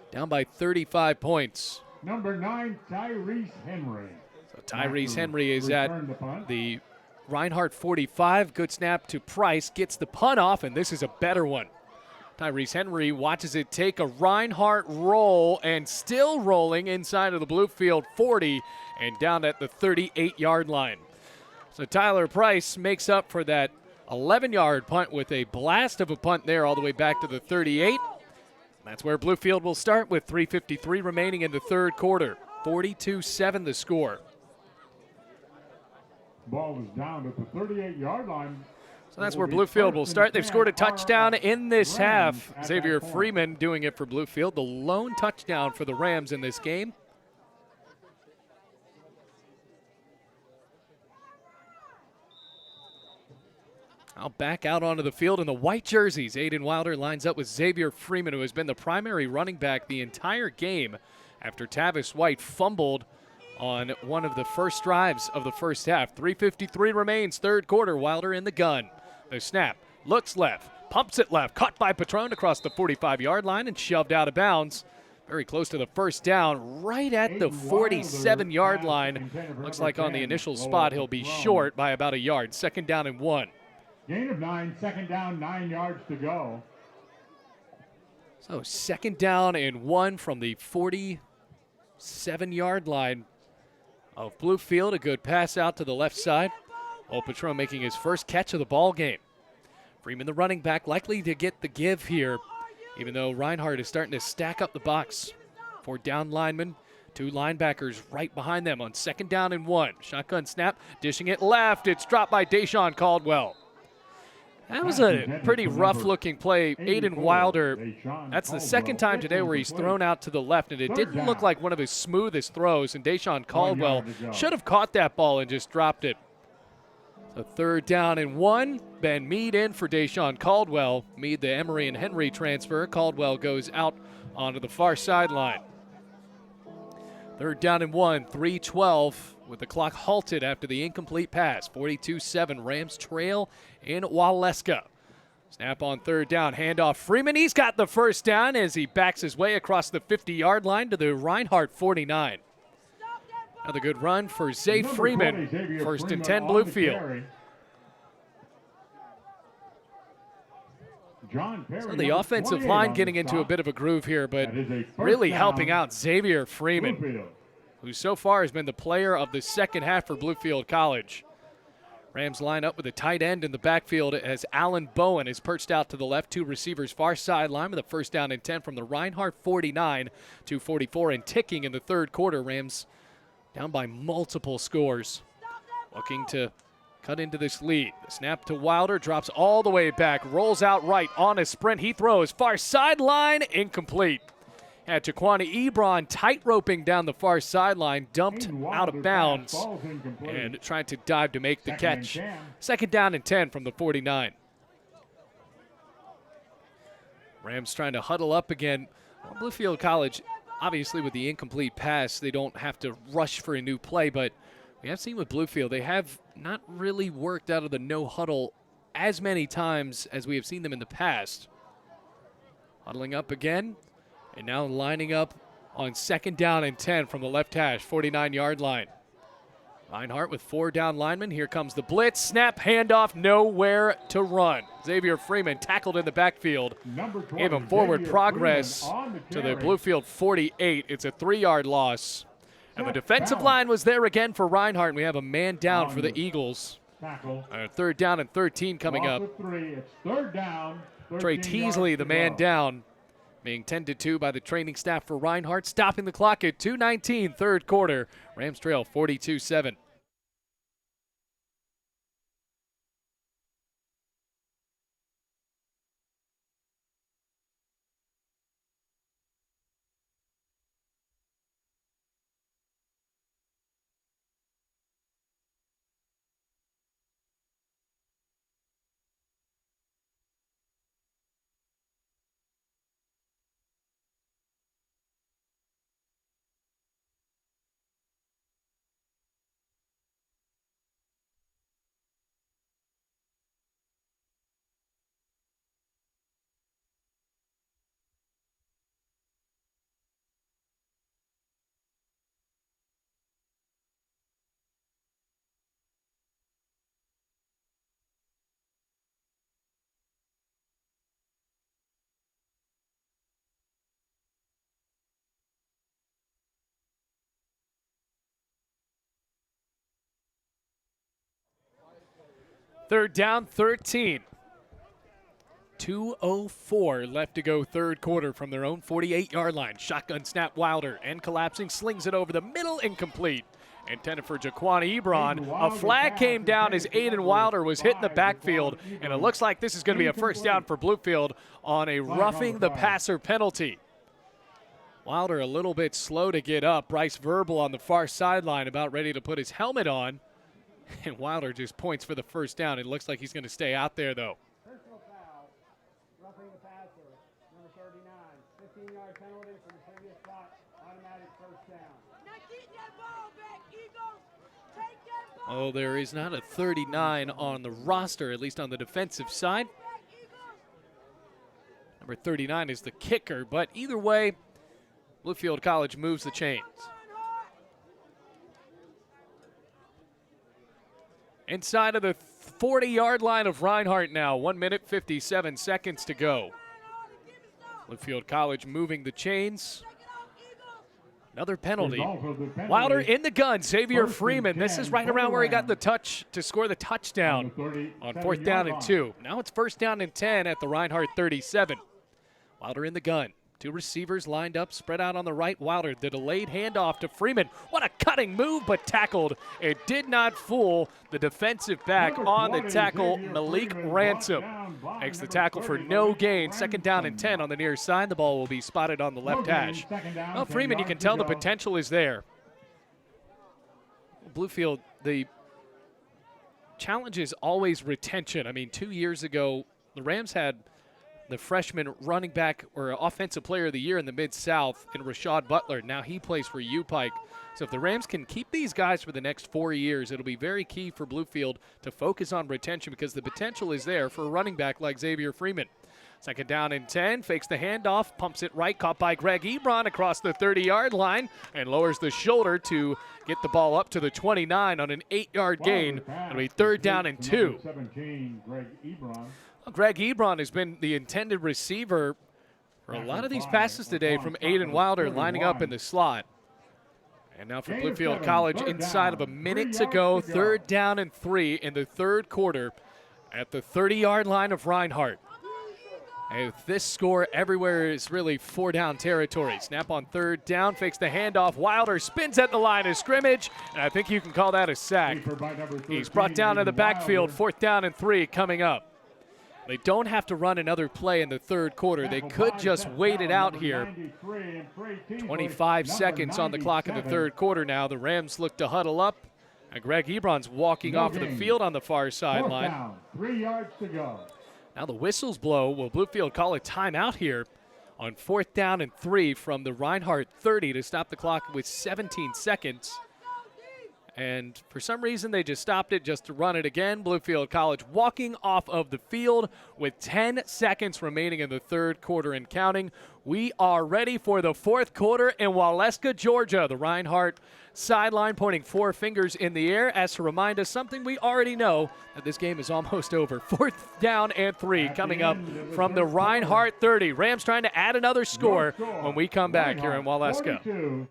Down by 35 points. Number 9, Tyrese Henry. So Tyrese Henry is at the Reinhardt 45. Good snap to Price, gets the punt off, and this is a better one. Tyrese Henry watches it take a Reinhardt roll and still rolling inside of the Bluefield 40 and down at the 38-yard line. So Tyler Price makes up for that 11-yard punt with a blast of a punt there all the way back to the 38. That's where Bluefield will start with 3:53 remaining in the third quarter. 42-7 the score. Ball was down at the 38-yard line. So that's where Bluefield will start. They've scored a touchdown in this half. Xavier Freeman doing it for Bluefield. The lone touchdown for the Rams in this game. Now back out onto the field in the white jerseys. Aiden Wilder lines up with Xavier Freeman, who has been the primary running back the entire game after Tavis White fumbled on one of the first drives of the first half. 3:53 remains, third quarter. Wilder in the gun. The snap, looks left, pumps it left, caught by Patron across the 45-yard line and shoved out of bounds. Very close to the first down, right at the 47-yard line. Looks like on the initial spot he'll be short by about a yard. Second down and 1. Gain of 9, second down, 9 yards to go. So second down and 1 from the 47-yard line of Bluefield. A good pass out to the left side. Old Patron making his first catch of the ball game. Freeman, the running back, likely to get the give here, even though Reinhardt is starting to stack up the box. 4 down linemen, 2 linebackers right behind them on second down and 1. Shotgun snap, dishing it left. It's dropped by Deshaun Caldwell. That was a pretty rough-looking play. Aiden Wilder, that's the second time today where he's thrown out to the left, and it didn't look like one of his smoothest throws, and Deshaun Caldwell should have caught that ball and just dropped it. So third down and 1. Ben Mead in for Deshaun Caldwell. Mead, the Emery and Henry transfer. Caldwell goes out onto the far sideline. Third down and 1, 3:12 with the clock halted after the incomplete pass. 42-7, Rams trail in Waleska. Snap on third down, handoff Freeman. He's got the first down as he backs his way across the 50-yard line to the Reinhardt 49. Another good run for Zay Freeman. First and 10, Bluefield. So the offensive line getting into a bit of a groove here, but really helping out Xavier Freeman, who so far has been the player of the second half for Bluefield College. Rams line up with a tight end in the backfield as Allen Bowen is perched out to the left. 2 receivers far sideline with a first down and 10 from the Reinhardt 49 to 44 and ticking in the third quarter. Rams down by multiple scores, looking to cut into this lead. The snap to Wilder, drops all the way back, rolls out right on a sprint. He throws far sideline, incomplete. Had Jaquan Ebron tight-roping down the far sideline, dumped out of bounds, and tried to dive to make the catch. Second down and 10 from the 49. Rams trying to huddle up again. Bluefield College, obviously with the incomplete pass, they don't have to rush for a new play, but we have seen with Bluefield, they have not really worked out of the no huddle as many times as we have seen them in the past. Huddling up again, and now lining up on second down and 10 from the left hash, 49-yard line. Reinhardt with 4 down linemen. Here comes the blitz. Snap, handoff, nowhere to run. Xavier Freeman tackled in the backfield. Gave him forward progress to the Bluefield 48. It's a 3-yard loss. And the defensive line was there again for Reinhardt, and we have a man down for the Eagles. Third down and 13 coming up. Trey Teasley, the man down, being tended to by the training staff for Reinhardt, stopping the clock at 2:19, third quarter. Rams trail 42-7. Third down, 13. 2:04 left to go third quarter from their own 48-yard line. Shotgun snap, Wilder, and collapsing, slings it over the middle, incomplete. Intended for Jaquan Ebron. A flag came down as Aiden Wilder was hit in the backfield, and it looks like this is going to be a first down for Bluefield on a roughing the passer penalty. Wilder a little bit slow to get up. Bryce Verbal on the far sideline about ready to put his helmet on. And Wilder just points for the first down. It looks like he's going to stay out there, though. Personal foul, roughing the passer, number 39. 15-yard penalty for the previous spot, automatic first down. Now get that ball back, Eagles. Take that ball Oh, there is not a 39 on the roster, at least on the defensive side. back, Eagles. Number 39 is the kicker, but either way, Bluefield College moves the chains. Reinhardt. Inside of the 40-yard line of Reinhardt now, 1 minute 57 seconds to go. Reinhardt, give me some. Bluefield College moving the chains. Take it off, Eagles. Another penalty. There's also the penalty Wilder in the gun, Xavier First and Freeman. This 10 is right for around the where he got the Rams. touch to score the touchdown on 4th down and 2. Now it's 1st down and 10 at the Reinhardt 37. Wilder in the gun. Two receivers lined up, spread out on the right. Wilder, the delayed handoff to Freeman. What a cutting move, but tackled. It did not fool the defensive back Number on the 20, tackle, Xavier Malik Freeman, Ransom. brought down by Makes the number tackle for 30, no Malik gain. 2nd down and Ransom. 10 on the near side. The ball will be spotted on the left No gain, hash. 2nd down, Well, 10 Freeman, you can yards tell to the go. potential is there. Bluefield, the challenge is always retention. I mean, 2 years ago, the Rams had the freshman running back or offensive player of the year in the Mid-South in Rashad Butler. Now he plays for U-Pike. So if the Rams can keep these guys for the next 4 years, it'll be very key for Bluefield to focus on retention because the potential is there for a running back like Xavier Freeman. 2nd down and 10, fakes the handoff, pumps it right, caught by Greg Ebron across the 30-yard line and lowers the shoulder to get the ball up to the 29 on an 8-yard gain. It'll be 3rd down and 2. 17, Greg Ebron. Well, Greg Ebron has been the intended receiver for a lot of these passes today from Aiden Wilder lining up in the slot. And now for Gain of Bluefield 7, College, 3rd inside of a down, minute 3 to go, yards to go. 3rd down and 3 in the 3rd quarter at the 30-yard line of Reinhardt. And with this score, everywhere is really 4-down territory. Snap on 3rd down, fakes the handoff. Wilder spins at the line of scrimmage, and I think you can call that a sack. Keeper by number He's 13, brought down to the Aiden backfield, Wilder. 4th down and 3 coming up. They don't have to run another play in the 3rd quarter. They could just wait it out here. 25 seconds on the clock in the 3rd quarter now. The Rams look to huddle up. And Greg Ebron's walking off of the field on the far sideline. Down, 3 yards to go. Now the whistles blow. Will Bluefield call a timeout here on 4th down and 3 from the Reinhardt 30 to stop the clock with 17 seconds. And for some reason, they just stopped it just to run it again. Bluefield College walking off of the field with 10 seconds remaining in the 3rd quarter and counting. We are ready for the 4th quarter in Waleska, Georgia. The Reinhardt sideline pointing 4 fingers in the air as to remind us something we already know, that this game is almost over. 4th down and 3 coming up from the Reinhardt 30. Rams trying to add another score when we come back here in Waleska. 42.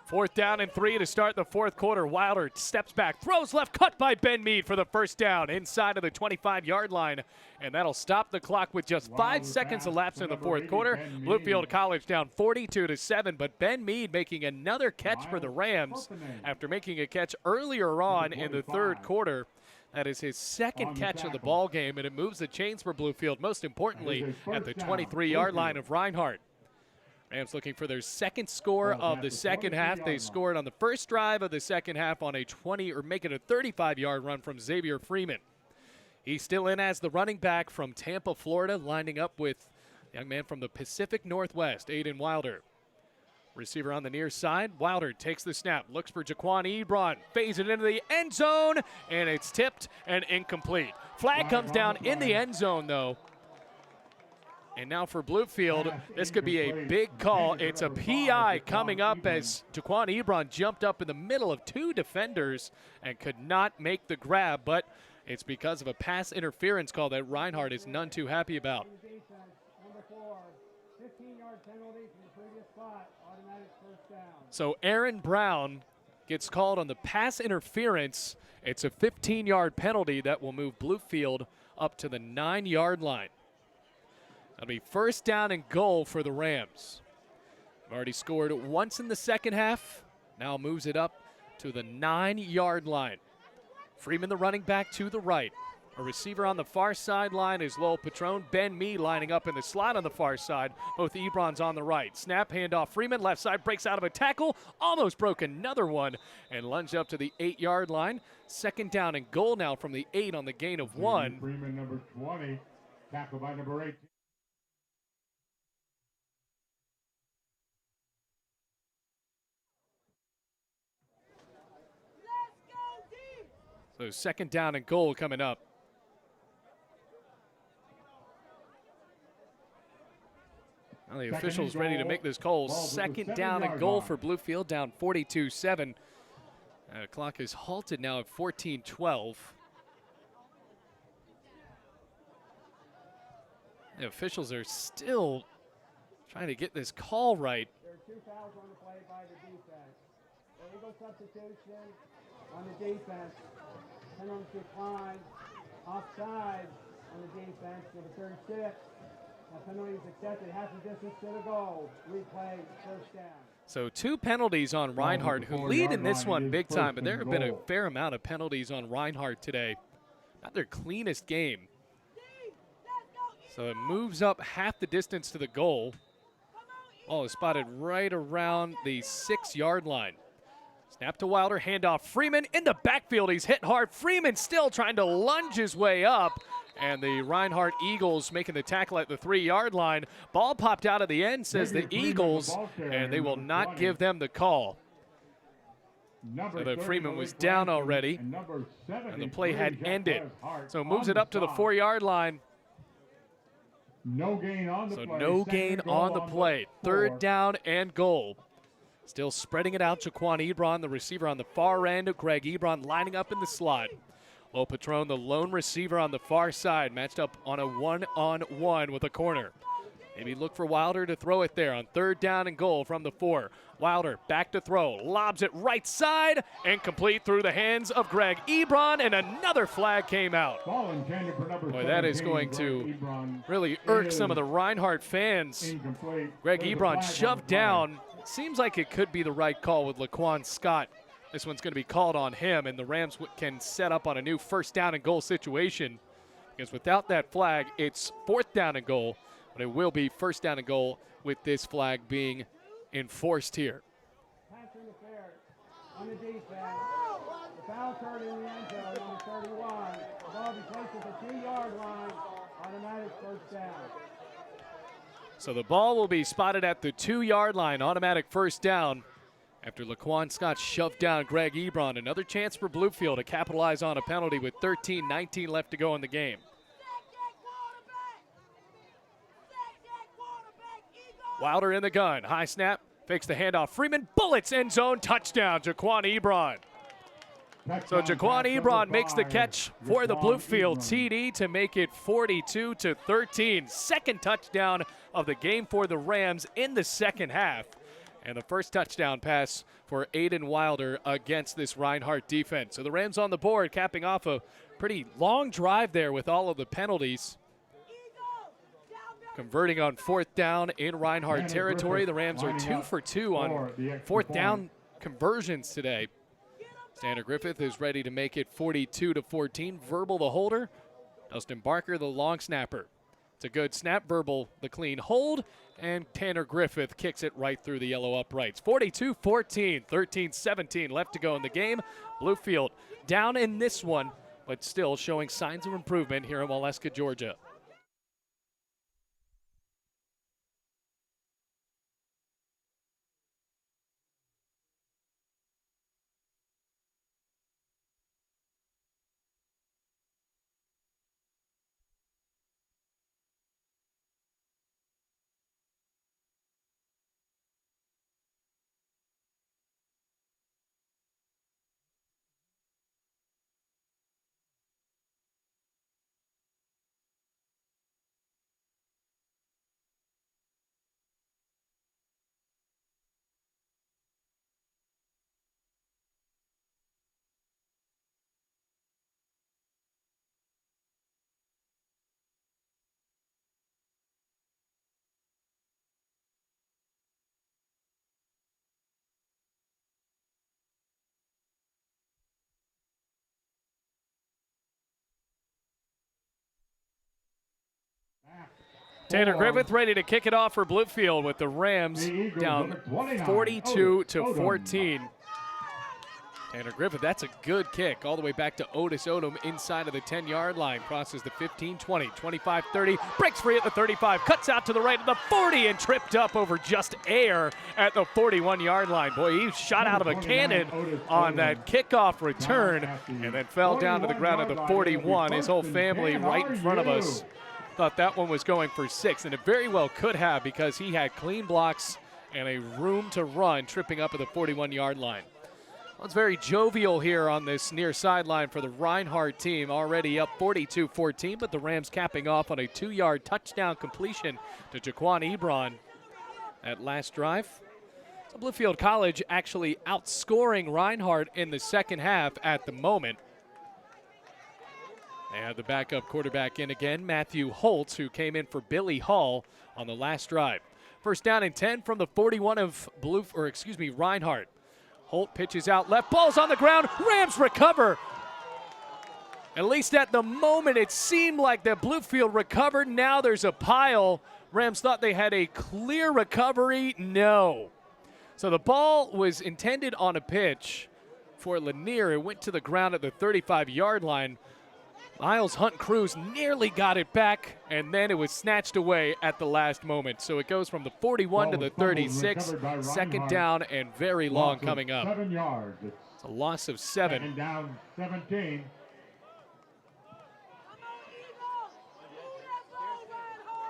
Fourth down and 3 to start the 4th quarter. Wilder steps back, throws left, cut by Ben Mead for the first down inside of the 25-yard line. And that'll stop the clock with just 5 seconds elapsed in the 4th quarter. Bluefield College down 42-7, but Ben Mead making another catch for the Rams after making a catch earlier on in the 3rd quarter. That is his 2nd catch of the ball game, and it moves the chains for Bluefield, most importantly at the 23-yard line of Reinhardt. Rams looking for their 2nd score of the 2nd half. They scored on the first drive of the 2nd half on a 20 or make it a 35-yard run from Xavier Freeman. He's still in as the running back from Tampa, Florida, lining up with a young man from the Pacific Northwest, Aiden Wilder. Receiver on the near side. Wilder takes the snap, looks for Jaquan Ebron, fades it into the end zone, and it's tipped and incomplete. Flag comes down in the end zone, though. And now for Bluefield, this could be a big call. It's a PI coming up as Jaquan Ebron jumped up in the middle of two defenders and could not make the grab, but it's because of a pass interference call that Reinhardt is none too happy about. Number 4, 15-yard penalty from the previous spot, automatic first down. So Aaron Brown gets called on the pass interference. It's a 15-yard penalty that will move Bluefield up to the 9-yard line. That'll be first down and goal for the Rams. They've already scored once in the second half. Now moves it up to the 9-yard line. Freeman, the running back, to the right. A receiver on the far sideline is Lowell Patron. Ben Mee lining up in the slot on the far side. Both Ebron's on the right. Snap, handoff. Freeman, left side, breaks out of a tackle. Almost broke another one and lunged up to the 8-yard line. Second down and goal now from the 8 on the gain of 1. Freeman, number 20, tackled by number 18. So second down and goal coming up. Now the officials ready to make this call. Second down and goal for Bluefield, down 42-7. Clock is halted now at 14-12. The officials are still trying to get this call right. There are 2 fouls on the play by the defense. Illegal substitution on the defense. Penalty declined. Offside on the defense for the 36. Penalty is accepted. Half the distance to the goal. Replay, first down. So 2 penalties on Reinhardt, who lead in this one big time, but there have been a fair amount of penalties on Reinhardt today. Not their cleanest game. So it moves up half the distance to the goal. Ball is spotted right around the 6-yard line. Snap to Wilder, handoff. Freeman in the backfield. He's hit hard. Freeman still trying to lunge his way up. And the Reinhardt Eagles making the tackle at the 3-yard line. Ball popped out of the end, says the Eagles, and they will not give them the call. So the Freeman was down already, and the play had ended. So moves it up to the 4-yard line. No gain on the play. No gain on the play. Third down and goal. Still spreading it out, Jaquan Ebron, the receiver on the far end. Greg Ebron lining up in the slot. Lowell Patron, the lone receiver on the far side, matched up on a one-on-one with a corner. Maybe look for Wilder to throw it there on third down and goal from the 4. Wilder back to throw, lobs it right side, and complete through the hands of Greg Ebron, and another flag came out. Boy, that is going to really irk some of the Reinhardt fans. Greg Ebron shoved down. Seems like it could be the right call with Laquan Scott. This one's going to be called on him, and the Rams can set up on a new first down and goal situation. Because without that flag, it's fourth down and goal, but it will be first down and goal with this flag being enforced here. Pass interference on the defense. The foul occurred in the end zone on the 31. The ball be placed at the 2-yard line. Automatic first down. So the ball will be spotted at the 2-yard line, automatic first down. After Laquan Scott shoved down Greg Ebron, another chance for Bluefield to capitalize on a penalty with 13-19 left to go in the game. Wilder in the gun, high snap, fakes the handoff. Freeman bullets end zone, touchdown, Jaquan Ebron. So Jaquan Ebron makes the catch for the Bluefield TD to make it 42-13. Second touchdown of the game for the Rams in the second half. And the first touchdown pass for Aiden Wilder against this Reinhardt defense. So the Rams on the board, capping off a pretty long drive there with all of the penalties. Converting on fourth down in Reinhardt territory. The Rams are 2 for 2 on fourth down conversions today. Tanner Griffith is ready to make it 42-14. Verbal the holder. Dustin Barker the long snapper. It's a good snap. Verbal the clean hold. And Tanner Griffith kicks it right through the yellow uprights. 42-14, 13-17 left to go in the game. Bluefield down in this one, but still showing signs of improvement here in Waleska, Georgia. Tanner Griffith ready to kick it off for Bluefield with the Rams down 42 to 14. Tanner Griffith, that's a good kick all the way back to Otis Odom inside of the 10-yard line. Crosses the 15, 20, 25, 30, breaks free at the 35, cuts out to the right of the 40 and tripped up over just air at the 41-yard line. Boy, he shot out of a cannon on that kickoff return and then fell down to the ground at the 41. His whole family right in front of us thought that one was going for 6, and it very well could have because he had clean blocks and a room to run tripping up at the 41-yard line. Well, it's very jovial here on this near sideline for the Reinhardt team, already up 42-14, but the Rams capping off on a 2-yard touchdown completion to Jaquan Ebron at last drive. So Bluefield College actually outscoring Reinhardt in the second half at the moment. They have the backup quarterback in again, Matthew Holt, who came in for Billy Hall on the last drive. First down and 10 from the 41 of Reinhardt. Holt pitches out left, ball's on the ground, Rams recover. At least at the moment it seemed like that Bluefield recovered. Now there's a pile. Rams thought they had a clear recovery. No. So the ball was intended on a pitch for Lanier. It went to the ground at the 35-yard line. Miles Hunt Cruz nearly got it back, and then it was snatched away at the last moment. So it goes from the 41 to the 36. Second down and very long coming up. 7 yards. It's a loss of 7. Second down, 17.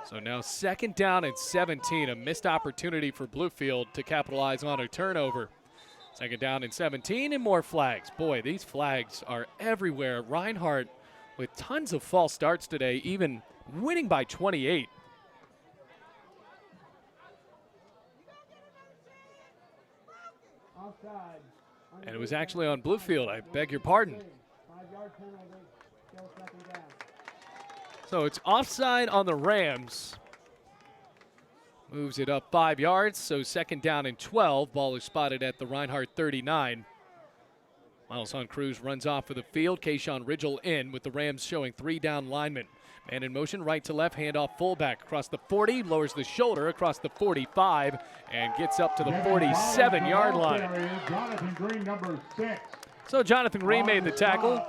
So now second down and 17. A missed opportunity for Bluefield to capitalize on a turnover. Second down and 17 and more flags. Boy, these flags are everywhere. Reinhardt with tons of false starts today, even winning by 28. And it was actually on Bluefield. I beg your pardon. 5-yard penalty, still second down. So it's offside on the Rams. Moves it up 5 yards, so second down and 12. Ball is spotted at the Reinhardt 39. Miles Hunt Cruz runs off of the field. Kayshawn Ridgel in with the Rams showing 3 down linemen. Man in motion, right to left, handoff fullback across the 40, lowers the shoulder across the 45, and gets up to the 47-yard line. Jonathan Green, number 6. So Jonathan Green made the tackle.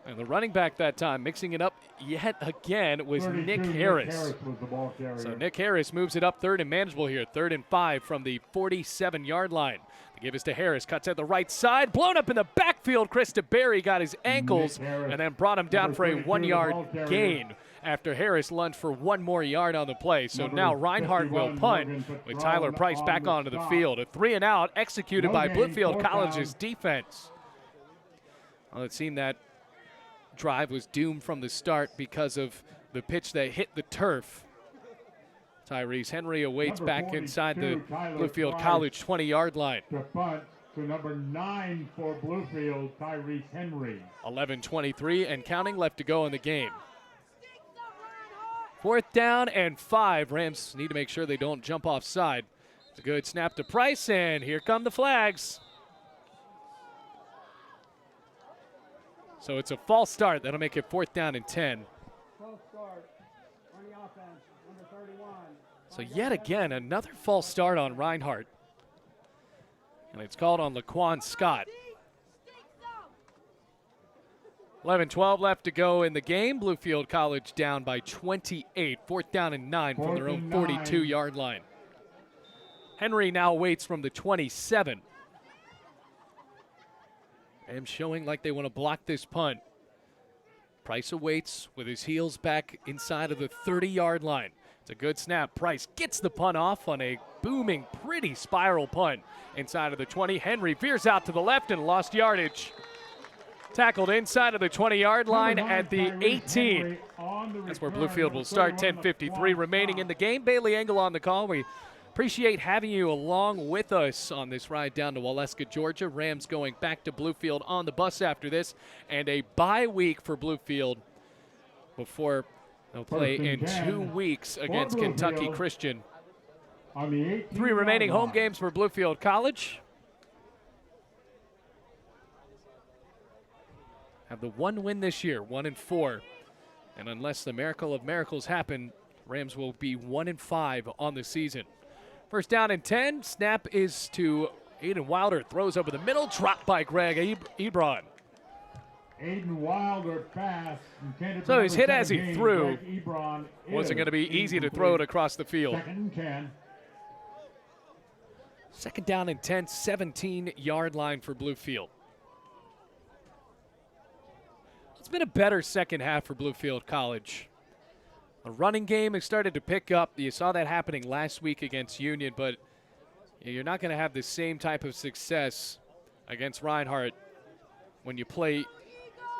And the running back that time, mixing it up yet again, was Nick Harris. Was the ball carrier. So Nick Harris moves it up 3rd and manageable here. 3rd and 5 from the 47-yard line. They give us to Harris, cuts at the right side, blown up in the backfield. Chris DeBerry got his ankles and then brought him down for a 1-yard gain after Harris lunged for 1 more yard on the play. So now Reinhardt will punt with Tyler Price back onto the field. A 3-and-out executed by Bluefield College's defense. Well, it seemed that drive was doomed from the start because of the pitch that hit the turf. Tyrese Henry awaits back inside the Bluefield College 20-yard line. To punt to number 9 for Bluefield, Tyrese Henry. 11:23 and counting left to go in the game. 4th down and 5. Rams need to make sure they don't jump offside. It's a good snap to Price, and here come the flags. So it's a false start. That'll make it 4th down and 10. False start on the offense, number 31. So yet again, another false start on Reinhardt. And it's called on Laquan Scott. 11-12 left to go in the game. Bluefield College down by 28. 4th down and 9 from their own 42-yard line. Henry now waits from the 27. And showing like they want to block this punt. Price awaits with his heels back inside of the 30-yard line. It's a good snap. Price gets the punt off on a booming, pretty spiral punt inside of the 20. Henry veers out to the left and lost yardage. Tackled inside of the 20-yard line at the 18. That's where Bluefield will start. 10:53 remaining in the game. Bailey Engel on the call. We appreciate having you along with us on this ride down to Waleska, Georgia. Rams going back to Bluefield on the bus after this, and a bye week for Bluefield before they'll play in 2 weeks against Kentucky Christian. 3 remaining home games for Bluefield College. Have the 1 win this year, 1-4 And unless the miracle of miracles happen, Rams will be 1-5 on the season. First down and 10. Snap is to Aiden Wilder. Throws over the middle. Dropped by Greg Ebron. Aiden Wilder pass. So he's hit as he threw. Wasn't going to be easy to throw it across the field. Second and 10. Second down and 10, 17-yard line for Bluefield. It's been a better second half for Bluefield College. The running game has started to pick up. You saw that happening last week against Union, but you're not going to have the same type of success against Reinhardt when you play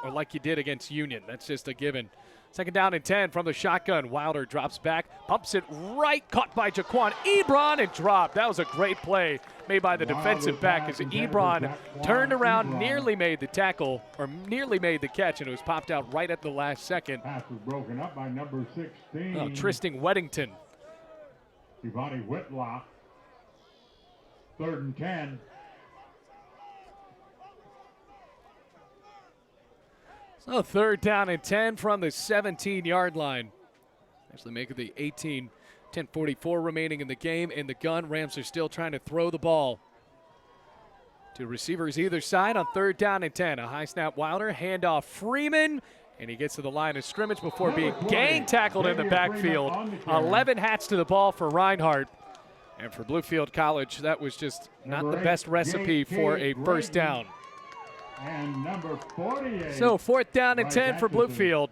or like you did against Union. That's just a given. Second down and 10 from the shotgun. Wilder drops back, pumps it right, caught by Jaquan Ebron and dropped. That was a great play made by the defensive back as Ebron turned around, nearly made the tackle, or nearly made the catch, and it was popped out right at the last second. Pass was broken up by number 16. Oh, Tristan Weddington. Giovanni Whitlock. Third and 10. So third down and 10 from the 17-yard line. Actually make it the 18. 10:44 remaining in the game. In the gun, Rams are still trying to throw the ball to receivers either side on third down and 10. A high snap Wilder, handoff Freeman, and he gets to the line of scrimmage before being gang tackled in the backfield. 11 hats to the ball for Reinhardt. And for Bluefield College, that was just not the best recipe for a first down. And number 48. So fourth down and 10 for Bluefield.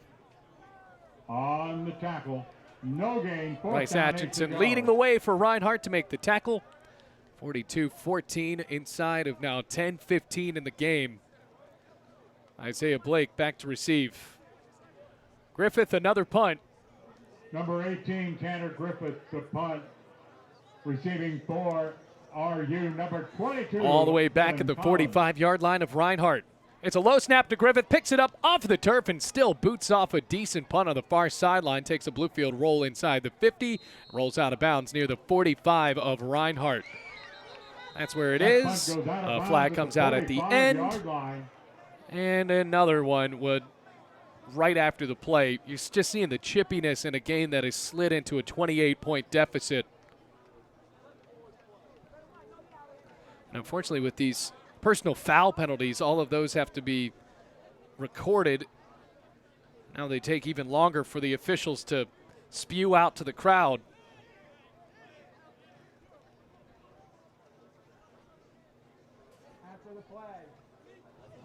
On the tackle. No gain. Bryce Atchison leading the way for Reinhardt to make the tackle. 42-14 inside of now 10-15 in the game. Isaiah Blake back to receive. Griffith, another punt. Number 18, Tanner Griffith, the punt. Receiving for RU, number 22. All the way back at the 45-yard line of Reinhardt. It's a low snap to Griffith, picks it up off the turf and still boots off a decent punt on the far sideline, takes a Bluefield roll inside the 50, rolls out of bounds near the 45 of Reinhardt. That's where it is. A flag comes out at the end. And another one would right after the play. You're just seeing the chippiness in a game that has slid into a 28-point deficit. And unfortunately, with these personal foul penalties, all of those have to be recorded. Now they take even longer for the officials to spew out to the crowd. After the play,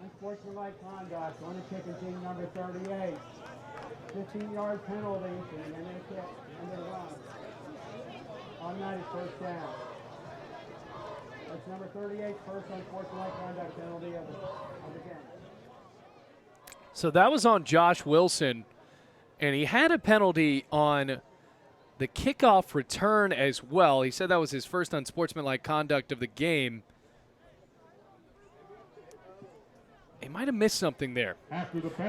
unsportsmanlike conduct on the kicking team, number 38. 15-yard penalty, and then they kick and they run. Automatic first down. That's number 38, first unsportsmanlike conduct penalty of the game. So that was on Josh Wilson, and he had a penalty on the kickoff return as well. He said that was his first unsportsmanlike conduct of the game. He might have missed something there.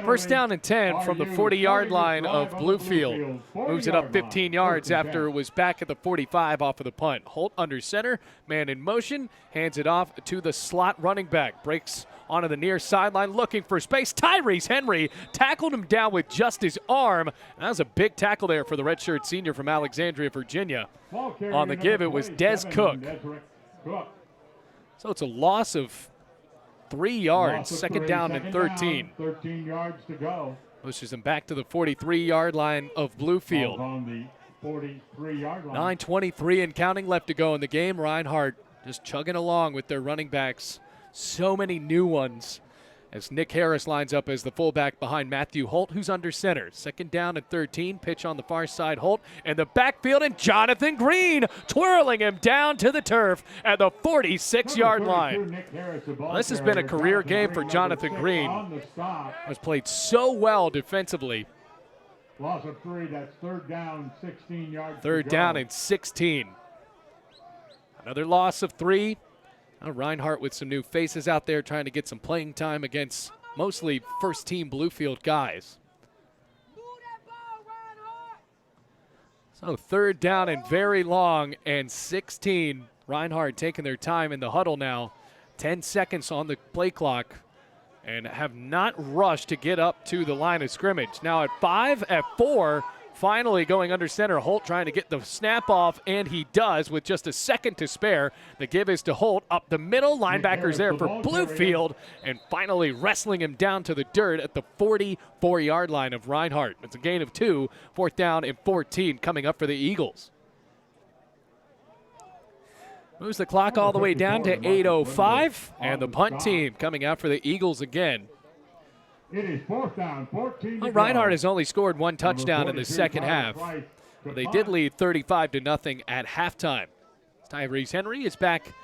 First down and 10 from the 40-yard line of Bluefield. Moves it up 15 yards after it was back at the 45 off of the punt. Holt under center, man in motion, hands it off to the slot running back. Breaks onto the near sideline looking for space. Tyrese Henry tackled him down with just his arm. That was a big tackle there for the redshirt senior from Alexandria, Virginia. On the give, it was Des Cook. So it's a loss of 3 yards, second down and 13. 13 yards to go. Pushes him back to the 43-yard line of Bluefield. On the 43-yard line. 9:23 and counting left to go in the game. Reinhardt just chugging along with their running backs. So many new ones as Nick Harris lines up as the fullback behind Matthew Holt, who's under center. Second down and 13, pitch on the far side, Holt, and the backfield, and Jonathan Green twirling him down to the turf at the 46-yard line. Well, this has been a career game for Jonathan Green. Has played so well defensively. Loss of 3, that's third down, 16 yards. Third down and 16. Another loss of 3. Now Reinhardt with some new faces out there trying to get some playing time against mostly first-team Bluefield guys. So third down and very long and 16. Reinhardt taking their time in the huddle now. 10 seconds on the play clock. and have not rushed to get up to the line of scrimmage. Now at 5, at 4, finally going under center. Holt trying to get the snap off, and he does with just a second to spare. The give is to Holt up the middle. Linebackers there for Bluefield, and finally wrestling him down to the dirt at the 44-yard line of Reinhardt. It's a gain of 2, 4th down and 14 coming up for the Eagles. Moves the clock all the way down to 8:05, and the punt team coming out for the Eagles again. It is 4th down, 14 to Reinhardt go. has only scored 1 touchdown in the second half. They did lead 35-0 at halftime. Tyrese Henry is back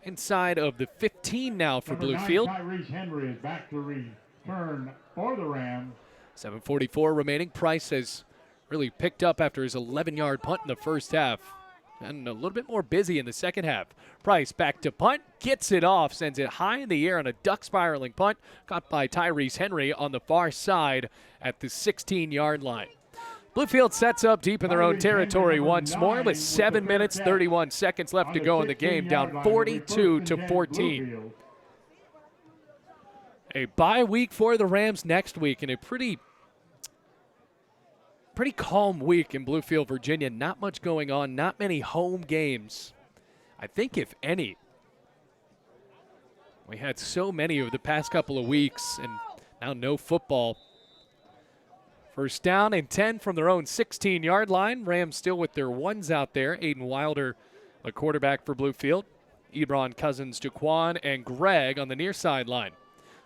inside of the 15 now for Bluefield. Tyrese Henry is back to return for the Rams. 7:44 remaining. Price has really picked up after his 11-yard punt in the first half, and a little bit more busy in the second half. Price back to punt, gets it off, sends it high in the air on a duck spiraling punt, caught by Tyrese Henry on the far side at the 16-yard line. Bluefield sets up deep in their own territory once more with 7 minutes, 31 seconds left to go in the game, down 42-14. A bye week for the Rams next week, and a pretty calm week in Bluefield, Virginia. Not much going on, not many home games. I think, if any. We had so many over the past couple of weeks, and now no football. First down and 10 from their own 16-yard line. Rams still with their ones out there. Aiden Wilder, the quarterback for Bluefield. Ebron, Cousins, Jaquan, and Greg on the near sideline.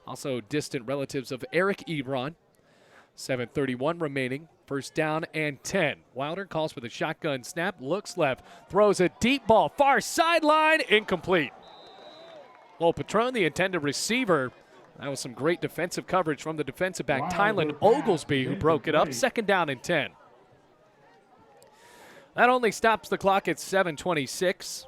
Also distant relatives of Eric Ebron. 7:31 remaining. First down and 10. Wilder calls for the shotgun snap, looks left, throws a deep ball, far sideline, incomplete. Well, Patron, the intended receiver. That was some great defensive coverage from the defensive back, Tylen Oglesby, who broke it up. 2nd down and 10. That only stops the clock at 7:26.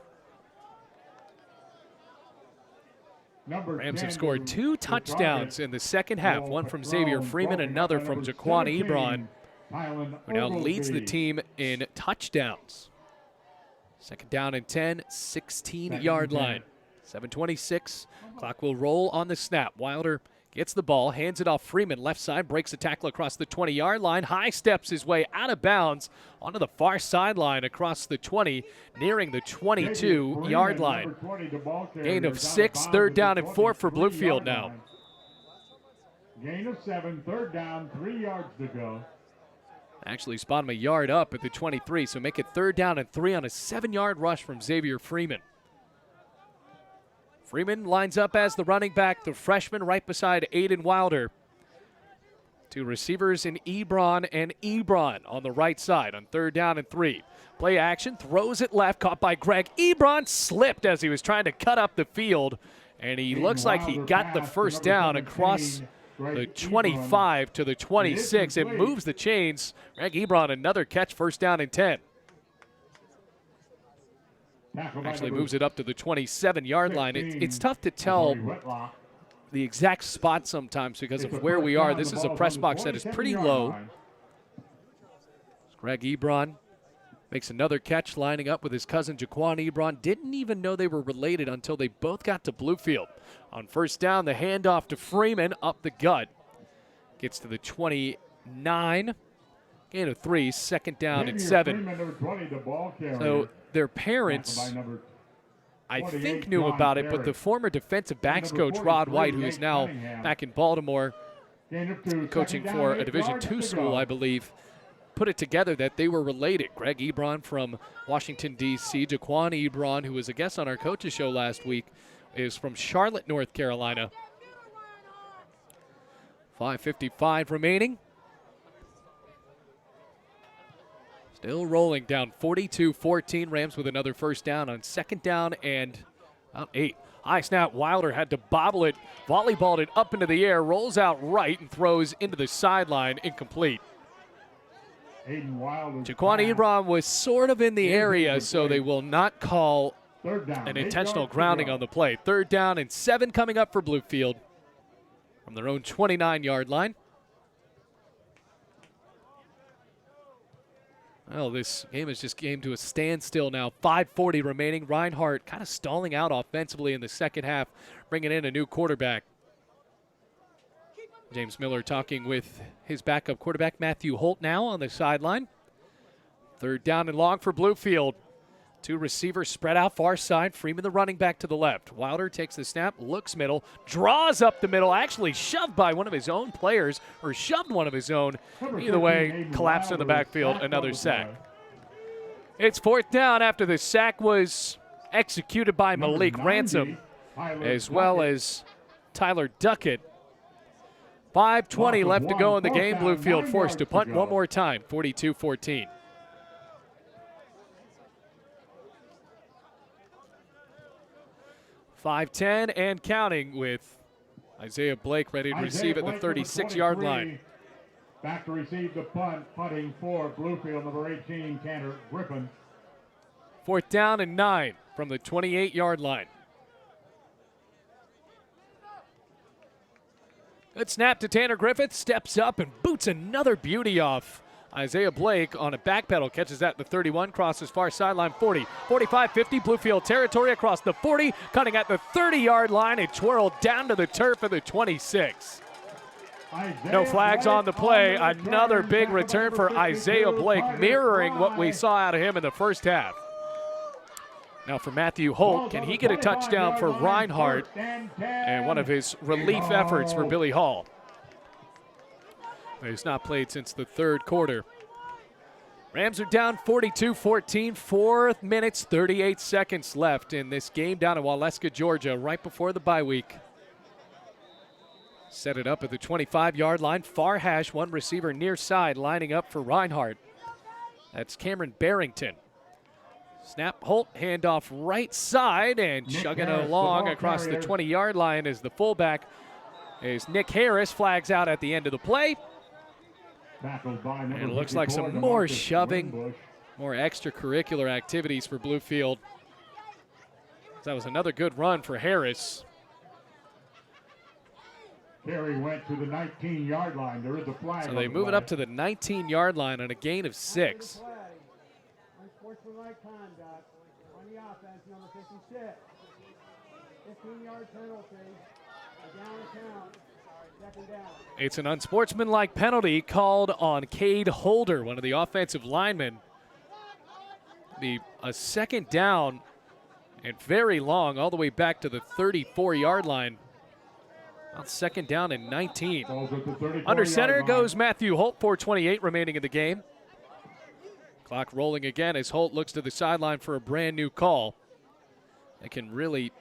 Rams have scored 2 touchdowns in the second half, one from Xavier Freeman, another from Jaquan Ebron, who now leads the team in touchdowns. 2nd down and 10, 16-yard line. 7:26, clock will roll on the snap. Wilder gets the ball, hands it off Freeman, left side, breaks a tackle across the 20-yard line, high steps his way out of bounds onto the far sideline across the 20, nearing the 22-yard line. Gain of 6, 3rd down and 4 for Bluefield now. Gain of 7, 3rd down, 3 yards to go. Actually spot him a yard up at the 23, so make it 3rd down and 3 on a 7-yard rush from Xavier Freeman. Freeman lines up as the running back, the freshman right beside Aiden Wilder. 2 receivers in Ebron and Ebron on the right side on 3rd down and 3. Play action, throws it left, caught by Greg. Ebron slipped as he was trying to cut up the field, and he looks like he got the first down across the 25 to the 26. It moves the chains. Greg Ebron, another catch, 1st down and 10. Actually moves it up to the 27-yard line. It's tough to tell the exact spot sometimes because of where we are. This is a press box that is pretty low. Greg Ebron makes another catch, lining up with his cousin Jaquan Ebron. Didn't even know they were related until they both got to Bluefield. On 1st down, the handoff to Freeman up the gut. Gets to the 29. Gain of 3, 2nd down and 7. So their parents, I think, knew about it, but the former defensive backs coach, Rod White, who is now back in Baltimore coaching for a Division II school, I believe, put it together that they were related. Greg Ebron from Washington, D.C., Jaquan Ebron, who was a guest on our coaches show last week, is from Charlotte, North Carolina. 5:55 remaining. Still rolling, down 42-14. Rams with another 1st down on 2nd down and about 8. High snap. Wilder had to bobble it, volleyballed it up into the air, rolls out right and throws into the sideline, incomplete. Jaquan Ebron was sort of in the area, so they will not call an intentional grounding on the play. 3rd down and 7 coming up for Bluefield from their own 29-yard line. Well, this game has just came to a standstill now. 5:40 remaining. Reinhardt kind of stalling out offensively in the second half, bringing in a new quarterback. James Miller talking with his backup quarterback, Matthew Holt, now on the sideline. 3rd down and long for Bluefield. 2 receivers spread out far side. Freeman, the running back, to the left. Wilder takes the snap, looks middle, draws up the middle, actually shoved by one of his own players, or shoved one of his own. Either way, collapsed in the backfield, another sack. It's 4th down after the sack was executed by Malik Ransom, as well as Tyler Duckett. 5:20 left to go in the game. Bluefield forced to punt one more time, 42-14. .5:10 and counting with Isaiah Blake ready to receive at the 36-yard line. Back to receive the punt, punting for Bluefield, number 18, Tanner Griffin. 4th down and 9 from the 28-yard line. Good snap to Tanner Griffith, steps up and boots another beauty off. Isaiah Blake on a back pedal, catches that at the 31, crosses far sideline 40, 45, 50, Bluefield territory across the 40, cutting at the 30-yard line and twirled down to the turf at the 26. No flags on the play. Another big return for Isaiah Blake, mirroring what we saw out of him in the first half. Now for Matthew Holt, can he get a touchdown for Reinhardt and one of his relief efforts for Billy Hall? He's not played since the 3rd quarter. Rams are down 42-14, 4 minutes, 38 seconds left in this game down in Waleska, Georgia, right before the bye week. Set it up at the 25-yard line. Far hash, one receiver near side, lining up for Reinhardt. That's Cameron Barrington. Snap, Holt, handoff right side, and chugging along across the 20-yard line as the fullback is Nick Harris. Flags out at the end of the play. And it looks like some more shoving, more extracurricular activities for Bluefield. That was another good run for Harris. Terry went to the 19-yard line. There is a flag. So they move it up to the 19-yard line on a gain of 6. Unsportsmanlike conduct on the offense, number 56. 15-yard penalty. A down count. 2nd down. It's an unsportsmanlike penalty called on Cade Holder, one of the offensive linemen. Be a 2nd down and very long, all the way back to the 34-yard line. About 2nd down and 19. Under center goes Matthew Holt, 4:28 remaining in the game. Clock rolling again as Holt looks to the sideline for a brand new call. They can really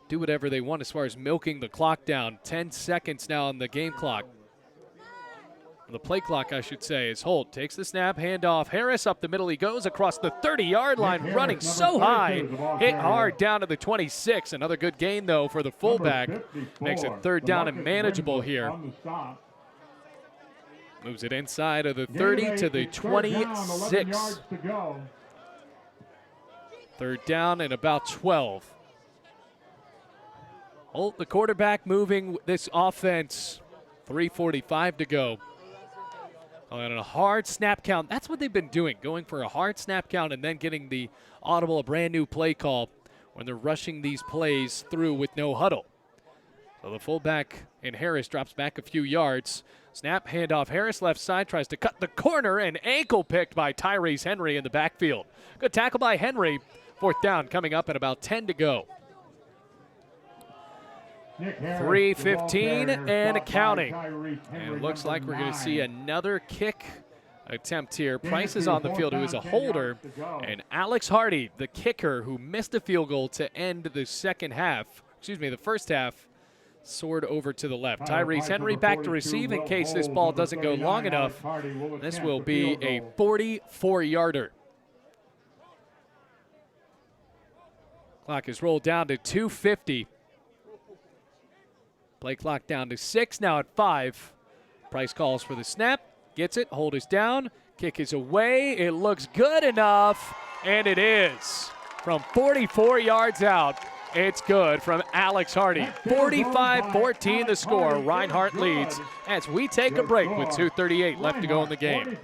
do whatever they want as far as milking the clock down. 10 seconds now on the game clock. The play clock, I should say, as Holt takes the snap, handoff. Harris up the middle he goes across the 30-yard line, running so high. Hit hard down to the 26. Another good gain, though, for the fullback. Makes it 3rd down and manageable here. Moves it inside of the 30 to the 26. 3rd down and about 12. Holt, the quarterback, moving this offense. 3:45 to go. And a hard snap count. That's what they've been doing, going for a hard snap count and then getting the audible, a brand new play call when they're rushing these plays through with no huddle. So the fullback in Harris drops back a few yards. Snap, handoff. Harris left side tries to cut the corner and ankle picked by Tyrese Henry in the backfield. Good tackle by Henry. 4th down coming up at about 10 to go. 3:15 and counting. And it looks like we're going to see another kick attempt here. Price is on the field, who is a holder. And Alex Hardy, the kicker, who missed a field goal to end the the first half, soared over to the left. Tyrese Henry back to receive in case this ball doesn't go long enough. This will be a 44-yarder. Clock is rolled down to 2:50. Play clock down to 6, now at 5. Price calls for the snap, gets it, hold is down, kick is away, it looks good enough, and it is. From 44 yards out, it's good from Alex Hardy. 45-14 the score. Reinhardt leads as we take a break with 2:38 left to go in the game.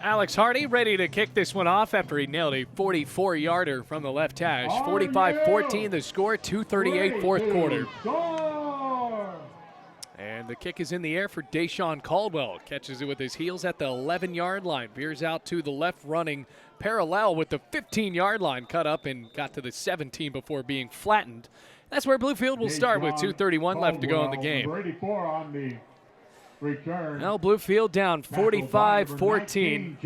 Alex Hardy ready to kick this one off after he nailed a 44-yarder from the left hash. 45-14 the score, 2:38 fourth quarter. And the kick is in the air for Deshaun Caldwell. Catches it with his heels at the 11-yard line. Veers out to the left, running parallel with the 15-yard line. Cut up and got to the 17 before being flattened. That's where Bluefield will start with 2:31 left to go in the game. 84 on the return. Now Bluefield down 45-14.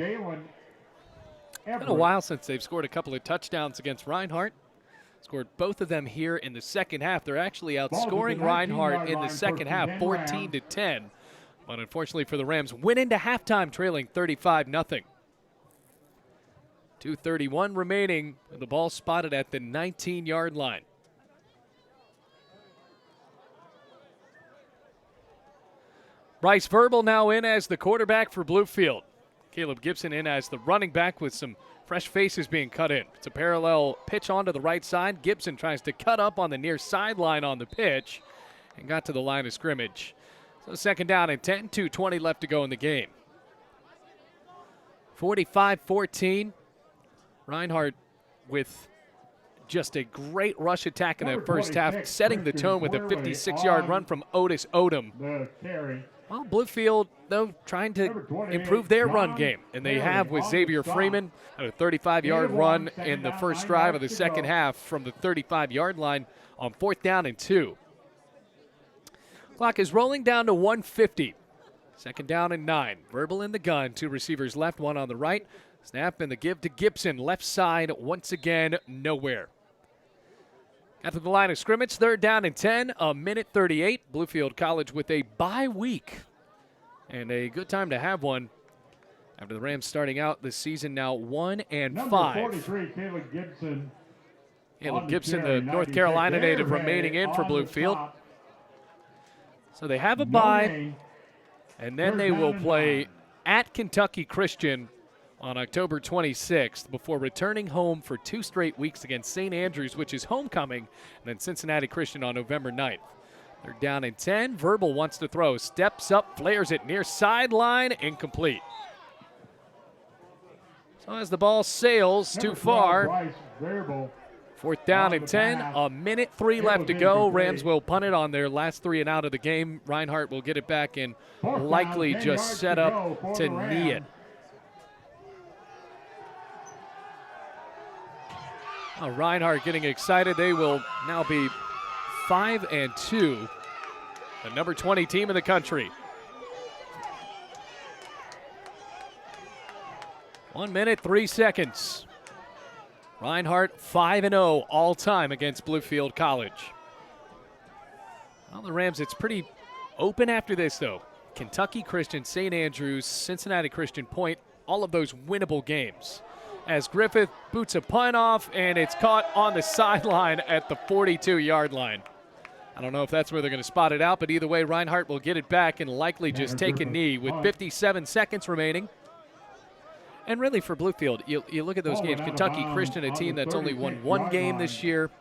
Been a while since they've scored a couple of touchdowns against Reinhardt. Scored both of them here in the second half. They're actually outscoring Reinhardt in the second half, 14-10. But unfortunately for the Rams, went into halftime trailing 35-0. 2:31 remaining. The ball spotted at the 19-yard line. Bryce Verbal now in as the quarterback for Bluefield. Caleb Gibson in as the running back with some fresh faces being cut in. It's a parallel pitch onto the right side. Gibson tries to cut up on the near sideline on the pitch and got to the line of scrimmage. So second down and 10, 2:20 left to go in the game. 45-14. Reinhardt with just a great rush attack in that first half, setting the tone with a 56-yard run from Otis Odom. The carry. Well, Bluefield, though, trying to improve their run game, and they have with Xavier Freeman. Had a 35-yard run in the first drive of the second half from the 35-yard line on 4th down and 2. Clock is rolling down to 1:50. Second down and 9. Verbal in the gun, 2 receivers left, 1 on the right. Snap and the give to Gibson, left side, once again, nowhere. Got to the line of scrimmage, 3rd down and 10, 1:38. Bluefield College with a bye week. And a good time to have one after the Rams starting out this season now 1-5. Number 43, Caleb Gibson. Caleb Gibson, the North Carolina native, remaining in for Bluefield. So they have a bye, and then they will play at Kentucky Christian on October 26th before returning home for 2 straight weeks against St. Andrews, which is homecoming, and then Cincinnati Christian on November 9th. They're down in 10. Verbal wants to throw. Steps up, flares it near sideline, incomplete. So as the ball sails too far, 4th down and 10, 1:03 left to go. Rams will punt it on their last 3 and out of the game. Reinhardt will get it back and likely just set up to knee it. Reinhardt getting excited. They will now be 5-2, the number 20 team in the country. 1 minute, 3 seconds. Reinhardt 5-0 all time against Bluefield College. Well, the Rams, it's pretty open after this, though. Kentucky Christian, St. Andrews, Cincinnati Christian Point, all of those winnable games. As Griffith boots a punt off, and it's caught on the sideline at the 42-yard line. I don't know if that's where they're going to spot it out, but either way, Reinhardt will get it back and likely just take a knee with 57 seconds remaining. And really for Bluefield, you look at those games. Kentucky Christian, a team that's only won 1 game this year.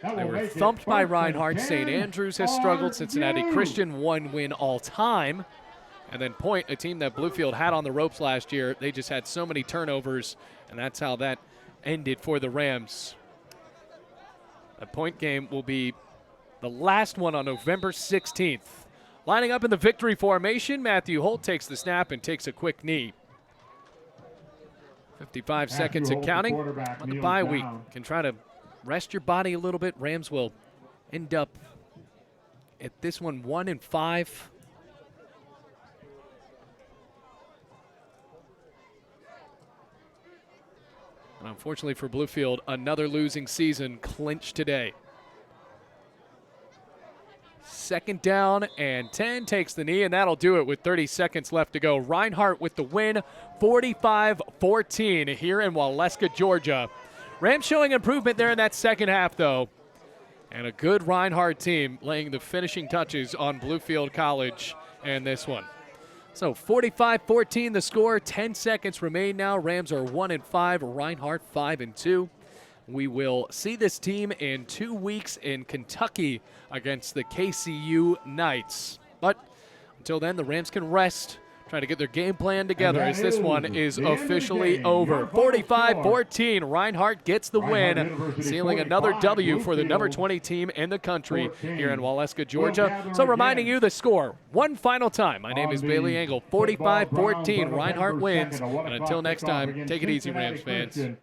They were thumped by Reinhardt. St. Andrews has struggled. Cincinnati Christian, 1 win all time. And then Point, a team that Bluefield had on the ropes last year. They just had so many turnovers, and that's how that ended for the Rams. A Point game will be the last one on November 16th. Lining up in the victory formation, Matthew Holt takes the snap and takes a quick knee. 55 seconds and counting. On the bye week, can try to rest your body a little bit. Rams will end up at this one 1-5. And unfortunately for Bluefield, another losing season clinched today. 2nd down and 10, takes the knee, and that'll do it with 30 seconds left to go. Reinhardt with the win, 45-14 here in Waleska, Georgia. Rams showing improvement there in that second half, though. And a good Reinhardt team laying the finishing touches on Bluefield College and this one. So 45-14 the score, 10 seconds remain now. Rams are 1-5, Reinhardt 5-2. We will see this team in 2 weeks in Kentucky against the KCU Knights. But until then, the Rams can rest, trying to get their game plan together And as that this is one is the end of the officially game. over. Your final 45-14, Reinhardt gets the Reinhardt win, University sealing 45, another W for the number Bluefield 20 team in the country 14. here in Waleska, We'll Georgia. gather So reminding again you the score one final time. My name on is the Bailey Engel. football grounds 45-14, on Reinhardt November wins. 2nd, a 1 And o'clock until next kickoff time, against take it easy, Cincinnati Rams fans. Christian.